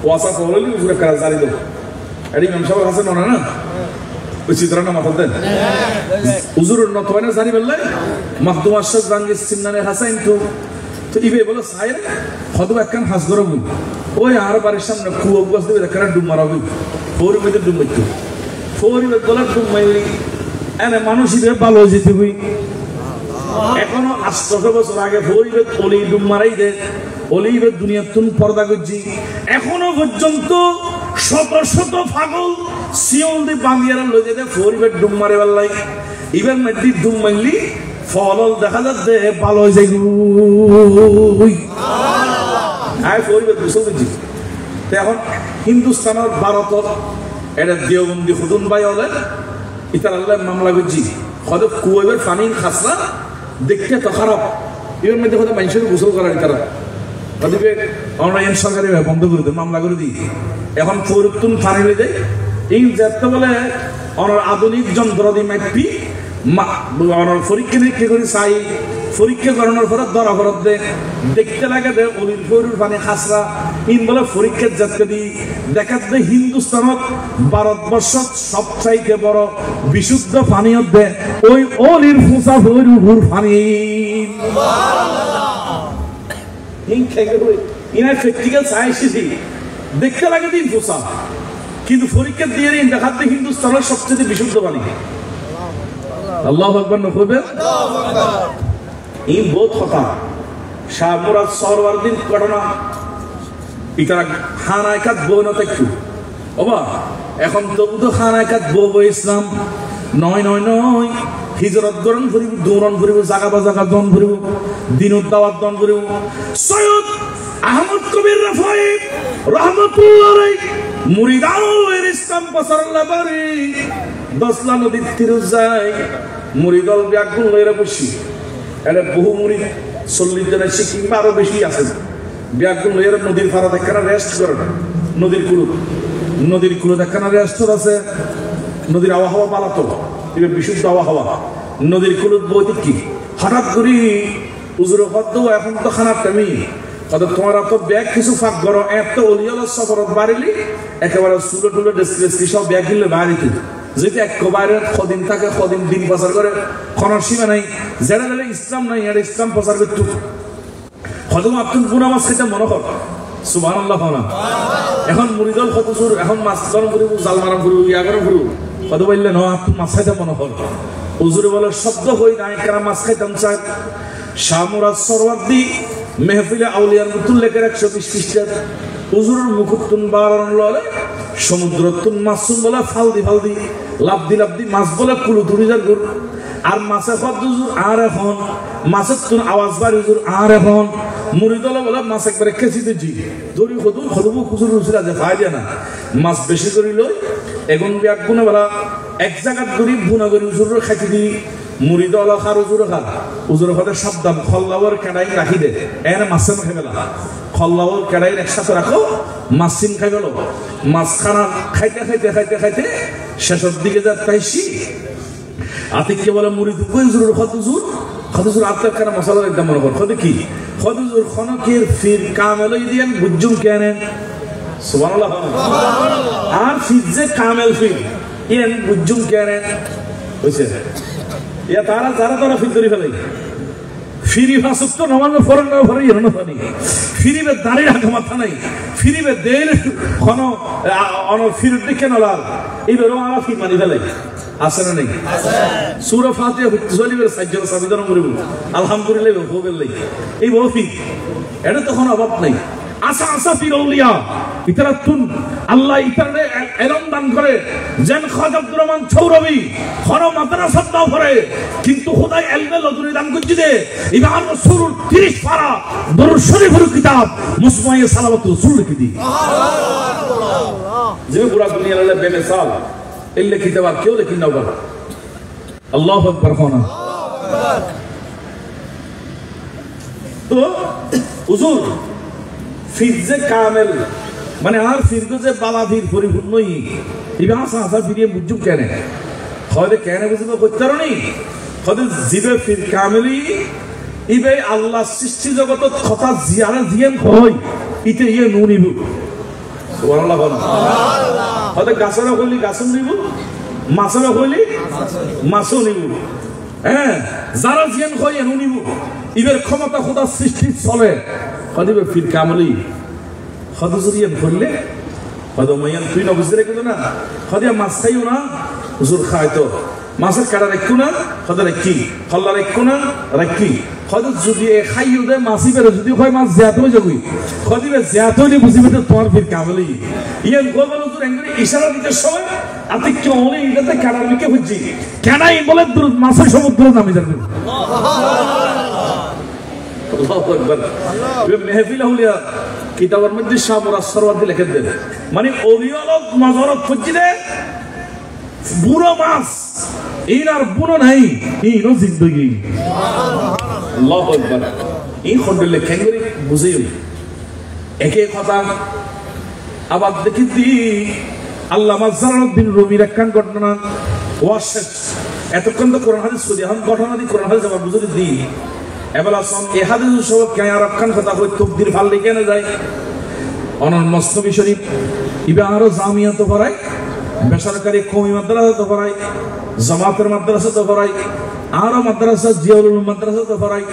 ওয়াসা ফলোলি উজরে কাজ জারি দো এডি মেমসাব কাছে না না ওই চিত্রটা মাথা দেন উজুর নতওয়ানা জারি বললাই মকদূম আশরফ জঙ্গি সিমনানি হাসাইন তো ইবে বলো সাইর খদু একখান হাস গরব ওই আর বাড়ির সামনে কুয়ো বস দেবে একখানা ডুব মারাবি ফৌরি মধ্যে ডুব মারতো ফৌরি ডলার ডুব মাইলি এনে মানুষ ইবে ভালো যেতে হই এখনো 800 বছর আগে ফরিবে অলি ডুম মারাই দে অলিবের দুনিয়া তুন পর্দা করছি এখনো পর্যন্ত শত শত পাগল সিওল দি বাঙ্গিয়ারা লই যেতে ফরিবে ডুম মারে বেলাই এবার মেডি ডুম মারলি ফল দেখা যাচ্ছে ভালো হয়ে যায় আয় ফরিবে দুশো করছি এখন হিন্দুস্তানের ভারতত এটা দেওবন্দি হুদুন ভাই হলে ইতার আল্লাহ মামলা করছি হয়তো কুয়েবের পানি খাসরা দেখতে তো খারাপ এবার মধ্যে হয়তো মানুষের গোসল করার তারা আমরা সরকারি বন্ধ করে দিই মামলা করে দিই এখন পরিবর্তন পানি হয়ে যায় এই যাতে বলে অনার আধুনিক যন্ত্র দিয়ে মাইপি অনার পরীক্ষা নিরীক্ষা করে চাই পরীক্ষা করানোর পরে ধরা ফরত দেয় দেখতে লাগে দে অলির ফরুর পানি খাসরা ইন বলে পরীক্ষার যাত্রা দিই দেখাত দে হিন্দুস্তানত ভারতবর্ষ সবচাইতে বড় বিশুদ্ধ পানীয় দে ওই অলির ফুসা ফরুর পানি প্র্যাকটিক্যাল সায়েন্স দেখতে লাগে দিন পোষা কিন্তু পরীক্ষা দিয়ে দেখাতে হিন্দুস্তানের সবচেয়ে বিশুদ্ধ পানি আল্লাহু আকবার নকবে এই বহুত কথা শাহ মুরাদ সরওয়ারদিন ঘটনা ইতারা খানায় কাট বই না একটু বাবা এখন তবু তো খানায় কাট বই ইসলাম নয় নয় নয় হিজরত গরণ করিব দৌড়ন করিব জাগা বা জাগা দন করিব দিনুত দাওয়াত দন করিব সৈয়দ আহমদ কবির রাফাই রহমাতুল্লাহ আলাইহি মুরিদানের ইসলাম প্রচারের বারে দশলা নদীর তীরে যায় মুরিদল ব্যাগুল লইরা বসি এটা বহু মুরিদ 40 জনের সিকিম আরো বেশি আছে ব্যাগুল লইরা নদীর পাড়ে একখানা রেস্ট করে নদীর কুলো একখানা রেস্ট আছে নদীর আবহাওয়া পালাতো এটা বিশুদ্ধ আবহাওয়া নদীর কুলত বইতে কি হঠাৎ করি উজুর হদ্দ এখন তো খানার টাইমি তোমার তো ব্যাগ কিছু ফাঁক করো এত অলিয়াল সফরত বাড়িলি একেবারে চুলো টুলো ডেস্কি সব ব্যাগ গিলে বাড়িতে যেটা একেবারে কদিন থাকে কদিন দিন প্রচার করে খনার সীমা নাই যেটা গেলে ইসলাম নাই এটা ইসলাম প্রচার করতো হয়তো আপনি পুরা মাছ খেতে মনে কর সুবহানাল্লাহ না এখন মুরিদল কত সুর এখন মাছ গরম করিব জাল মারাম করিব ইয়া গরম করিব কত বললেন আপনি মাছ খাইতে মনে কর হুজুরে বলে শব্দ হই নাই কারা মাছ খাইতাম চাই শাহ মুরাদ সরওয়ার্দী মেহফিলে আউলিয়ার মুতুল্লেকের 120 পৃষ্ঠার হুজুরের মুখুত্তুন বারণ ললে সমুদ্রতুন মাসুম বলে ফালদি লাভদি মাছ বলে কুলু দুরিজার গুর আর মাছে খদ হুজুর আর এখন মাছের তুন আওয়াজ বাড়ি হুজুর আর এখন মুরিদলে বলে মাছ একবারে খেচিতে জি দড়ি খদুবু হুজুর হুজুরা যে ভাই না মাছ বেশি করে লই এখন এক গুণে বলা এক জায়গাত গরিব গুণা করি হুজুর খাইতে দিই মুরিদল খার হুজুর খাতে সাবধান খল্লাওয়ার কেডাই রাখি দে এর মাছে খাই গেল খল্লাওয়ার কেডাই একসাথে রাখো মাছ সিম খাই গেল মাছ খানা খাইতে শেষের দিকে যা তাইছি আতিককে বলে মুরিদ হুজুর খদুজুর আপনার কানা মশলা একদম মনে কর খদে কি খদুজুর খনকের ফির কামেলই দিয়েন বুঝুম কেনেন সুবহানাল্লাহ আর ফির যে কামেল ফির ইয়েন বুঝুম কেনেন বুঝছে ইয়া তারা ফির ধরে ফেলে ফিরি ভাসুক তো নমানো ফরন না ফরে ইয়ে না পানি ফিরিবে দাঁড়ি রাখা মাথা নাই ফিরিবে দেন খন ফির দিকে নলাল এইবারও আমরা ফির মানি ফেলে আছে না নেই সূরা ফাতিহা চলিবের সাজ্জাদ সাবিদান করিব আলহামদুলিল্লাহ হোবেলাই এই বফি এটা তখন অভাব নাই আসা ফির আউলিয়া ইতারাতুন আল্লাহ ইতারে এলম দান করে যেন খাজা আব্দুর রহমান চৌরবি খর মাদ্রাসা দাও করে কিন্তু খোদাই এলমে লদুরি দান করছি দে ইমাম রাসূল 30 পারা দরুদ শরীফের কিতাব মুসমায়ে সালাওয়াত রাসূল লিখি দি সুবহানাল্লাহ যে পুরা দুনিয়া লে বেমিসাল এলে কিতাব আর কেউ লিখি নাও বাবা আল্লাহু আকবার কোনা তো হুজুর ফিরজে কামেল মানে আর ফিরগো যে বাবা ফির পরিপূর্ণই ইবা আসা ফিরিয়ে বুঝুম কেন হয়তো কেন বুঝবো করতে পারি হয়তো জিবে ফির কামেলি ইবে আল্লাহ সৃষ্টি জগত কথা জিয়ারা জিয়ান হয় ইতে ইয়ে নুনিব সুবহানাল্লাহ হয়তো গাছরা হইলি গাছন নিব মাছরা হইলি মাছও নিব হ্যাঁ যারা জিয়ান হয় এনু নিব ইবের ক্ষমতা খোদা সৃষ্টি চলে হদিবে ফির কামেলি হদুজুরিয়া ভরলে হদ মাইয়ান তুই না বুঝতে রেখে না হদিয়া মাছ খাইও না হুজুর খায় তো মাছের কাটা রাখো না হয়তো রাখি হল্লা রাখো না রাখি হয়তো যদি খাইও দেয় মাছি বেরো যদি হয় মাছ জ্যাত হয়ে যাবি হদিবে জ্যাত হইলে বুঝিবে তো তোমার ফির কাবলি ইয়ান গোলবাল হুজুর এঙ্গরি ইশারা দিতে সময় আতে কি অনেক এটাতে কাটার মিকে হচ্ছে কেনাই বলে মাছের সমুদ্র নামে যাবে আল্লাহু আকবার মেহফিল আউলিয়া কিতাবের মধ্যে শাহ মুরাদ সরওয়ার্দী লিখে দেন মানে ওলিয়ালত নজরত ফজিলে বুড়ো মাছ ইনার বুড়ো নাই ইনো জিন্দগি আল্লাহু আকবার এই খন্ডে লেখেন করে বুঝেই একে কথা আবার দেখি দি আল্লামা জালালউদ্দিন রুমির একখান ঘটনা ওয়াশেষ এতক্ষণ তো কোরআন হাদিস করি এখন ঘটনা দি কোরআন হাদিস আবার বুঝে দি এবেলা সন এ হাদিস সব কেন আর একখান কথা কই তকদির ভাল লিখে না যায় অনন মস্তবি শরীফ ইবা আরো জামিয়া তো পড়ায় বেসরকারি কওমি মাদ্রাসা তো পড়ায় জামাতের মাদ্রাসা তো পড়ায় আরো মাদ্রাসা জিয়াউল উলুম মাদ্রাসা তো পড়ায়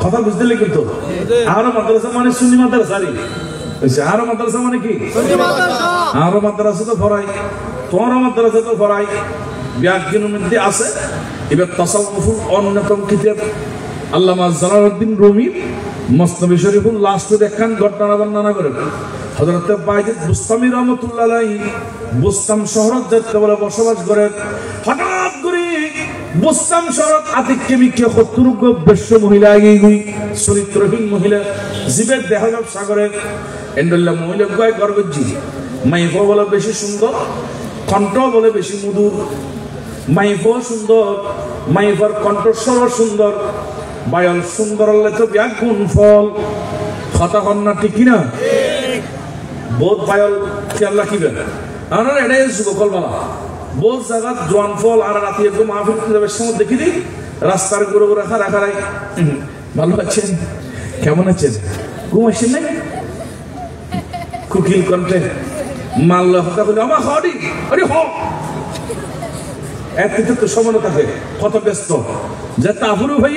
কথা বুঝতে লাগি তো আরো মাদ্রাসা মানে সুন্নি মাদ্রাসা রে আরো মাদ্রাসা মানে কি সুন্নি মাদ্রাসা আরো মাদ্রাসা তো পড়ায় তোর মাদ্রাসা তো পড়ায় ব্যাকরণের মধ্যে আছে এবার তাসাউফুল অন্যতম কিতাব আল্লামা জালালউদ্দিন রুমির মসনবি শরীফুল লাস্টের একখান ঘটনা বর্ণনা করেন হযরত বাইজিদ বুস্তামি রাহমাতুল্লাহ আলাইহি বুস্তাম শহরত যেতে বলে বসবাস করেন হঠাৎ করে বুস্তাম শহরত আতিককে মিকে খতুরুগ বেশ্য মহিলা আগেই গই চরিত্রহীন মহিলা জীবের দেহ ব্যবসা করে এন্ডল্লা মহিলা গয় গর্গজি মাইফো বলে বেশি সুন্দর কণ্ঠ বলে বেশি মধুর মাইফো সুন্দর মাইফার কণ্ঠস্বর সুন্দর বায়ল সুন্দর হলে তো ব্যাগুণ ফল কথা কন্যা ঠিক কিনা বোধ বায়ল খেয়াল রাখিবেন আমরা এটাই যুবকল বলা বোধ জায়গা জোয়ান ফল আর রাতে একদম মাহফিল যাবে সময় দেখি দিই রাস্তার ঘুরে ঘুরে খারাই ভালো আছেন কেমন আছেন ঘুম আসছেন নাই কুকিল কণ্ঠে মাল্ল হতা বলে আমার হরি আরে হ এক তো সমানো থাকে কত ব্যস্ত যে তাহলে ভাই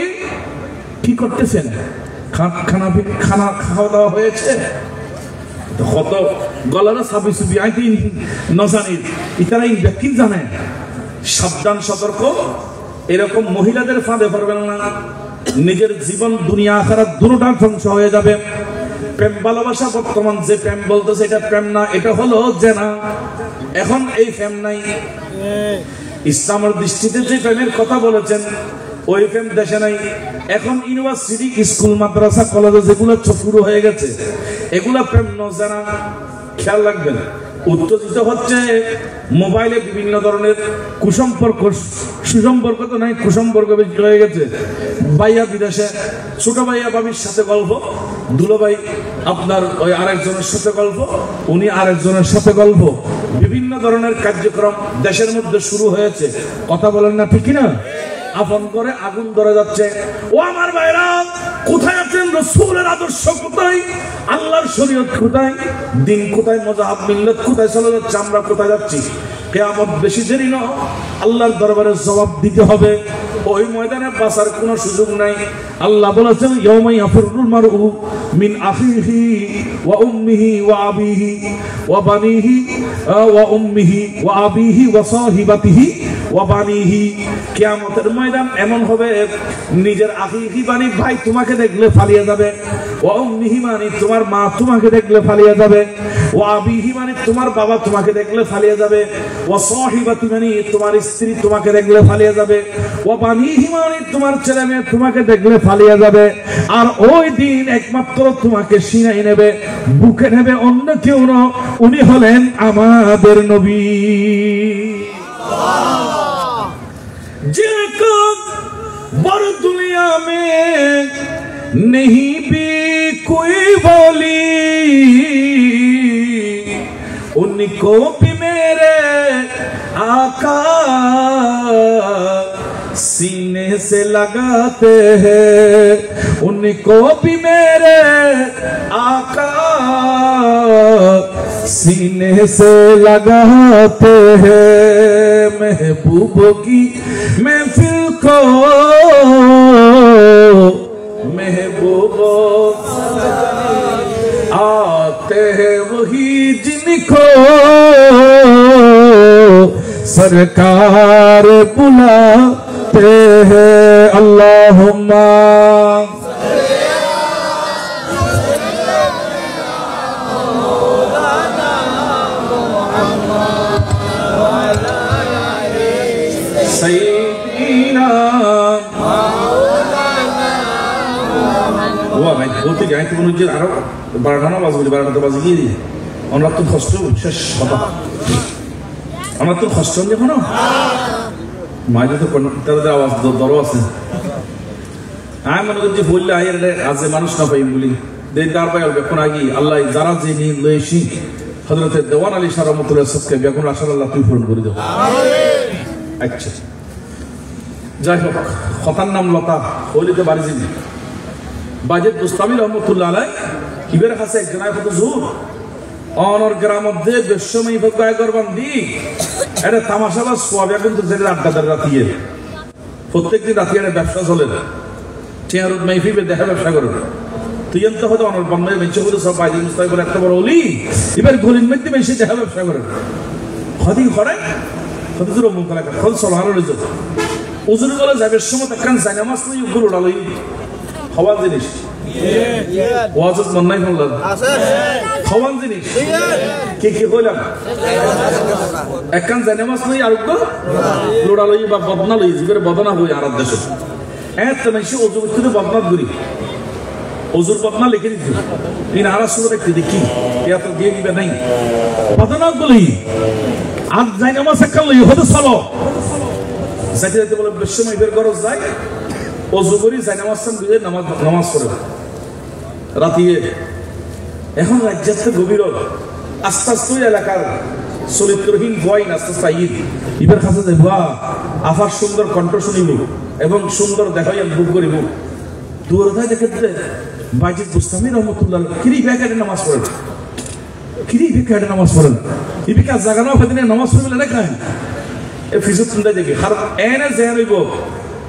কি করতেছেন খানা খাওয়া দাওয়া হয়েছে কত গলারা সাবি সুবি আইতে নজানি ইতারা এই ব্যক্তি জানে সাবধান সতর্ক এরকম মহিলাদের ফাঁদে পড়বেন না নিজের জীবন দুনিয়া আখিরাত দুটোটার ধ্বংস হয়ে যাবে প্রেম ভালোবাসা বর্তমান যে প্রেম বলতেছে এটা প্রেম না এটা হলো জেনা এখন এই প্রেম নাই ইসলামের দৃষ্টিতে যে প্রেমের কথা বলেছেন ওই প্রেম দেশে নাই এখন ইউনিভার্সিটি স্কুল মাদ্রাসা কলেজে যেগুলো শুরু হয়ে গেছে এগুলা প্রেম নজানা খেয়াল রাখবেন উত্তেজিত হচ্ছে মোবাইলে বিভিন্ন ধরনের কুসম্পর্ক সুসম্পর্ক তো নাই কুসম্পর্ক বেশি হয়ে গেছে ভাইয়া বিদেশে ছোট ভাইয়া বাবির সাথে গল্প দুলো ভাই আপনার ওই আরেকজনের সাথে গল্প উনি আরেকজনের সাথে গল্প বিভিন্ন ধরনের কার্যক্রম দেশের মধ্যে শুরু হয়েছে কথা বলেন না ঠিক না আপন করে আগুন ধরে যাচ্ছে ও আমার ভাইরা কোথায় আছেন রাসূলের আদর্শ কোথায় আল্লাহর শরীয়ত কোথায় দিন কোথায় মাযহাব মিল্লাত কোথায় চলে যাচ্ছে আমরা কোথায় যাচ্ছি কিয়ামত বেশি দেরি না আল্লাহর দরবারে জবাব দিতে হবে ওই ময়দানে বাঁচার কোনো সুযোগ নাই আল্লাহ বলেছেন ইয়াউমা ইয়াফিরুল মারউ মিন আখিহি ওয়া উম্মিহি ওয়া আবিহি ওয়া বানিহি ওয়া উম্মিহি ওয়া আবিহি ওয়া সাহিবাতিহি ওয়া বানিহি কিয়ামতের ময়দান এমন হবে নিজের আখিহি বানি ভাই তোমাকে দেখলে পালিয়ে যাবে ওয়া উম্মিহি মানে তোমার মা তোমাকে দেখলে পালিয়ে যাবে ওয়া আবিহি মানে তোমার বাবা তোমাকে দেখলে পালিয়ে যাবে ওয়া সাহিবাতি মানে তোমার স্ত্রী তোমাকে দেখলে পালিয়ে যাবে ওয়া বানিহি মানে তোমার ছেলে মেয়ে তোমাকে দেখলে পালিয়ে যাবে আর ওই দিন একমাত্র তোমাকে সিনাই নেবে বুকে নেবে অন্য কেউ না উনি হলেন আমাদের নবী जिनको बर दुनिया में नहीं भी कोई बोली उनको भी मेरे आका सीने से लगाते हैं उनको भी मेरे आका सीने से लगाते हैं महबूबों की महफिल को महबूबों आते हैं वही जिनको सरकार बुलाते हैं अल्लाहुम्मा सैयदीना ওয়া ভাই বলতে যাই তো মনে হচ্ছে আরো 12টা নামাজ বলি 12টা বাজে গিয়ে আমরা তো কষ্ট শেষ কথা আমরা তো কষ্ট দেখো না মাঝে তো তাদের আওয়াজ দরও আছে আমি মনে করছি বললে আয়ের আজ মানুষ না পাই বলি দেন তার পাই বেকুন আগি আল্লাহ যারা যে নিয়ে লয়েছি হযরত দেওয়ান আলী শাহ রহমাতুল্লাহ সাহেবকে বেকুন আশা আল্লাহ তুই পূরণ করে দাও আচ্ছা যাই হোক কথার নাম লতা হলিতে বাড়ি যাবি বাজেদ বুস্তামি রহমতুল্লাহ আলাই ইবের কাছে একজন আয় কত জোর অনর গ্রাম মধ্যে বিশ্বময়ী ভগায় গরবান্দি এটা তামাশাবাজ সোয়াবে কিন্তু যে আড্ডাদার রাতিয়ে প্রত্যেকদিন রাতি একটা ব্যবসা চলে না চেয়ারুদ মাইফিবে দেখা ব্যবসা করে তুই এত হয়তো অনর বাংলায় মেঞ্চে করে সব বাজেদ মুস্তামি বলে একটা বড় অলি এবার গলির মধ্যে বেশি দেখা ব্যবসা করে হদিন করে কত দূর মুখ কলা খল সলহার রইজ উজুর গলা যাবে সময় কান জানা মাছ লই গুলো ডালই খাওয়ার জিনিস ওয়াজত মন নাই বললাম খাওয়ার জিনিস কে কে কইলাম একখান জানা মাছ লই আর লোড়া লই বা বদনা লই জিবের বদনা হই আর দেশে এত বেশি অজু করতে বদনা ঘুরি অজুর বদনা লিখে দিত ইন আর সুর দেখতে দেখি এত দিয়ে দিবে নাই বদনা গুলি আর জানা মাছ একখান লই হতে চলো যাইতে যাইতে বলে বিশ্বময় বের গরজ যায় অজু করি যাই নামাজ করে রাতিয়ে এখন রাজ্যের গভীর আস্তে আস্তে এলাকার চরিত্রহীন বয় আস্তে আস্তে ঈদ ইবের কাছে যাইব আফার সুন্দর কণ্ঠ শুনিব এবং সুন্দর দেখাই বুক করিব দূরতায় দেখে বাজিদ বুস্তামি রহমতুল্লাহ কিরি ব্যাকারে নামাজ পড়েন কিরি ব্যাকারে নামাজ পড়েন ইবিকা জাগানো ফেদিনে নামাজ পড়বে লেখা এ ফিজুত শুনতে দেখি আর এনে জেন হইব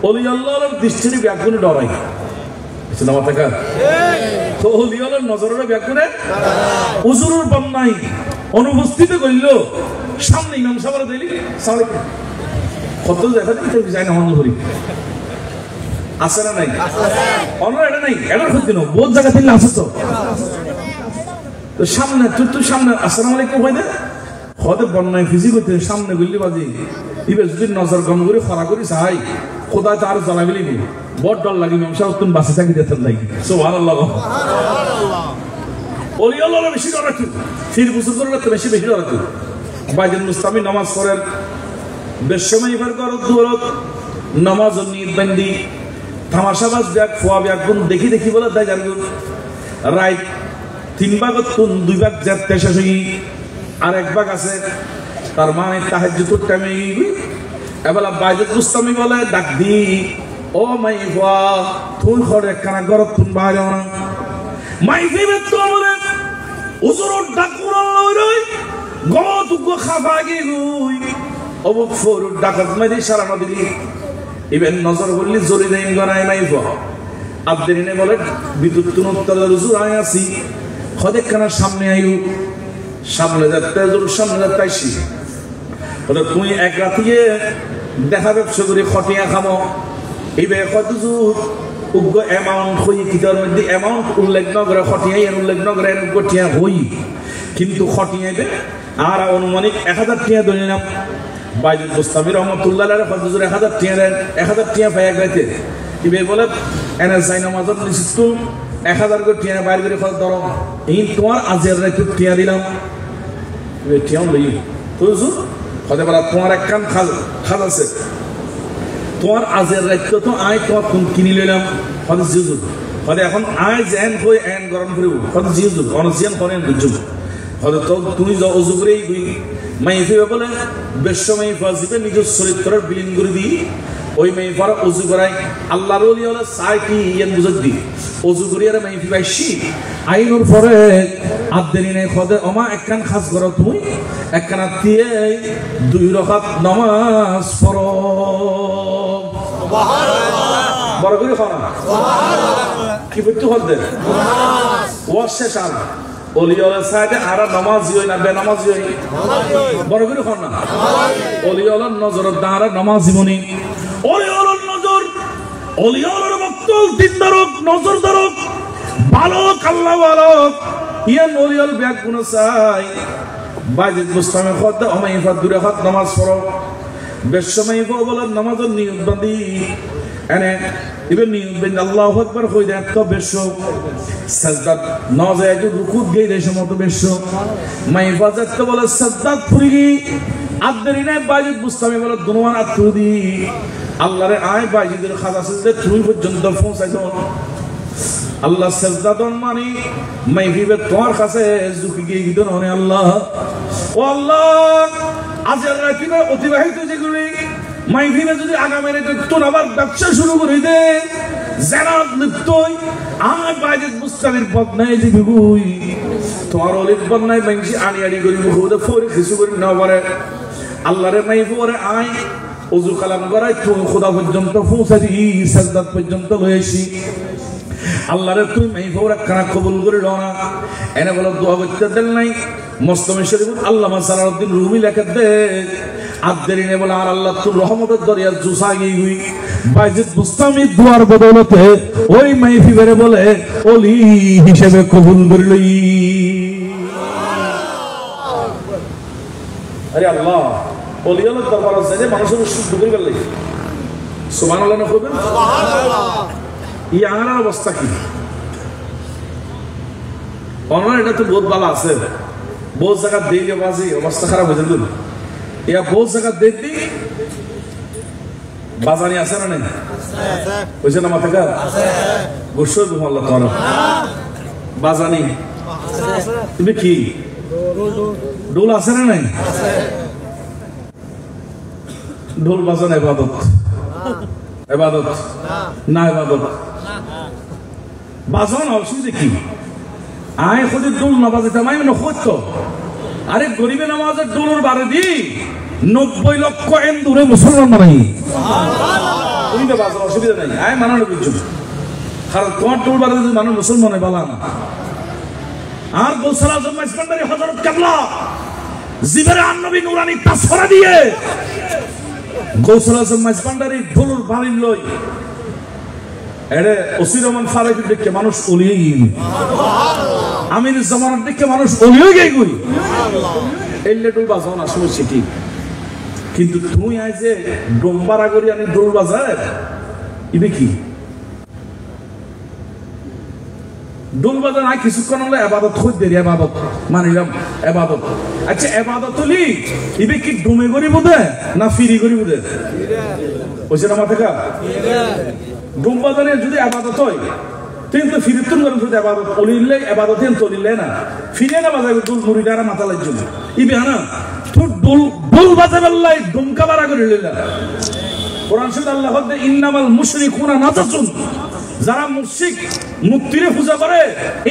অলি আল্লাহর দৃষ্টির ব্যাগুনে ডরাই নামা থাকা তো অলি আল্লাহর নজরের ব্যাগুনে হুজুরের বন্যাই অনুপস্থিত করিল সামনে ইমাম সাহেব দিলি সামনে কত দেখা দিই যাই না মন্দ করি আছে না নাই অন্য এটা নাই এটার ক্ষতি না বহুত জায়গা থেকে আছে তো সামনে তুই সামনে আসসালামু আলাইকুম ভাই না হতে বন্যায় ফিজি করতে সামনে গুলি বাজি ইবে যদি নজর গম করে খরা করি চাই খোদা তার জ্বালাবিলি নি বড় ডর লাগি মামসা তুন বাসে থাকি যেতে লাগি সুবহানাল্লাহ ওলি আল্লাহ বেশি ডর রাখি ফির বুঝুর করে বেশি বেশি ডর রাখি বাইজিদ মুস্তামি নামাজ পড়েন বেশময় ইবার কর দূরত নামাজ নিয়ত বন্দি তামাশাবাজ ব্যাগ ফোয়া ব্যাগ কোন দেখি দেখি বলে তাই জানগুন রাইট 3 ভাগত কোন 2 ভাগ যেতে শেষ হই আর এক ভাগ আছে তার মানে তাহাজ্জুদ টাইমে এবেলা বাইজিদ মুস্তামি বলে ডাক দি ও মাইফা তুই ঘরে একখানা গরত তুন বাইরে না মাইফিবে তো বলে হুজুর ডাক কুরআন লই গত গো খাফাগি গুই অবুক ফরুদ ডাকত মাইদি সারা নদী ইবেন নজর করলি জরি দেন গনাই মাইফা আব্দুরিনে বলে বিদ্যুৎ তুন উত্তর হুজুর আই আছি খদেকখানা সামনে আইউ সামনে যাতে সামনে যাইছি বলে তুই এক রাতিয়ে দেখা ব্যবসা করে খটিয়া খামো এইবে কত উগ্র অ্যামাউন্ট হই কিতার মধ্যে অ্যামাউন্ট উল্লেখ ন করে খটিয়াই উল্লেখ ন করে গঠিয়া হই কিন্তু খটিয়াইবে আর অনুমানিক 1000 টাকা ধরে নিলাম বাইজিদ মুস্তামি রহমাতুল্লাহ আলাইহি কত 1000 টাকা দেন 1000 টাকা পাই এক রাতে ইবে বলে এনে যাই নামাজত নিশ্চিত 1000 করে টাকা বাইরে করে কত ধরো এই তোমার আজের রাতে টাকা দিলাম ইবে টাকা লই তো হুজুর হতে পারে তোমার এক কান খাল আছে তোমার আজের রাত তো আই তোমার কোন কিনি লইলাম হতে জিজুর হতে এখন আই জেন কই এন গরম করিব হতে জিজুর অনজিয়ান করেন বুঝুব হতে তো তুমি যা ওযু করেই দুই মাইফিবে বলে বেশময় ফাজিবে নিজের চরিত্রের বিলীন করে দি ওই মাইফার ওযু করাই আল্লাহর ওলি হলো সাই কি ইয়ান বুঝত দি ওযু করিয়ারে মাইফি বাইশি আইনুর পরে আদরিনে খদে ওমা একখান খাস করো তুই একখান দিয়ে 2 রাকাত নামাজ পড়ো সুবহানাল্লাহ বড় করে পড়ো সুবহানাল্লাহ কি বলতে হল দে ওয়াজ শেষ আর অলিওয়ালার সাইডে আর নামাজি হই না বেনামাজি হই বড় করে খন না অলিওয়ালার নজরের দ্বারা নামাজি মনি অলিওয়ালার নজর অলিওয়ালার মক্তল দিনদারক নজরদারক ভালো আল্লাহ ভালো ইয়ান অলিওয়াল ব্যাগ গুণ চাই বাইজিদ বুস্তামে খদ আমাই ফাদুরে হাত নামাজ পড়ো বেশসময় বলার নামাজের নিয়ত বাঁধি এনে ইবেন নিয়ত বাঁধি আল্লাহু আকবার কই দেন তো বেশ সাজদা নজায় যে রুকুত গই রে সমত বেশ মাই ফাজাত তো বলে সাজদা ফুরি আদরিনে বাইজিদ বুস্তামে বলে দুনওয়ান আতুদি আল্লাহরে আয় বাইজিদের খাজা সাজদা তুই পর্যন্ত পৌঁছাইতো আল্লাহ সাজদা দন মানে মাইফিবে তোমার কাছে ঝুঁকি গিয়ে গিয়ে ননে আল্লাহ ও আল্লাহ আজের রাতে অতিবাহিত যেগুলি মাইফিবে যদি আগামী রাতে তোর আবার ব্যবসা শুরু করে দে জানাত লিপ্তই আর বাইজিদ মুস্তামির পথ নাই দিবি গুই তোমার অলির পথ নাই মাইনছি আনি আনি করি মুখে ফোরে কিছু করি না পারে আল্লাহরে মাইফিরে আয় ওযু কালাম করাই তুমি খোদা পর্যন্ত পৌঁছে দি সাজদা পর্যন্ত লয়েছি আল্লাহরে তুমি মাইফাওরা কানা কবুল করে লও না এনে বলো দোয়া করতে দেন নাই মুসলিম শরীফ আল্লামা সালাউদ্দিন রুমি লেখে দে আদরিনে বলে আর আল্লাহ তুর রহমতের দরিয়া জুসা গই গই বাইজিদ বুস্তামি দুয়ার বদৌলতে ওই মাইফিরে বলে ওলি হিসেবে কবুল করে লই আরে আল্লাহ ওলি আল্লাহ দরবার আছে মানুষের শুদ্ধ করে গেলে সুবহানাল্লাহ না কইবেন সুবহানাল্লাহ ইয়ার অবস্থা কি অনলাইন এটা তো বহুত ভালো আছে বহুত জায়গা দিয়ে বাজি অবস্থা খারাপ হয়ে যাবে ইয়া বহুত জায়গা দেখবি বাজানি আছে না নেই বুঝছে না মাথা কার গোসল আল্লাহ তোমার বাজানি তুমি কি ঢোল আছে না নাই ঢোল বাজান ইবাদত ইবাদত না ইবাদত বাজান অসুবিধা কি আয় খুদি ঢোল না বাজাতে আমি না খুঁজত আরে গরিবে নামাজের ঢোলের বারে দি 90 লক্ষ এন্দুরে মুসলমান মানাই তুমি তো বাজার অসুবিধা নাই আয় মানানো বুঝছো কারণ তোমার ঢোল বারে যদি মানুষ মুসলমান হয় বালা না আর গোসল আজম ইসমান্দারি হযরত কেবলা জিবরে আন-নবী নুরানি তাসফরা দিয়ে গোসল আজম ইসমান্দারি ঢোলের বাড়ি লই এরে ওসির রহমান ফারাকি দেখে মানুষ ওলিয়ে গিয়ে আমির জামানার দেখে মানুষ ওলিয়ে গিয়ে গুই এলে ঢোল বাজাও না শুনছি ঠিক কিন্তু তুমি আজ যে ডোম্বারা করি আনি ঢোল বাজায় ইবে কি ঢোল বাজার না কিছুক্ষণ হলে ইবাদত খুদ দেরি ইবাদত মানিলাম ইবাদত আচ্ছা ইবাদত হলি ইবে কি ডুমে করি বোধে না ফিরি করি বোধে বুঝছেন আমার থেকে ডুম বাজারে যদি ইবাদত হয় কিন্তু ফিরিতুন করেন যদি ইবাদত অলিলে ইবাদত হেন তলিলে না ফিরে না বাজাবে ঢোল মুড়িদারা মাথা লাগছে ইবে না তো ঢোল বাজাবার লাই ডুমকা বাড়া করে লইলা কোরআন শরীফ আল্লাহ বলে ইন্নামাল মুশরিকুনা নাজাসুন যারা মুশরিক মুক্তিরে পূজা করে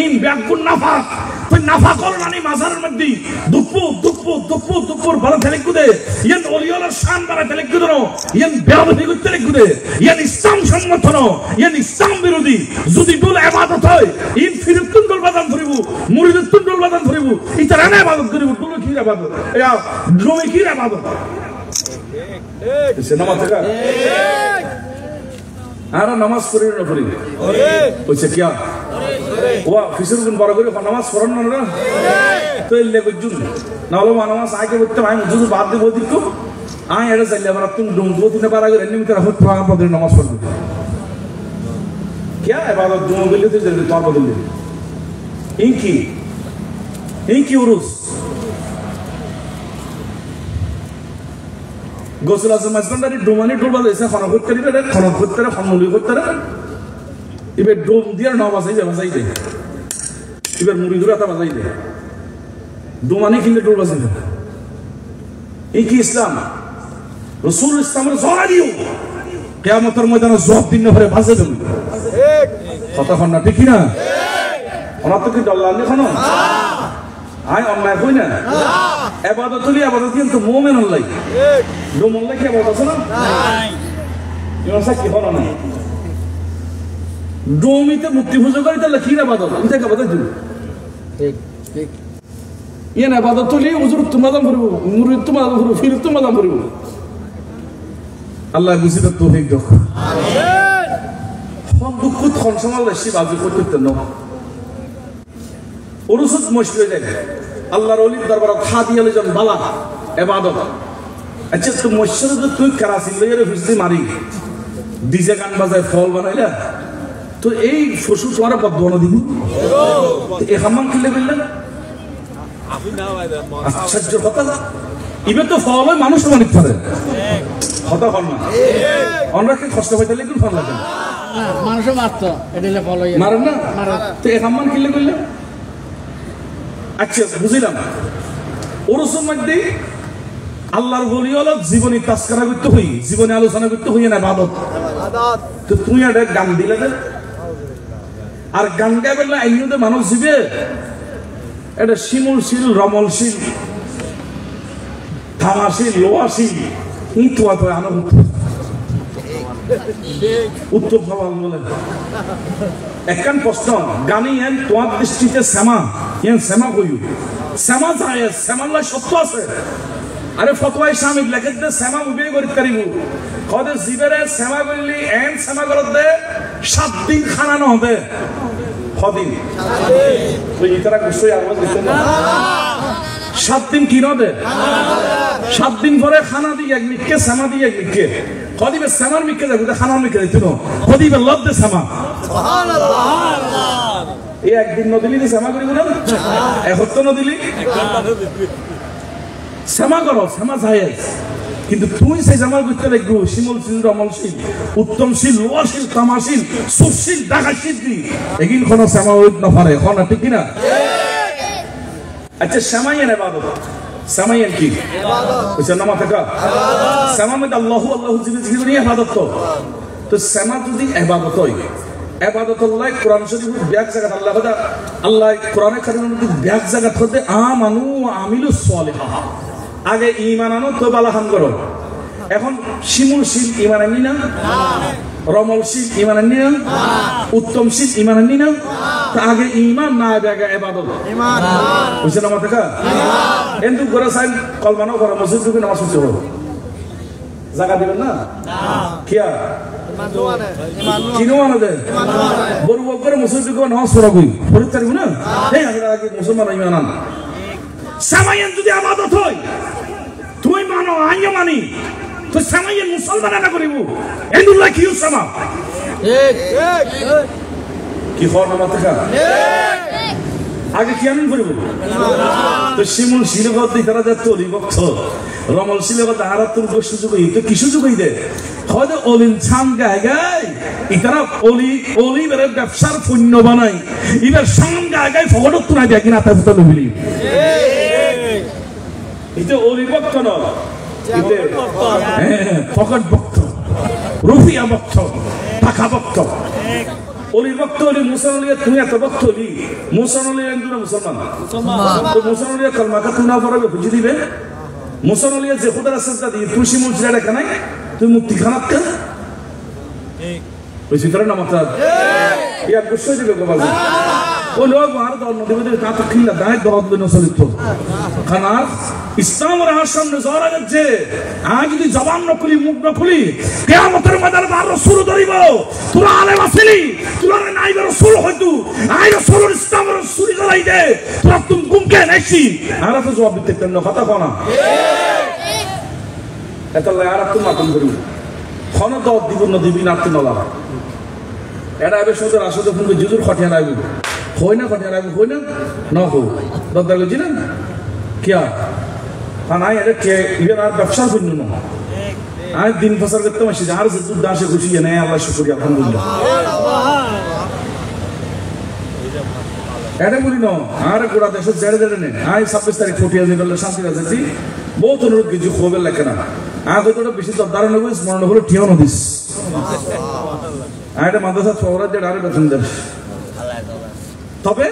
ইন ব্যাকুন নাফাক তুই নাফাক করলানি মাজারের মধ্যে দুপুর ভালো ফেলে কুদে ইয়ান ওলিওয়ালার শান বাড়া ফেলে কুদে নো ইয়ান বেয়াদবি করতে কুদে ইয়ান ইসলাম সম্মত নো ইয়ান ইসলাম বিরোধী যদি ঢোল ইবাদত হয় ইন ফিরতুন ঢোল বাজান ধরিবু মুরিদুন ঢোল বাজান ধরিবু ইতারা না ইবাদত করিবু ঢোল কি ইবাদত এয়া ড্রমে কি ইবাদত ঠিক সে নামাজ থেকে আর নামাজ পড়ি না পড়ি কইছে কি ওয়া ফিসরুন বড় করে নামাজ পড়ন না তো এলে গজুন না হলো নামাজ আগে পড়তে আমি যদি বাদ দিব দিকু আয় এটা চাইলে আমরা তুমি দো তিন বার আগে এমনি করে হত পাওয়া পড়ে নামাজ পড়বে কি ইবাদত দো বলে তো জলদি তোর বদল দে ইনকি উরুস গোসল আজম মাসবান্ডারি ডোমানি ঢোল বাজাইছে খনন করতে রে খনন করতে রে খনমুলি করতে রে ইবে ডোম দিয়ে না বাজাই দে ইবে মুড়ি ধরে তা বাজাই দে ডোমানি কিনলে ঢোল বাজাই দে এই কি ইসলাম রাসূল ইসলামের জোড়া দিও কিয়ামতের ময়দানে জবাব দিন না করে বাজে দেব ঠিক কথা কন না ঠিক কি না ওনা তো কি আল্লাহ নি খানো আয় অন্যায় কই না ইবাদত হলি ইবাদত কিন্তু মুমিন আল্লাহ ঠিক ডোম আল্লাহ কি ইবাদত আছে না নাই ইওসা কি হলো না ডোমিতে মুক্তি পূজা করি তাহলে কি ইবাদত এটা কি ইবাদত ঠিক ইয়ে না বাদত তুলি উজুর তোমাদাম করবো মুরিদ তোমাদাম করবো ফির তোমাদাম করবো আল্লাহ বুঝিতে তৌফিক দাও হন দুঃখ খন সমাল বেশি বাজু করতে ন ওরসুত মুশকিল যায় আল্লাহর ওলির দরবার খা দিয়ে লইজন বালা ইবাদত আচ্ছা তো মসজিদে তুই কারাসি লইরে ফিসদি মারি ডিজে গান বাজায় ফল বানাইলা তো এই ফসু তোমার বদবনা দিব এই হাম্মাম কিলে বললেন আশ্চর্য কথা ইবে তো ফল হয় মানুষ মানিক পারে কথা হল না আমরা কি কষ্ট পাইতে লেগুন ফল লাগে মানুষ মারতো এটা ফল মারেন না তো এই হাম্মাম কিলে বললেন আচ্ছা বুঝিলাম ওরসুর মধ্যে আল্লাহর বলি হলো জীবনী তাস্করা করতে হই জীবনী আলোচনা করতে হই না ইবাদত তো তুই একটা গান দিলে আর গান গাইবে না এমনিতে মানুষ জীবে এটা শিমুলশীল রমলশীল থামাশীল লোহাশীল কিন্তু অত আনন্দ উত্তর সবাল বলেন একখান প্রশ্ন গানি এন তোমার দৃষ্টিতে শ্যামা এন শ্যামা কইউ শ্যামা যায় শ্যামাল্লা সত্য আছে আরে ফতোয়াই স্বামী লেখে দে শ্যামা উবে করিতে পারিব কদে জীবেরে শ্যামা করলি এন শ্যামা করত দে 7 দিন খানানো হবে কদিন তো ইতারা গুছই আওয়াজ দিতে না 7 দিন কি নদে 7 দিন পরে খানা দিয়ে এক মিটকে শ্যামা দিয়ে এক মিটকে কদিবে শ্যামার মিটকে যাবে খানার মিটকে দিতে না কদিবে লব দে শ্যামা সুবহানাল্লাহ এই একদিন নদিলি দে শ্যামা করিব না এখন তো নদিলি শ্যামা করো শ্যামা যায় কিন্তু তুই সেই জামাল করতে লাগবো শিমলশীল রমলশীল উত্তমশীল লোহাশীল তামাশীল সুশীল ডাকাশীল দি এগিন কোনো শ্যামা হইত না পারে এখন ঠিক কিনা আচ্ছা শ্যামাইয়ের ইবাদত শ্যামাইয়ের কি ইবাদত বুঝছেন না মাথা কা শ্যামা মধ্যে আল্লাহু আল্লাহু জিকির করি ইবাদত তো শ্যামা যদি ইবাদত হয় ইবাদতুল্লাহ কোরআন শরীফ ব্যাক জায়গা আল্লাহ কোরআনে কারিমের মধ্যে ব্যাক জায়গা করতে আমানু ওয়া আমিলুস সালিহাহ আগে ঈমান আনো তওবা লাহান করো এখন শিমুলশীল ঈমান আনি না রমলশীল ঈমান আনি না উত্তমশীল ঈমান আনি না তো আগে ঈমান না আগে ইবাদত ঈমান বুঝছেন আমার দেখা ঈমান এন্ড করে সাইন কলমানো করে মসজিদ ঢুকে নামাজ পড়তে হবে জায়গা দিবেন না কিয়া কিনো আনদে বড় বড় মসজিদ ঢুকে নামাজ পড়া কই পড়তে পারবো না এই আগে মুসলমান ঈমান আন সামাইয়ান যদি ইবাদত হয় তুই মানো আইও মানি তো সামাইয়ান মুসলমান না করিব এন্ডুল্লাহ কি সামা ঠিক কি খবর মাথা ঠিক আগে কি আমি করিব তো শিমুল শিলগত ইতারা যা তলি বক্ত রমল শিলগত হারাতুল সুযোগ হই তো কি সুযোগ হই দে হয়তো অলিন ছাম গায় গায় ইতারা অলি বেরে ব্যবসার পুণ্য বানাই ইবার সাম গায় গায় ফগড়ত তুনা দিয়া কিনা তা ফুটা লবিলি ইতে অলি বক্ত ন ইতে ফকট বক্ত রুফিয়া বক্ত টাকা বক্ত অলি বক্ত অলি মুসলমানিয়া তুমি এত বক্ত অলি মুসলমানিয়া একজন মুসলমান তো মুসলমানিয়া কলমা কা তুনা পড়াবে বুঝি দিবে মুসলমানিয়া যে খুদার সাজদা দি তুই শিমুল জিরা রাখা নাই তুই মুক্তি খানাত কা ঠিক ওই সিতরা না মাত্রা ঠিক ইয়া গুছই দিবে গোপাল ও লোক আর দল নদী তা তো কিলা দায় দরদ দিন চলিত খানা ইসলাম রাহাসাম নজর আছে আজ যদি জবান না খুলি মুখ না খুলি কিয়ামতের ময়দানে আর রাসূল ধরিব তোরা আলেম আসলি তোরা নাই রাসূল হইতু আই রাসূল ইসলাম রাসূল ধরাই দে তোরা তুমি গুমকে নাইছি আর তো জবাব দিতে কেন কথা কোনা ঠিক এটা লাই আর তুমি মাতম করিব কোন দব দিব না দিবি না তুমি নলা এটা আবে সুন্দর আসলে তুমি জুজুর খটিয়া রাখবি হয় না খটিয়া রাখবি হয় না না হো দরকার গজি না কিয়া খানায় এটা কে ইভেন আর ব্যবসার জন্য না আজ দিন ফসল করতে মাসি যার যে দুধ দাসে খুশি নেই আল্লাহ শুকরিয়া আলহামদুলিল্লাহ এটা বলি না আর গোড়া দেশ জেড়ে জেড়ে নেই আজ 26 তারিখ ফটিয়া যে গেল শান্তি রাখছি বহুত অনুরোধ কিছু খবর লেখে না আগে তো বেশি দরদার নবী স্মরণ হলো ঠিও নদিস এটা মাদ্রাসা শহরে যে আরে বেতন দেশ তবে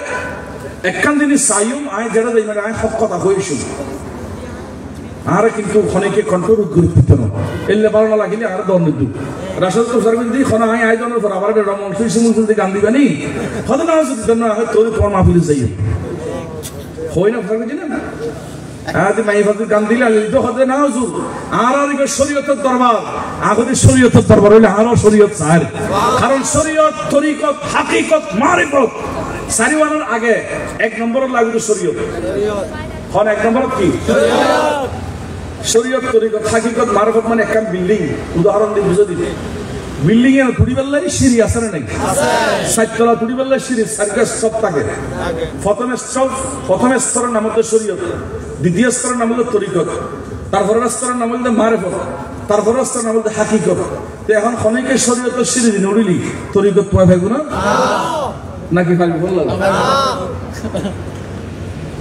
একখান দিনই সাইম আয় যেটা দেই মানে আয় সব কথা হইছো আর কিন্তু খনিকে কন্ট্রোল গুরুত্ব না এলে ভালো না লাগিলে আর দন দিদু রাসূল তো সার্ভিস দি খনা আয় দনের পর আবার রমন সুইসি মুসল দি গান দিবানি হয়তো না যদি না হয় তোর তোমার মাহফিলে যাই কই না ফারুক দিলেন আদি মাই ফারুক গান দিলে আলি তো হতে না হুজুর আর আদিকে শরীয়তের দরবার আগতে শরীয়তের দরবার হইলে আরো শরীয়ত চাই কারণ শরীয়ত তরিকত হাকিকত মারিফত সারিওয়ানোর আগে এক নম্বর লাগবে শরীয়ত কোন এক নম্বর কি শরীয়ত তরিকত হাকিকত মারিফত মানে একটা বিল্ডিং উদাহরণ দিয়ে বুঝে দিই বিল্ডিং এর টুটি বেললাই সিঁড়ি আছে না নাই সাততলা টুটি বেললাই সিঁড়ি সার্কাস সব থাকে প্রথম স্তরের নাম হচ্ছে শরীয়ত দ্বিতীয় স্তরের নাম হচ্ছে তরিকত তারপরের স্তরের নাম হচ্ছে মারিফত তারপরের স্তরের নাম হচ্ছে হাকিকত তো এখন খনিকে শরীয়তের সিঁড়ি দিন উড়িলি তরিকত পাওয়া থাকবো না নাকি খালি বললাম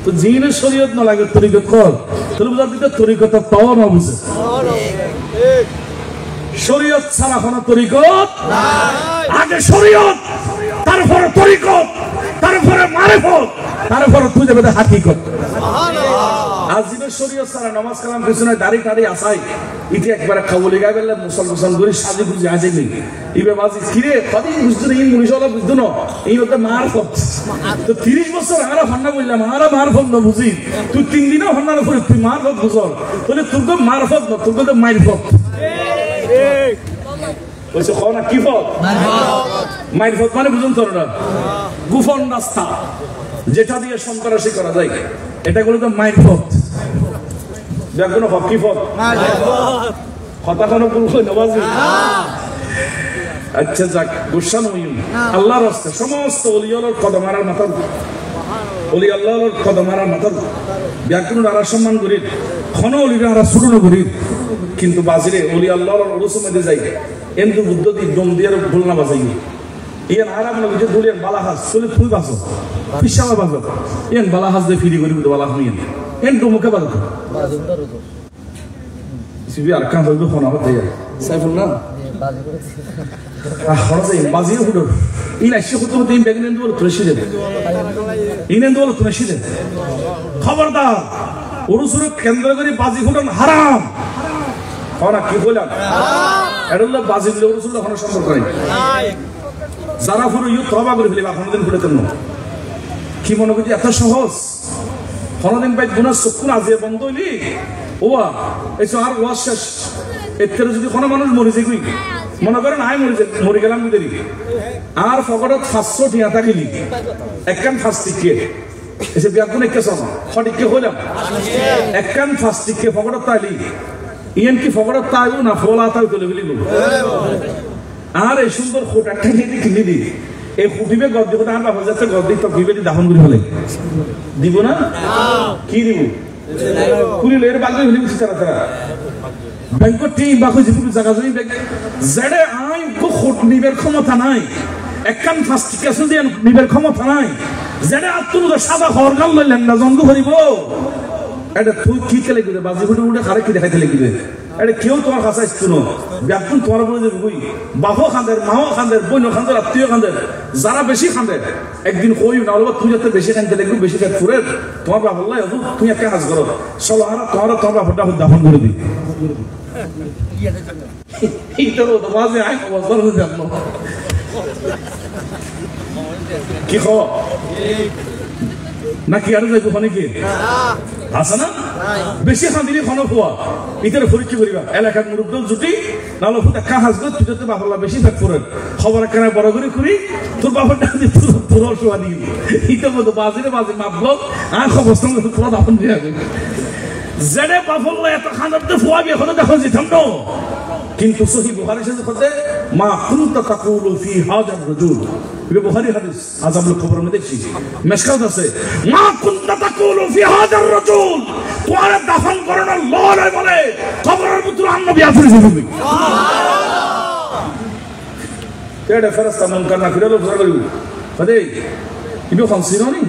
তো জিনের শরীয়ত না লাগে তরিকত কর তাহলে বুঝা দিতে তরিকত পাওয়া না বুঝে শরীয়ত ছাড়া কোনো তরিকত আগে শরীয়ত তারপরে তরিকত তারপরে মারিফত তারপরে তুই যাবে হাকিকত আজিবের শরীয়ত ছাড়া নামাজ কালাম পিছনে দাড়ি টাড়ি আসাই ইতি একবারে খাবলি গায়ে বেললে মুসলমান করে সাজি গুজি আসে নেই ইবে বাজি কিরে কদিন বুঝতো না এই মুনিশওয়ালা বুঝতো না এই হতে মারফত তো 30 বছর আমরা হন্না বললাম আমরা মারফত না বুঝি তুই 3 দিনও হন্নার উপরে তুই মারফত বুঝল তাহলে তোর তো মারফত না তোর তো মারফত বলছে না কি ফত মারফত মানে বুঝুন তোর না গুফন রাস্তা যেটা দিয়ে সন্ত্রাসী করা যায় এটা গুলো তো মারফত দেখুন কি ফত কথা কোনো বলবো নবাজি আচ্ছা যাক গুসা নইম আল্লাহর রাস্তা সমস্ত ওলিয়ার কদম মারার মাথা ওলি আল্লাহর কদম মারার মাথা ব্যাকুণ আর সম্মান করি খন ওলিরা আর ছোট করি কিন্তু বাজিরে ওলি আল্লাহর ওরসে মধ্যে যাই এন্দু বুদ্ধ দি দম দিয়ে ভুলনা বাজাই ইয়ান আরাম না বুঝে দুলিয়ান বালাহাস চলে ফুল বাসো পিছাওয়া বাজো ইয়ান বালাহাস দিয়ে ফিরি করি বুঝে বালাহাস নিয়ে এন ডুমুকে বাজো সিবি আর কান হইবে ফোন আমার দেয় সাইফুল না হরজে বাজিও হুডো ইনা শিখু তো দিন বেগন এন্দু তুলসী দে ইনেন্দু তুলসী দে খবরদার ওরসুর কেন্দ্র করে বাজি ফুটন হারাম কোনা কি বললাম এডল্লা বাজি দিলে ওরসুল কোনো সম্পর্ক নাই যারা ফুরু ইউ তওবা করে ফেলিবা কোনদিন ফুটেতেন না কি মনে করি এত সহজ কোনদিন ভাই গুনাহ সুকুন আজিয়ে বন্ধ হইলি ওয়া এই আর ওয়াজ শেষ এতে যদি কোনো মানুষ মরে যায় কই মনে করেন আই মরে গেলাম বুঝলি আর ফকটত 500 টিয়া থাকিলি একখান ফাস্টিকে এসে বিয়াগুন একে সম সঠিককে হইলাম একখান ফাস্টিকে ফকটত তাইলি ইয়ান কি ফকটত তাইও না ফলা তাই তুলে ফেলি আর এই সুন্দর খোট একটা নিয়ে কিনে দি এই খুঁটিবে গদ্দি কথা আনবা হয়ে যাচ্ছে গদ্দি তো ভিবেদি দাফন করে ফেলে দিব না কি দিব কুড়িল এর বাগলে হলে বুঝি তারা তারা ব্যাংক টিম বাকো জিপুর জায়গা জমি ব্যাংক জেডে আই কো খোট নিবের ক্ষমতা নাই একখান ফাস্টিকেশন দিয়ে নিবের ক্ষমতা নাই জেডে আত্মু সাদা হরগাল লইলেন না জঙ্গ ভরিব এটা তুই কি কেলে গিয়ে বাজি ফুটে উঠে খারে কি দেখাইতে লেগে এটা কেউ তোমার কাছে আসতো না ব্যাকুন তোমার বলে যে বই বাপও খান্দের মাও খান্দের বোন খান্দের আত্মীয় খান্দের যারা বেশি খান্দে একদিন কই না হলো তুই যাতে বেশি খাইতে লাগবে বেশি খাই ফুরে তোমার বাপ বললাই তুই একটা কাজ করো চলো আর তোমার বাপটা দাফন করে দিই এইটা তো বাজে আই অবস্থা হয়ে যাবে কি খবর নাকি আর যাইব ওখানে কি আছে না বেশি খান্দিলে খন খোয়া ইতারে পরীক্ষা করিবা এলাকার মুরব্বল জুটি নালো ফুটা কা হাসগো তুই তো বাপলা বেশি থাক করে খবর কেনা বড় করে করি তোর বাপটা দিয়ে পুরো শোয়া দিই ইতা মতো বাজিরে বাজি মাপবো আর খবর সঙ্গে পুরো দাফন দিয়ে যাবে জেডে বাপলা এত খান্দাতে ফোয়াবি এখন দেখো জিতাম না কিন্তু সহি বুখারী শরীফে আছে মা কুনতা তাকুলু ফি হাদার রাজুল এই বুখারী হাদিস আযাবুল কবর মধ্যে দেখছি মেশকাত আছে মা কুনতা তাকুলু ফি হাদার রাজুল তোর দাফন করন আল্লাহ বলে কবরের ভিতর নবী আফরি যাবে সুবহানাল্লাহ তেড়ে ফেরেশতা মুনকার না ফিরে লোক করি বলে ইবো ফানসিরানি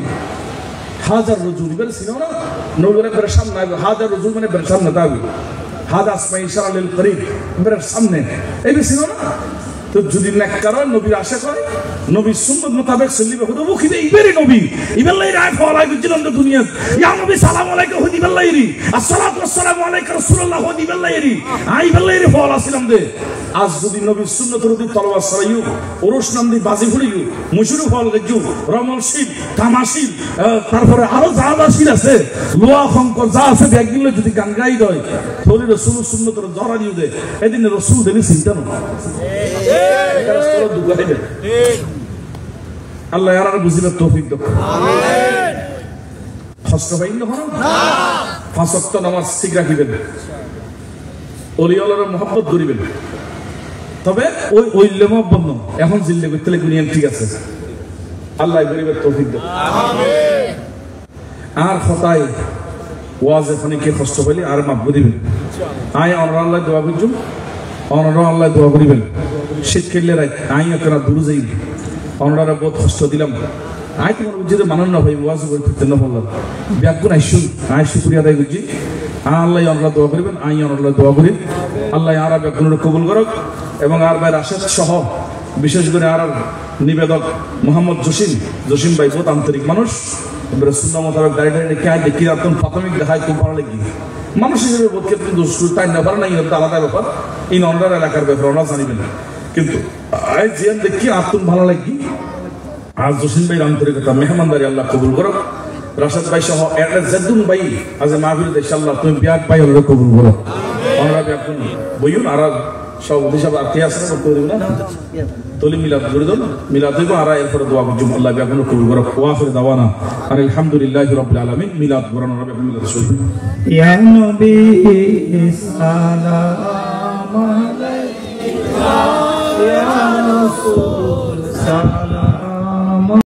হাজার রাজুল বের সিনা নবীর বের সামনে হাজার রাজুল মানে বের সামনে দাবি هذا اسمه إشارة للقريب برف سمنه أي بسينونا তো যদি নেককার নবীর আশা করে নবীর সুন্নাত মোতাবেক চলিবে হতো মুখিতে ইবেরি নবী ইবেলাই রায় ফলাই বুঝিলাম তো দুনিয়া ইয়া নবী সালাম আলাইকা হদি বিল্লাহি আসসালাতু ওয়াসসালামু আলাইকা রাসূলুল্লাহ হদি বিল্লাহি আই বিল্লাহি ফল আসিলাম দে আজ যদি নবীর সুন্নাতের উপর তলওয়ার সরাইও ওরস নাম দি বাজি ফুলিও মুশুরু ফল গজু রমল শিব তামাশিল তারপরে আরো যা যা শিল আছে লোয়া খঙ্কর যা আছে একদিন যদি গান গাই দেয় তাহলে রাসূল সুন্নাতের জরা দিও দে এদিন রাসূল দেনি চিন্তা না আল্লাহ আর বুঝিবার তৌফিক দাও আমিন কষ্ট পাইন না পাঁচ ওয়াক্ত নামাজ ঠিক রাখিবেন ওলি আল্লাহর মহব্বত করিবেন তবে ওই লেমহব্বত না এখন জিল্লে করতে গুনিয়ান ঠিক আছে আল্লাহ গরিবের তৌফিক দাও আমিন আর খতায় ওয়াজে খানিকে কষ্ট পাইলে আর মাফ দিবেন আয় আল্লাহ দোয়া করছুন আল্লাহ দোয়া করিবেন শীত খেললে রাখ আই আপনারা দূর যাই অনরা বহুত কষ্ট দিলাম আই তোমার বুঝতে মানন না ভাই ওয়াজ করে করতে না বললাম ব্যাগুন আই শুকরিয়া আদায় করছি আল্লাহ আল্লাহ দোয়া করিবেন আই আল্লাহ দোয়া করি আল্লাহ আর ব্যাগুনের কবুল করক এবং আর ভাই রাশেদ সহ বিশেষ করে আর নিবেদক মোহাম্মদ জসিম ভাই বহুত আন্তরিক মানুষ রাসূলুল্লাহ মোতাবেক গাড়ি রেখে দেখি একদম প্রাথমিক দেখায় খুব ভালো লাগে মানুষ হিসেবে বোধ কিন্তু দুষ্কৃ তাই না পারে না এটা আলাদা ব্যাপার এই নন্দার এলাকার ব্যাপার ওরা জানিবেন না কিন্তু আজ জিয়ান দেখি আত্ম ভালো লাগি আজ জসিম ভাই আন্তরিকতা মেহমানদারি আল্লাহ কবুল করো রাশেদ ভাই সহ জেদুন ভাই আজ মাহফিল ইনশাআল্লাহ তুমি বিয়াক ভাই আল্লাহ কবুল করো আমরা বিয়াকুন বইউন আর সব হিসাব আত্মীয় আছে না করতে না তলি মিলাদ করে দাও মিলাদ হইব আর এরপরে দোয়া করব আল্লাহ বিয়াকুন কবুল করো ওয়া আখির দাওয়ানা আলহামদুলিল্লাহি রাব্বিল আলামিন মিলাদ বরান রাব্বিল মিলাদ শুরু ইয়া নবী সালাম আলাইকা ইয়া রাসূল সালাম